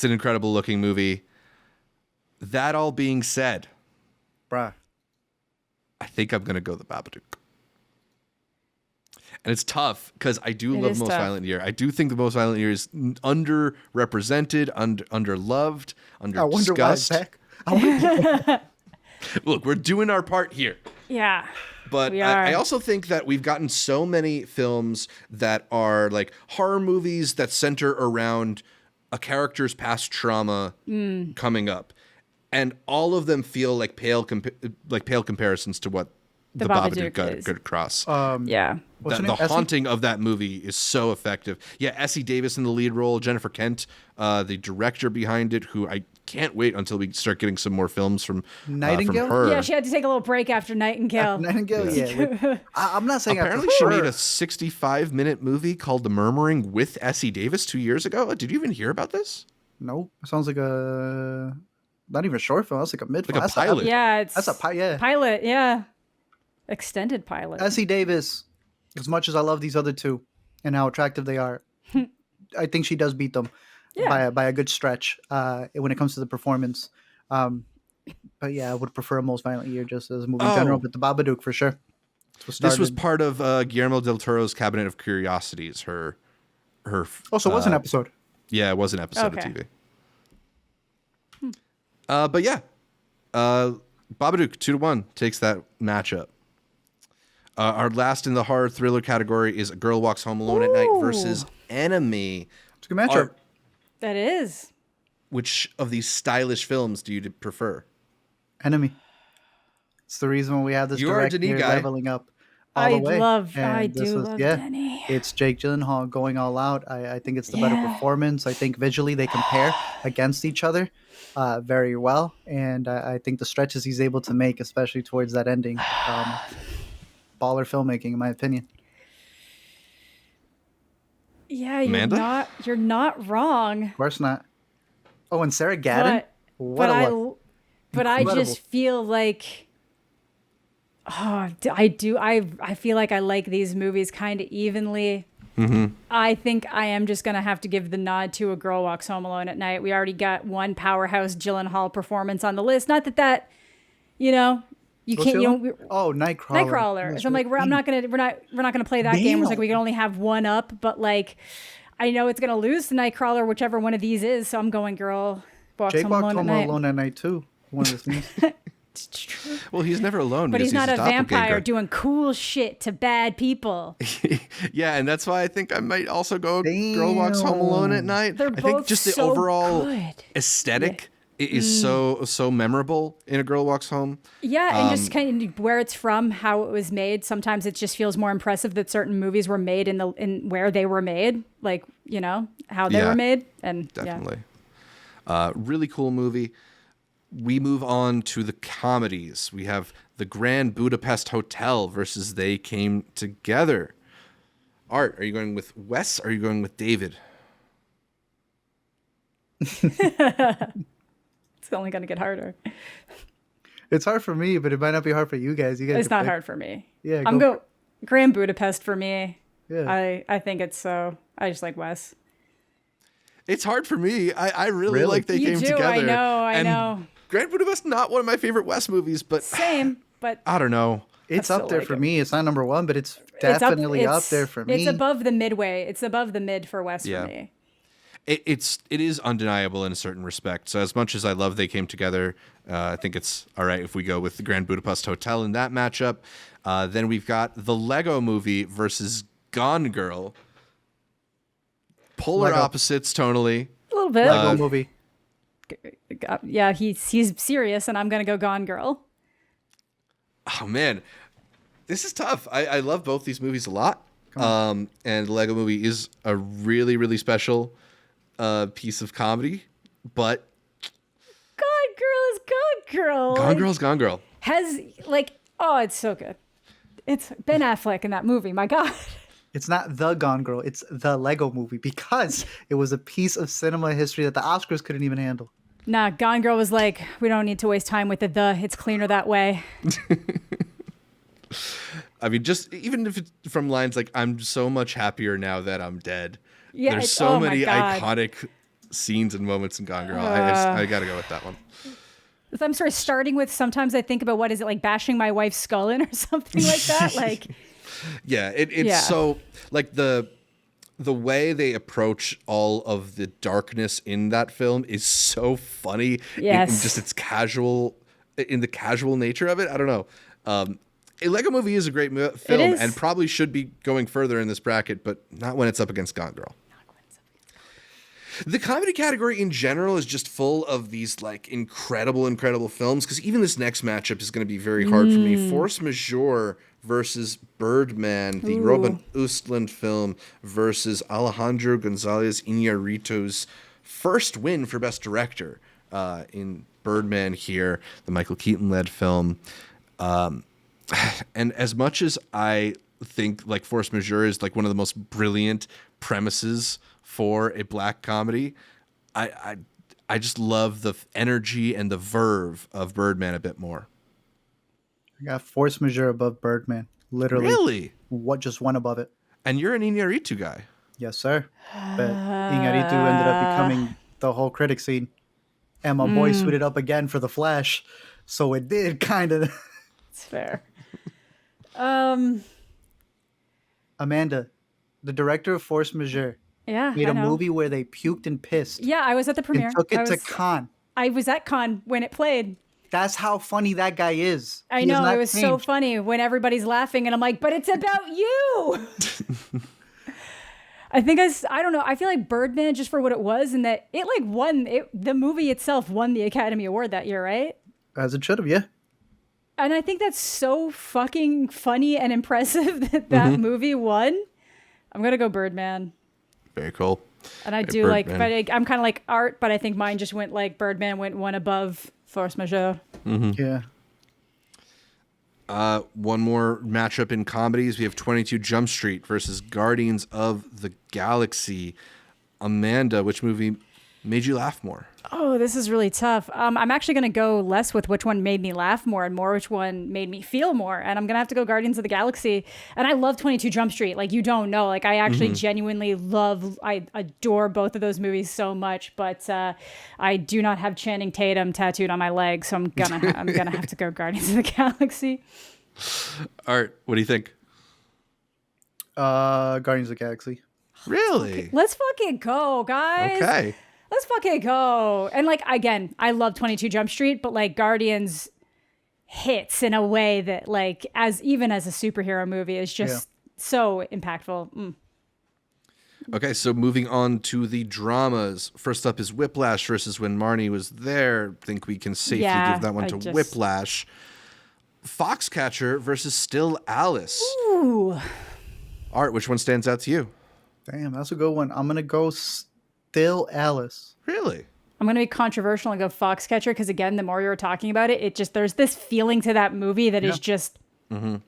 an incredible looking movie. That all being said, Bruh. I think I'm gonna go the Babadook. And it's tough because I do It love is Most tough. Violent Year. I do think the Most Violent Year is underrepresented, underloved, I wonder why it's underdiscussed. back. Look, we're doing our part here. Yeah. But We are. I also think that we've gotten so many films that are like horror movies that center around a character's past trauma coming up, and all of them feel like pale comparisons to what the Babadook got across. Yeah. What's her The name? Essie? haunting of that movie is so effective. Yeah, Essie Davis in the lead role, Jennifer Kent, the director behind it, who I can't wait until we start getting some more films from Nightingale? her. Yeah, she had to take a little break after Nightingale. Nightingale, yeah. I'm not saying Apparently, I she prefer. made a 65-minute movie called The Murmuring with Essie Davis 2 years ago. Did you even hear about this? Nope. It sounds like a not even a short film. That's like a mid film. Like a pilot. Yeah, it's That's a yeah. pilot. Yeah, extended pilot. Essie Davis, as much as I love these other two and how attractive they are, I think she does beat them by a good stretch when it comes to the performance. But yeah, I would prefer A Most Violent Year just as a movie in general. But the Babadook for sure. This was part of Guillermo del Toro's Cabinet of Curiosities. Her. Oh, so it was an episode. Yeah, it was an episode Okay. of TV. But yeah, Babadook 2-1 takes that matchup. Our last in the horror thriller category is A Girl Walks Home Alone at Night versus Enemy. It's a good matchup. That is. Which of these stylish films do you prefer? Enemy. It's the reason we have this You are a direct Denis here guy. leveling up all the way. I do love Denis. It's Jake Gyllenhaal going all out. I think it's the better performance. I think visually they compare against each other very well. And I think the stretches he's able to make, especially towards that ending, baller filmmaking, in my opinion. Yeah, Amanda? you're not wrong. Of course not. Oh, and Sarah Gadon? But I Incredible. just feel like I feel like I like these movies kind of evenly. I think I am just gonna have to give the nod to A Girl Walks Home Alone at Night. We already got one powerhouse Gyllenhaal performance on the list. Not that you know you What's can't. the You other know, one? Oh, Nightcrawler. Nightcrawler. So I'm like, we're not gonna play that game. Where it's like we can only have one up, but like, I know it's gonna lose to Nightcrawler, whichever one of these is. So I'm going Girl Walks Jake Home walked Alone home at Night. alone at night too. One of the things. It's true. Well, he's never alone. But because he's not a vampire doppelganger. doing cool shit to bad people. Yeah, and that's why I think I might also go Girl Walks Home Alone at Night. They're I think both just the so overall good. aesthetic is so memorable in A Girl Walks Home. Yeah, and just kind of where it's from, how it was made. Sometimes it just feels more impressive that certain movies were made in where they were made, like how they were made. And Definitely. Really cool movie. We move on to the comedies. We have The Grand Budapest Hotel versus They Came Together. Art, are you going with Wes or are you going with David? It's only going to get harder. It's hard for me, but it might not be hard for you guys. You guys It's can not pick. hard for me. Yeah, I'm go Grand Budapest for me. Yeah. I think it's so. I just like Wes. It's hard for me. I really like They You Came do, Together. I And know. Grand Budapest, not one of my favorite Wes movies, but Same, but I don't know. It's I up still there like for it. me. It's not number one, but it's it's definitely up there for me. It's above the midway. It's above the mid for Wes Yeah. for me. It is undeniable in a certain respect. So as much as I love They Came Together, I think it's all right if we go with the Grand Budapest Hotel in that matchup. Then we've got the Lego Movie versus Gone Girl. Polar Lego. opposites tonally. A little bit. Lego movie. Yeah, he's serious, and I'm gonna go Gone Girl. Oh man, this is tough. I love both these movies a lot. And the Lego Movie is a really, really special piece of comedy. But Gone Girl is Gone Girl. Gone Girl's Gone Girl. Has it's so good. It's Ben Affleck in that movie. My God. It's not the Gone Girl. It's the Lego movie because it was a piece of cinema history that the Oscars couldn't even handle. Nah, Gone Girl was like, we don't need to waste time with the. It's cleaner that way. I mean, just even if it's from lines like "I'm so much happier now that I'm dead." Yeah, There's it's- so oh my many God. iconic scenes and moments in Gone Girl. I gotta go with that one. I'm sorry, starting with sometimes I think about what is it like bashing my wife's skull in or something like that. Like, Yeah, it's so like the way they approach all of the darkness in that film is so funny. Yes. In just its casual, in the casual nature of it. I don't know. A Lego Movie is a great film and probably should be going further in this bracket, but not when it's up against Gone Girl. The comedy category in general is just full of these like incredible films, because even this next matchup is going to be very hard for me. Force Majeure versus Birdman, the Robin Östlund film, versus Alejandro González Iñárritu's first win for Best Director in Birdman here, the Michael Keaton-led film. And as much as I think like Force Majeure is like one of the most brilliant premises for a black comedy, I just love the energy and the verve of Birdman a bit more. I got Force Majeure above Birdman. Literally. Really? What just one above it? And you're an Iñárritu guy. Yes, sir. But Iñárritu ended up becoming the whole critic scene. And my boy suited up again for The Flash. So it did kind of. It's fair. Amanda, the director of Force Majeure, made a movie where they puked and pissed. Yeah, I was at the premiere. And took it to Cannes. I was at Cannes when it played. That's how funny that guy is. I know, it was so funny when everybody's laughing and I'm like, but it's about you. I don't know. I feel like Birdman, just for what it was, and that it like won, the movie itself won the Academy Award that year, right? As it should have, yeah. And I think that's so fucking funny and impressive that movie won. I'm going to go Birdman. Very cool. And I do like, but I'm kind of like Art, but I think mine just went like Birdman went one above Force Majeure. Yeah. One more matchup in comedies. We have 22 Jump Street versus Guardians of the Galaxy. Amanda, which movie made you laugh more? Oh, this is really tough. I'm actually going to go less with which one made me laugh more and more which one made me feel more. And I'm going to have to go Guardians of the Galaxy. And I love 22 Jump Street. Like, you don't know. Like, I actually genuinely I adore both of those movies so much. But I do not have Channing Tatum tattooed on my leg. So I'm gonna have to go Guardians of the Galaxy. Art, what do you think? Guardians of the Galaxy. Really? Let's fucking go, guys. Okay. Let's fucking go. And like, again, I love 22 Jump Street, but like Guardians hits in a way that like, even as a superhero movie is just so impactful. Okay, so moving on to the dramas. First up is Whiplash versus When Marnie Was There. I think we can safely give that one to Whiplash. Foxcatcher versus Still Alice. Ooh. Art, which one stands out to you? Damn, that's a good one. I'm going to go Still Alice. Really? I'm going to be controversial and go Foxcatcher because, again, the more you're talking about it, there's this feeling to that movie that is just,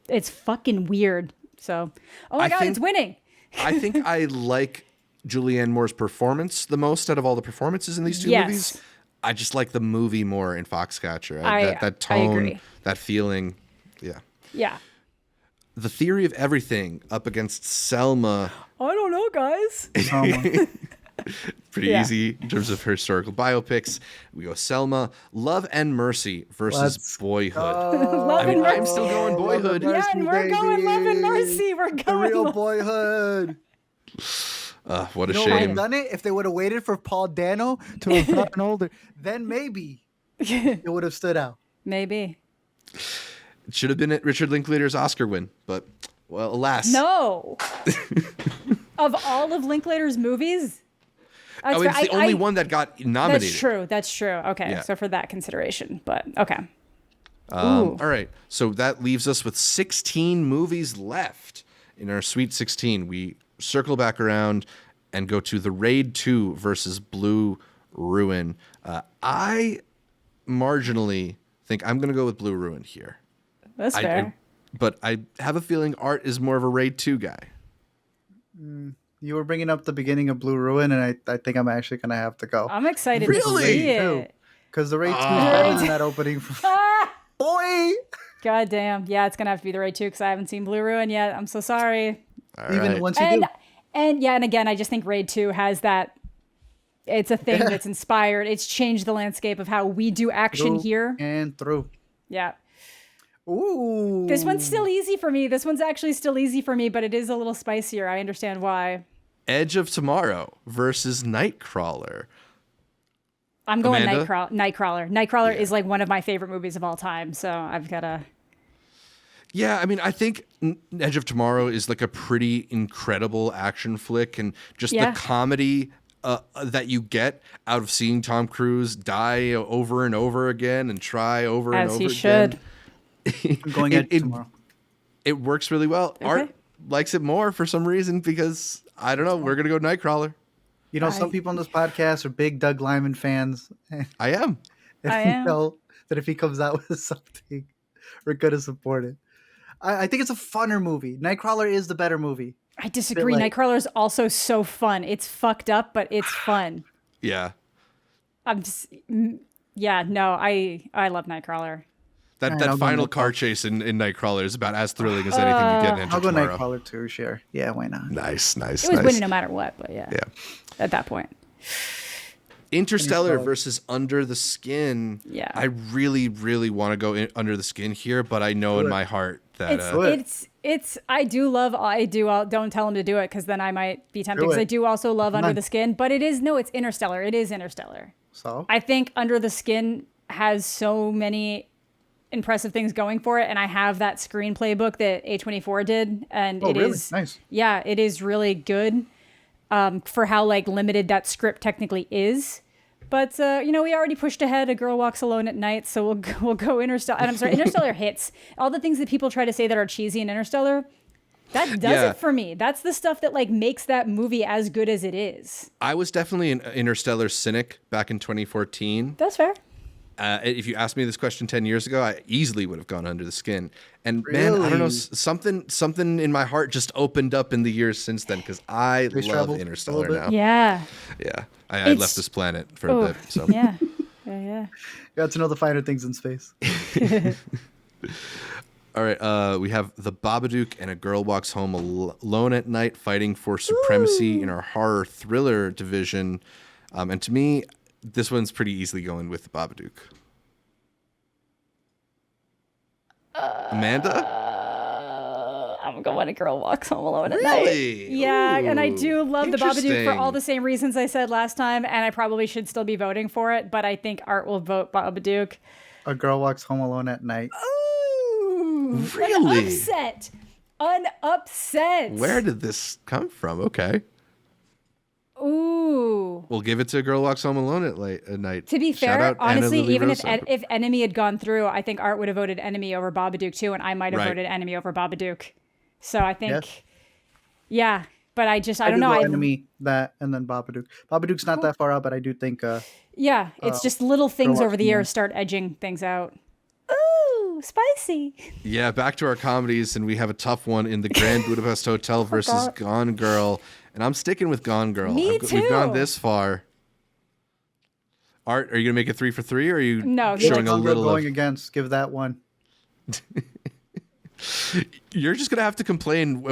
it's fucking weird. So, oh my God, it's winning. I think I like Julianne Moore's performance the most out of all the performances in these two movies. I just like the movie more in Foxcatcher. That tone, that feeling. Yeah. Yeah. The Theory of Everything up against Selma. I don't know, guys. Pretty easy in terms of historical biopics. We go Selma, Love and Mercy versus Boyhood. I'm still going Boyhood. Yeah, and we're going Love and Mercy. We're going the real Boyhood. What a shame. Would have done it if they would have waited for Paul Dano to have gotten older. Then maybe it would have stood out. Maybe. It should have been Richard Linklater's Oscar win, but, well, alas. No. Of all of Linklater's movies? It's the only one that got nominated. That's true. Okay, so for that consideration, but okay. All right, so that leaves us with 16 movies left in our Sweet 16. We circle back around and go to The Raid 2 versus Blue Ruin. I marginally think I'm going to go with Blue Ruin here. That's fair. But I have a feeling Art is more of a Raid 2 guy. You were bringing up the beginning of Blue Ruin, and I think I'm actually going to have to go. I'm excited to see it. Because the Raid 2 is better than that opening. Boy! God damn. Yeah, it's going to have to be the Raid 2 because I haven't seen Blue Ruin yet. I'm so sorry. Even once you do. And again, I just think Raid 2 has that. It's a thing that's inspired. It's changed the landscape of how we do action here. And through. Yeah. Ooh. This one's still easy for me. This one's actually still easy for me, but it is a little spicier. I understand why. Edge of Tomorrow versus Nightcrawler. I'm going Nightcrawler. Nightcrawler is like one of my favorite movies of all time, so I've got to... Yeah, I mean, I think Edge of Tomorrow is like a pretty incredible action flick, and just the comedy that you get out of seeing Tom Cruise die over and over again and try over and over again. As he should. I'm going Edge tomorrow. It works really well. Okay. Art likes it more for some reason because, I don't know, we're going to go Nightcrawler. You know, some people on this podcast are big Doug Liman fans. I am. You know that if he comes out with something, we're going to support it. I think it's a funner movie. Nightcrawler is the better movie. I disagree. Nightcrawler is also so fun. It's fucked up, but it's fun. Yeah. I love Nightcrawler. That final car chase in Nightcrawler is about as thrilling as anything you get in Edge of Tomorrow. I'll go Nightcrawler too, sure. Yeah, why not? Nice. It was winning no matter what, but yeah. At that point. Interstellar versus Under the Skin. Yeah. I really, really want to go Under the Skin here, but I know in my heart that don't tell him to do it because then I might be tempted because I do also love Under the Skin, but it's Interstellar. It is Interstellar. So I think Under the Skin has so many impressive things going for it, and I have that screenplay book that A24 did, and it is nice. Yeah, it is really good for how like limited that script technically is. But we already pushed ahead. A Girl Walks Alone at Night, so we'll go Interstellar. I'm sorry, Interstellar hits all the things that people try to say that are cheesy in Interstellar. That does it for me. That's the stuff that like makes that movie as good as it is. I was definitely an Interstellar cynic back in 2014. That's fair. If you asked me this question 10 years ago, I easily would have gone Under the Skin. And man, I don't know, something in my heart just opened up in the years since then because I love Interstellar now. Yeah. Yeah. I left this planet for a bit. So yeah. Got to know the finer things in space. All right. We have The Babadook and A Girl Walks Home Alone at Night fighting for supremacy in our horror thriller division. And to me, this one's pretty easily going with The Babadook. Amanda? I'm going A Girl Walks Home Alone at Night. Yeah, and I do love The Babadook for all the same reasons I said last time, and I probably should still be voting for it, but I think Art will vote Babadook. A Girl Walks Home Alone at Night. Oh, really? An upset. Where did this come from? Okay. Ooh. We'll give it to A Girl Walks Home Alone at Night. To be fair, honestly, even if Enemy had gone through, I think Art would have voted Enemy over Babadook too, and I might have voted Enemy over Babadook. So I think, but I don't know. Enemy, that, and then Babadook. Babadook's not that far out, but I do think. It's just little things over the years start edging things out. Ooh, spicy. Yeah, back to our comedies, and we have a tough one in The Grand Budapest Hotel versus Gone Girl. And I'm sticking with Gone Girl. Me too. We've gone this far. Art, are you going to make it 3 for 3, or are you showing a little going against? Give that one. You're just going to have to complain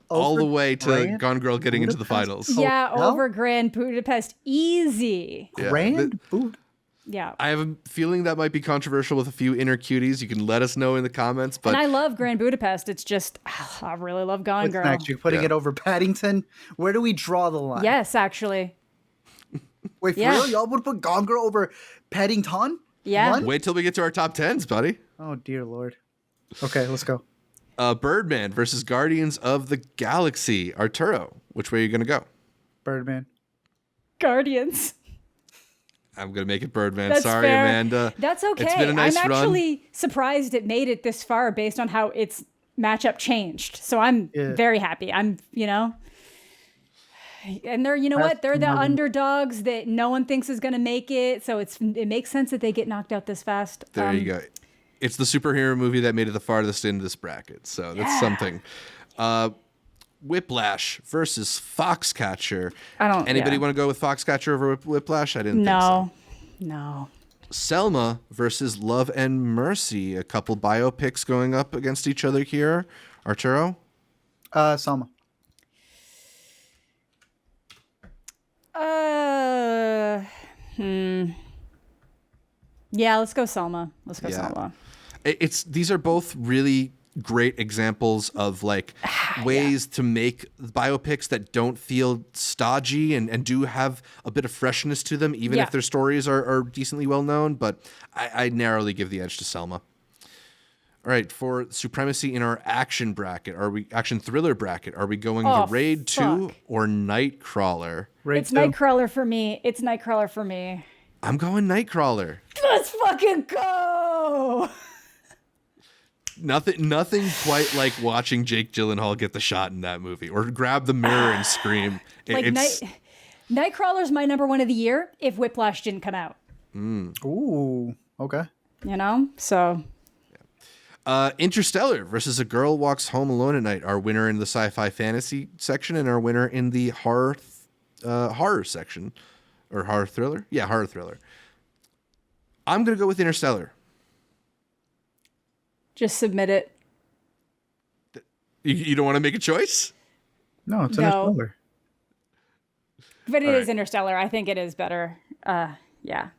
all the way to Gone Girl getting into the finals. Yeah, over Grand Budapest. Easy. Yeah. Grand Budapest. Yeah. I have a feeling that might be controversial with a few inner cuties. You can let us know in the comments. But and I love Grand Budapest. It's just, I really love Gone Girl. Next? You're putting it over Paddington? Where do we draw the line? Yes, actually. Wait, for real? Y'all would put Gone Girl over Paddington? Yeah. What? Wait till we get to our top 10s, buddy. Oh, dear Lord. Okay, let's go. Birdman versus Guardians of the Galaxy. Arturo, which way are you going to go? Birdman. Guardians. I'm going to make it Birdman. That's Sorry, fair. Amanda. That's okay. It's been a nice I'm actually surprised it made it this far based on how its matchup changed. So I'm very happy. And they're, they're the underdogs that no one thinks is going to make it. So it makes sense that they get knocked out this fast. There you go. It's the superhero movie that made it the farthest into this bracket. So that's something. Whiplash versus Foxcatcher. Anybody want to go with Foxcatcher over Whiplash? I didn't think so. No. Selma versus Love and Mercy. A couple biopics going up against each other here. Arturo? Selma. Yeah, let's go Selma. Selma. These are both really great examples of ways to make biopics that don't feel stodgy and do have a bit of freshness to them, even if their stories are decently well known. But I narrowly give the edge to Selma. All right, for supremacy in our action bracket, action thriller bracket? Are we going Oh, the Raid 2 fuck. or Nightcrawler? Raid It's 2. Nightcrawler for me. It's Nightcrawler for me. I'm going Nightcrawler. Let's fucking go. Nothing quite like watching Jake Gyllenhaal get the shot in that movie or grab the mirror and scream. Like Nightcrawler's my number one of the year if Whiplash didn't come out. Ooh, okay. You know? So Interstellar versus A Girl Walks Home Alone at Night. Our winner in the sci-fi fantasy section and our winner in the horror section. Or horror thriller? Yeah, horror thriller. I'm going to go with Interstellar. just submit it. You don't want to make a choice? No, it's No. Interstellar. But it All is right. Interstellar. I think it is better. Yeah. Yeah.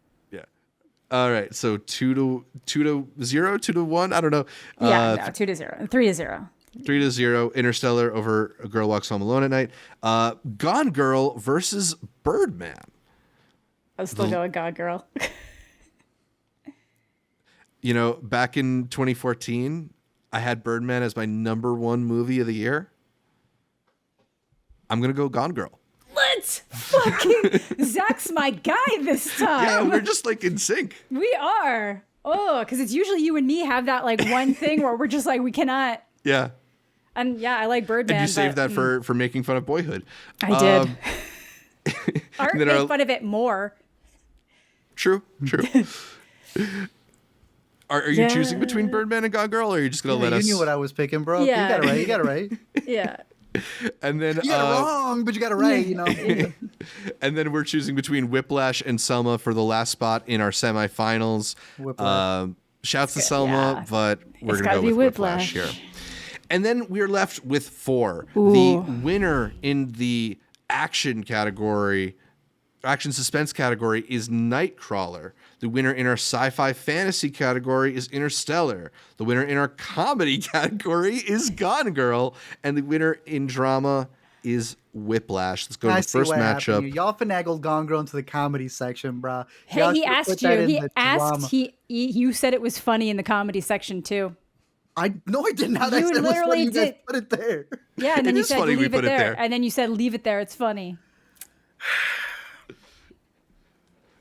All right. So 2-0, 2-1. I don't know. Yeah, no, 2-0. 3-0. 3-0. Interstellar over A Girl Walks Home Alone at Night. Gone Girl versus Birdman. I was still going God Girl. You know, back in 2014, I had Birdman as my number one movie of the year. I'm gonna go Gone Girl. Let's fucking Zach's my guy this time. Yeah, we're just like in sync. We are. Oh, because it's usually you and me have that like one thing where we're just like we cannot. Yeah. And yeah, I like Birdman. And you saved but, that for making fun of Boyhood. I did. Art then made fun of it more. True. Are you Yeah. choosing between Birdman and Gone Girl, or are you just gonna Yeah, let you us? knew what I was picking, bro. Yeah. You got it right. Yeah. And then You got it wrong, but you got it right, you know. and then we're choosing between Whiplash and Selma for the last spot in our semifinals. Whiplash. Shouts to Selma, yeah. but we're It's gonna gotta go be with Whiplash here. And then we're left with 4. Ooh. The winner in the action suspense category is Nightcrawler. The winner in our sci-fi fantasy category is Interstellar. The winner in our comedy category is Gone Girl. And the winner in drama is Whiplash. Let's go to I the see first what happened matchup. here. Y'all finagled Gone Girl into the comedy section, bro. Hey, Y'all he should've asked put that you. in He the asked. drama. You said it was funny in the comedy section too. No, I did not. I You said it was literally funny. You guys did. put it there. Yeah, and then It you is said funny we leave put it it there. there. And then you said leave it there. It's funny.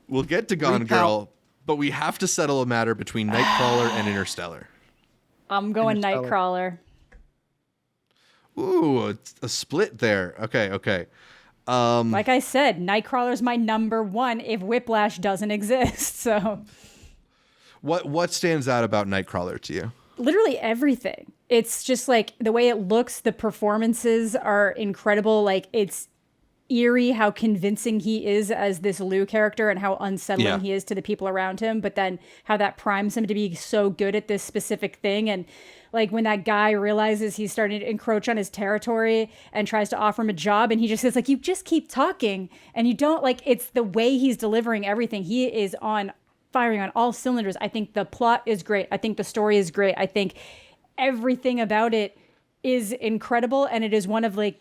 We'll get to Gone Recount. Girl, but we have to settle a matter between Nightcrawler and Interstellar. I'm going Interstellar. Nightcrawler. Ooh, it's a split there. Okay. Like I said, Nightcrawler's my number one if Whiplash doesn't exist. So What stands out about Nightcrawler to you? literally everything. It's just like the way it looks, the performances are incredible. Like it's eerie how convincing he is as this Lou character and how unsettling Yeah. he is to the people around him, but then how that primes him to be so good at this specific thing. And like when that guy realizes he's starting to encroach on his territory and tries to offer him a job, and he just says like, you just keep talking and you don't like, it's the way he's delivering everything. He is firing on all cylinders. I think the plot is great. I think the story is great. I think everything about it is incredible. And it is one of like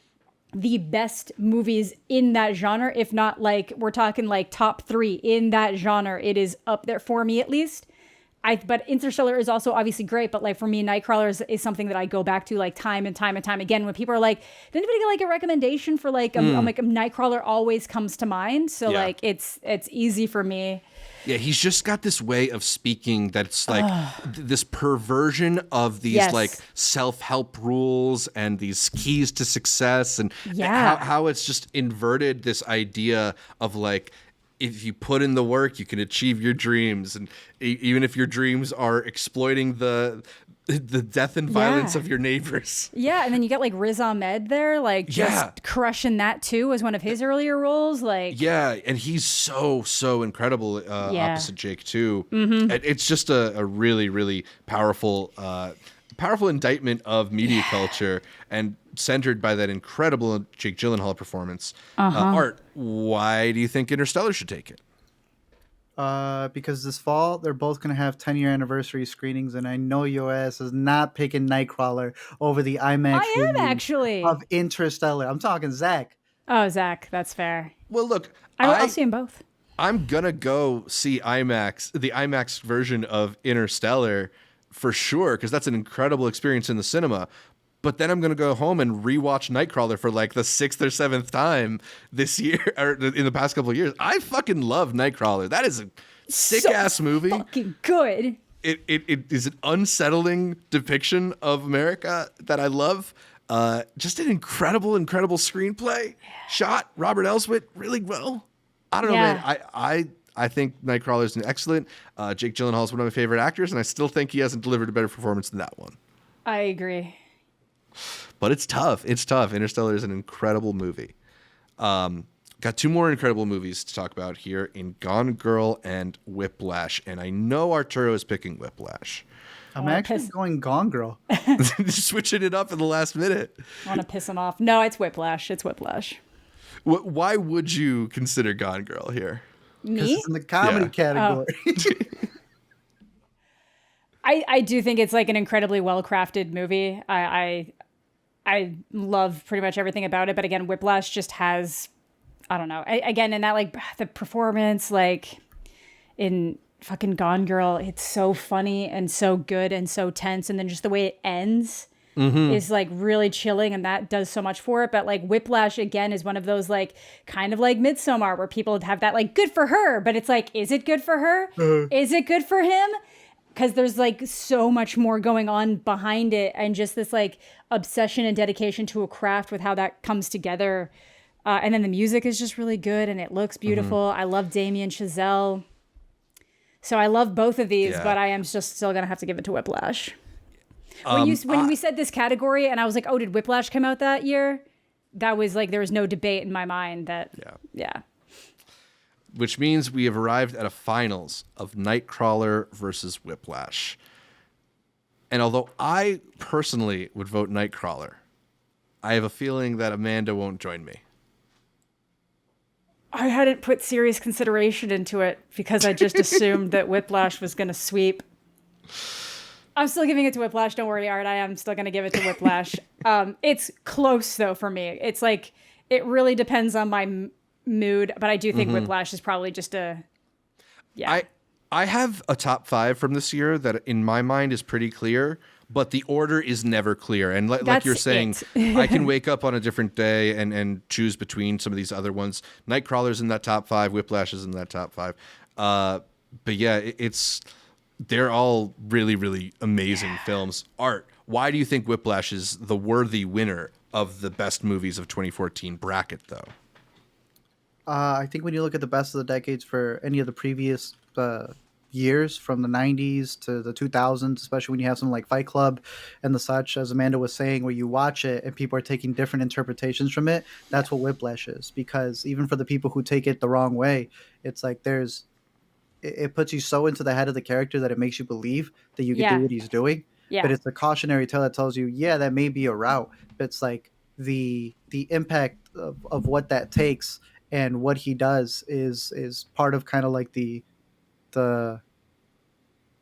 the best movies in that genre, if not like we're talking like top 3 in that genre. It is up there for me at least. But Interstellar is also obviously great, but like for me, Nightcrawler is something that I go back to like time and time and time again. When people are like, did anybody get like a recommendation for like, I'm like Nightcrawler always comes to mind. So Yeah. like it's easy for me. Yeah, he's just got this way of speaking that's like this perversion of these Yes. like self-help rules and these keys to success and Yeah. how it's just inverted this idea of like, if you put in the work, you can achieve your dreams. And even if your dreams are exploiting the death and violence Yeah. of your neighbors. Yeah, and then you got like Riz Ahmed there, like just Yeah. crushing that too as one of his earlier roles. Like Yeah, and he's so incredible Yeah. opposite Jake too. It's just a really, really powerful indictment of media culture and centered by that incredible Jake Gyllenhaal performance. Art, why do you think Interstellar should take it? Because this fall they're both gonna have 10-year anniversary screenings, and I know your ass is not picking Nightcrawler over the IMAX. I am release actually. of Interstellar. I'm talking Zach. Oh, Zach, that's fair. Well, look, I'll see them both. I'm gonna go see the IMAX version of Interstellar for sure, because that's an incredible experience in the cinema. But then I'm going to go home and rewatch Nightcrawler for like the 6th or 7th time this year, or in the past couple of years. I fucking love Nightcrawler. That is a sick-ass movie. Fucking good. It is an unsettling depiction of America that I love. Just an incredible screenplay. Shot Robert Elswit really well. I don't know, man. I think Nightcrawler is an excellent. Jake Gyllenhaal is one of my favorite actors, and I still think he hasn't delivered a better performance than that one. I agree. But it's tough. It's tough. Interstellar is an incredible movie. Got 2 more incredible movies to talk about here in Gone Girl and Whiplash. And I know Arturo is picking Whiplash. I'm actually going Gone Girl. Switching it up in the last minute. I want to piss him off. No, it's Whiplash. It's Whiplash. Why would you consider Gone Girl here? Because Me? it's in the comedy category. I do think it's like an incredibly well-crafted movie. I love pretty much everything about it. But again, Whiplash just has, I don't know. Again, in that like the performance, like in fucking Gone Girl, it's so funny and so good and so tense. And then just the way it ends is like really chilling, and that does so much for it. But like Whiplash again is one of those like kind of like Midsommar where people have that like good for her, but it's like, is it good for her? Is it good for him? Because there's like so much more going on behind it, and just this like obsession and dedication to a craft with how that comes together. And then the music is just really good and it looks beautiful. I love Damien Chazelle. So I love both of these, but I am just still going to have to give it to Whiplash. When we said this category and I was like, oh, did Whiplash come out that year? That was like, there was no debate in my mind that, yeah. Which means we have arrived at a finals of Nightcrawler versus Whiplash. And although I personally would vote Nightcrawler, I have a feeling that Amanda won't join me. I hadn't put serious consideration into it because I just assumed that Whiplash was going to sweep. I'm still giving it to Whiplash. Don't worry, Art. I am still going to give it to Whiplash. It's close, though, for me. It's like, it really depends on my mood, but I do think Whiplash is probably just a, I have a top 5 from this year that in my mind is pretty clear, but the order is never clear. And like you're saying, I can wake up on a different day and choose between some of these other ones. Nightcrawler's in that top 5, Whiplash is in that top 5. But yeah, they're all really, really amazing films. Art, why do you think Whiplash is the worthy winner of the best movies of 2014 bracket, though? I think when you look at the best of the decades for any of the previous years, from the 90s to the 2000s, especially when you have something like Fight Club and the such, as Amanda was saying, where you watch it and people are taking different interpretations from it, that's what Whiplash is. Because even for the people who take it the wrong way, it's like it puts you so into the head of the character that it makes you believe that you can do what he's doing. Yeah. But it's a cautionary tale that tells you, that may be a route, but it's like the impact of what that takes and what he does is part of kind of like the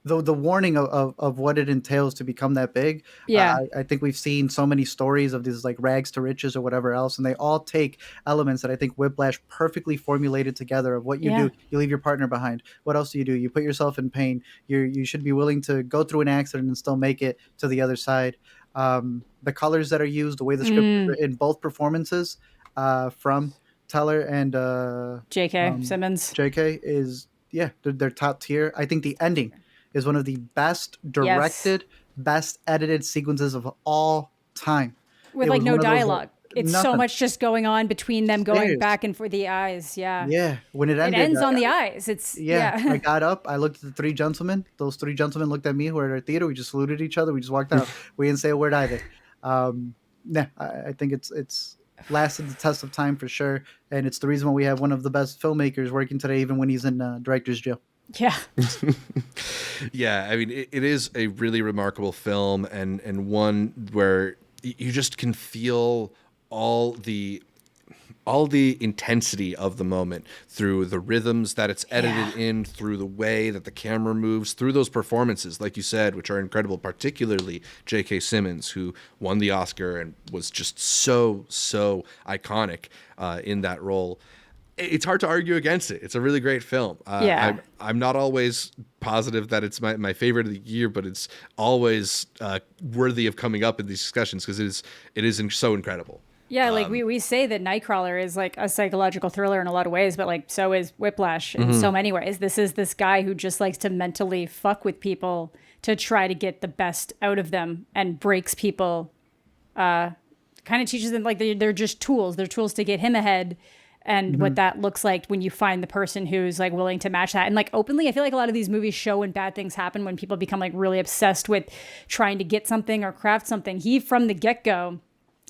warning of what it entails to become that big. I think we've seen so many stories of these like rags to riches or whatever else, and they all take elements that I think Whiplash perfectly formulated together of what you do. You leave your partner behind. What else do? You put yourself in pain. You should be willing to go through an accident and still make it to the other side. The colors that are used, the way the script is written, both performances from Teller and J.K. Simmons. J.K. is they're top tier. I think the ending is one of the best directed, best edited sequences of all time. With like no dialogue. It's nothing. So much just going on between them going back and for the eyes. Yeah. Yeah. When it ended, it ends on the eyes. It's I got up. I looked at the 3 gentlemen. Those 3 gentlemen looked at me who were at our theater. We just saluted each other. We just walked out. We didn't say a word either. I think it's lasted the test of time for sure, and it's the reason why we have one of the best filmmakers working today, even when he's in director's jail. Yeah. Yeah, I mean, it is a really remarkable film, and one where you just can feel all the intensity of the moment through the rhythms that it's edited in, through the way that the camera moves, through those performances, like you said, which are incredible, particularly J.K. Simmons, who won the Oscar and was just so iconic in that role. it's hard to argue against it. It's a really great film. Yeah. I'm not always positive that it's my favorite of the year, but it's always worthy of coming up in these discussions because it is so incredible. Yeah, like we say that Nightcrawler is like a psychological thriller in a lot of ways, but like so is Whiplash in so many ways. This is this guy who just likes to mentally fuck with people to try to get the best out of them and breaks people, kind of teaches them like they're just tools. They're tools to get him ahead. And what that looks like when you find the person who's like willing to match that. And like openly, I feel like a lot of these movies show when bad things happen, when people become like really obsessed with trying to get something or craft something. He, from the get-go,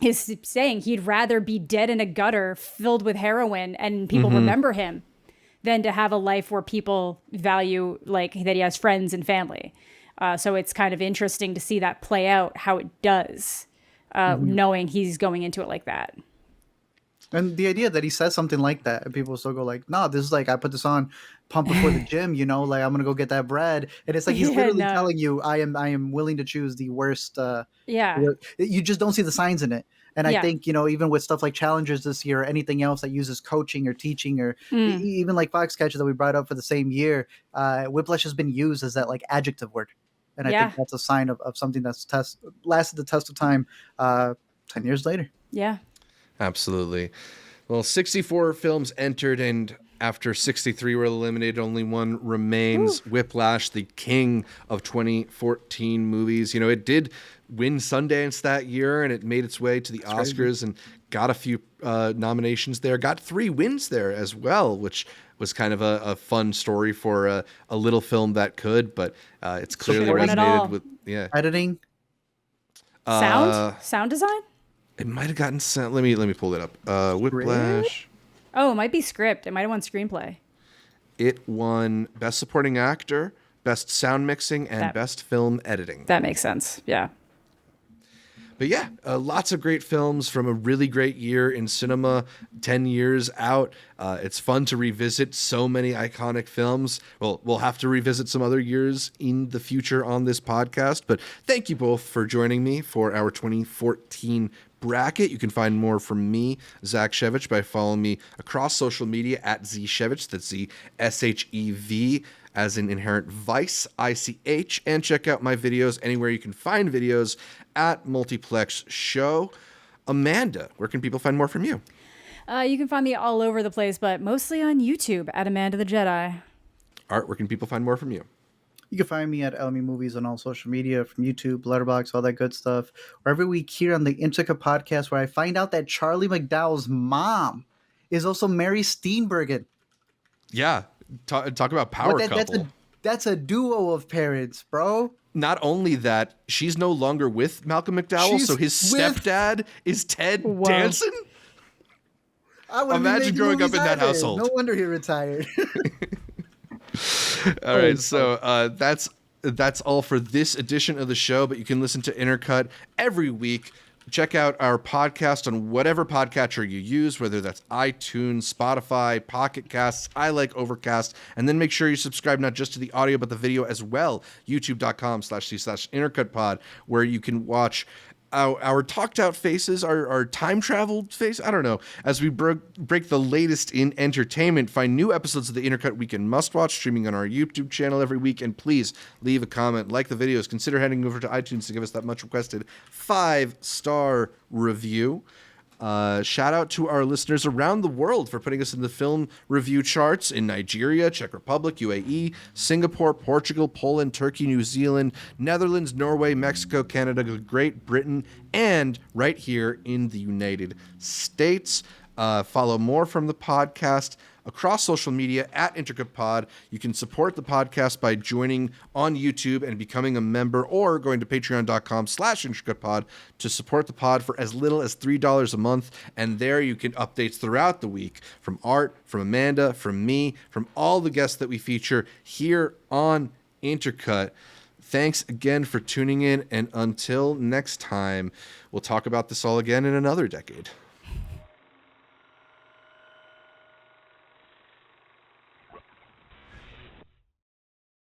is saying he'd rather be dead in a gutter filled with heroin and people remember him than to have a life where people value like that he has friends and family. So it's kind of interesting to see that play out, how it does, knowing he's going into it like that. And the idea that he says something like that, and people still go like, "No, this is like I put this on, pump before the gym, you know, like I'm gonna go get that bread." And it's like he's literally telling you, "I am willing to choose the worst." You just don't see the signs in it. And I think, you know, even with stuff like Challengers this year, or anything else that uses coaching or teaching, or even like Foxcatcher that we brought up for the same year, Whiplash has been used as that like adjective word, and I think that's a sign of something that's lasted the test of time 10 years later. Yeah. Absolutely. Well, 64 films entered, and after 63 were eliminated, only one remains. Whiplash, the king of 2014 movies. You know, it did win Sundance that year, and it made its way to the Oscars and got a few nominations there. Got 3 wins there as well, which was kind of a fun story for a little film that could, but it's clearly resonated with editing, sound design. It might have gotten sent. Let me pull it up. Whiplash. Oh, it might be script. It might have won screenplay. It won Best Supporting Actor, Best Sound Mixing, and Best Film Editing. That makes sense. Yeah. But yeah, lots of great films from a really great year in cinema, 10 years out. It's fun to revisit so many iconic films. Well, we'll have to revisit some other years in the future on this podcast. But thank you both for joining me for our 2014 bracket. You can find more from me, Zach Shevich, by following me across social media at ZShevich. That's ZSHEV, as in Inherent Vice, ICH, and check out my videos anywhere you can find videos at Multiplex Show. Amanda, where can people find more from you? You can find me all over the place, but mostly on YouTube at Amanda the Jedi. Art, where can people find more from you? You can find me at LME Movies on all social media, from YouTube, Letterboxd, all that good stuff. Or every week here on the Intercut podcast, where I find out that Charlie McDowell's mom is also Mary Steenburgen. Yeah, talk about power couple. That's a duo of parents, bro. Not only that, she's no longer with Malcolm McDowell, so his stepdad is Ted Danson. Imagine growing up in that household. No wonder he retired. All right, so that's all for this edition of the show, but you can listen to Intercut every week. Check out our podcast on whatever podcatcher you use, whether that's iTunes, Spotify, Pocket Casts, I like Overcast, and then make sure you subscribe not just to the audio but the video as well. YouTube.com/C/IntercutPod, where you can watch our talked out faces, our time traveled face. I don't know. As we break the latest in entertainment, find new episodes of the Intercut Weekend Must Watch streaming on our YouTube channel every week. And please leave a comment, like the videos, consider heading over to iTunes to give us that much requested 5-star review. Shout out to our listeners around the world for putting us in the film review charts in Nigeria, Czech Republic, UAE, Singapore, Portugal, Poland, Turkey, New Zealand, Netherlands, Norway, Mexico, Canada, Great Britain, and right here in the United States. Follow more from the podcast across social media at IntercutPod. You can support the podcast by joining on YouTube and becoming a member, or going to patreon.com/IntercutPod to support the pod for as little as $3 a month. And there you get updates throughout the week from Art, from Amanda, from me, from all the guests that we feature here on Intercut. Thanks again for tuning in, and until next time, we'll talk about this all again in another decade.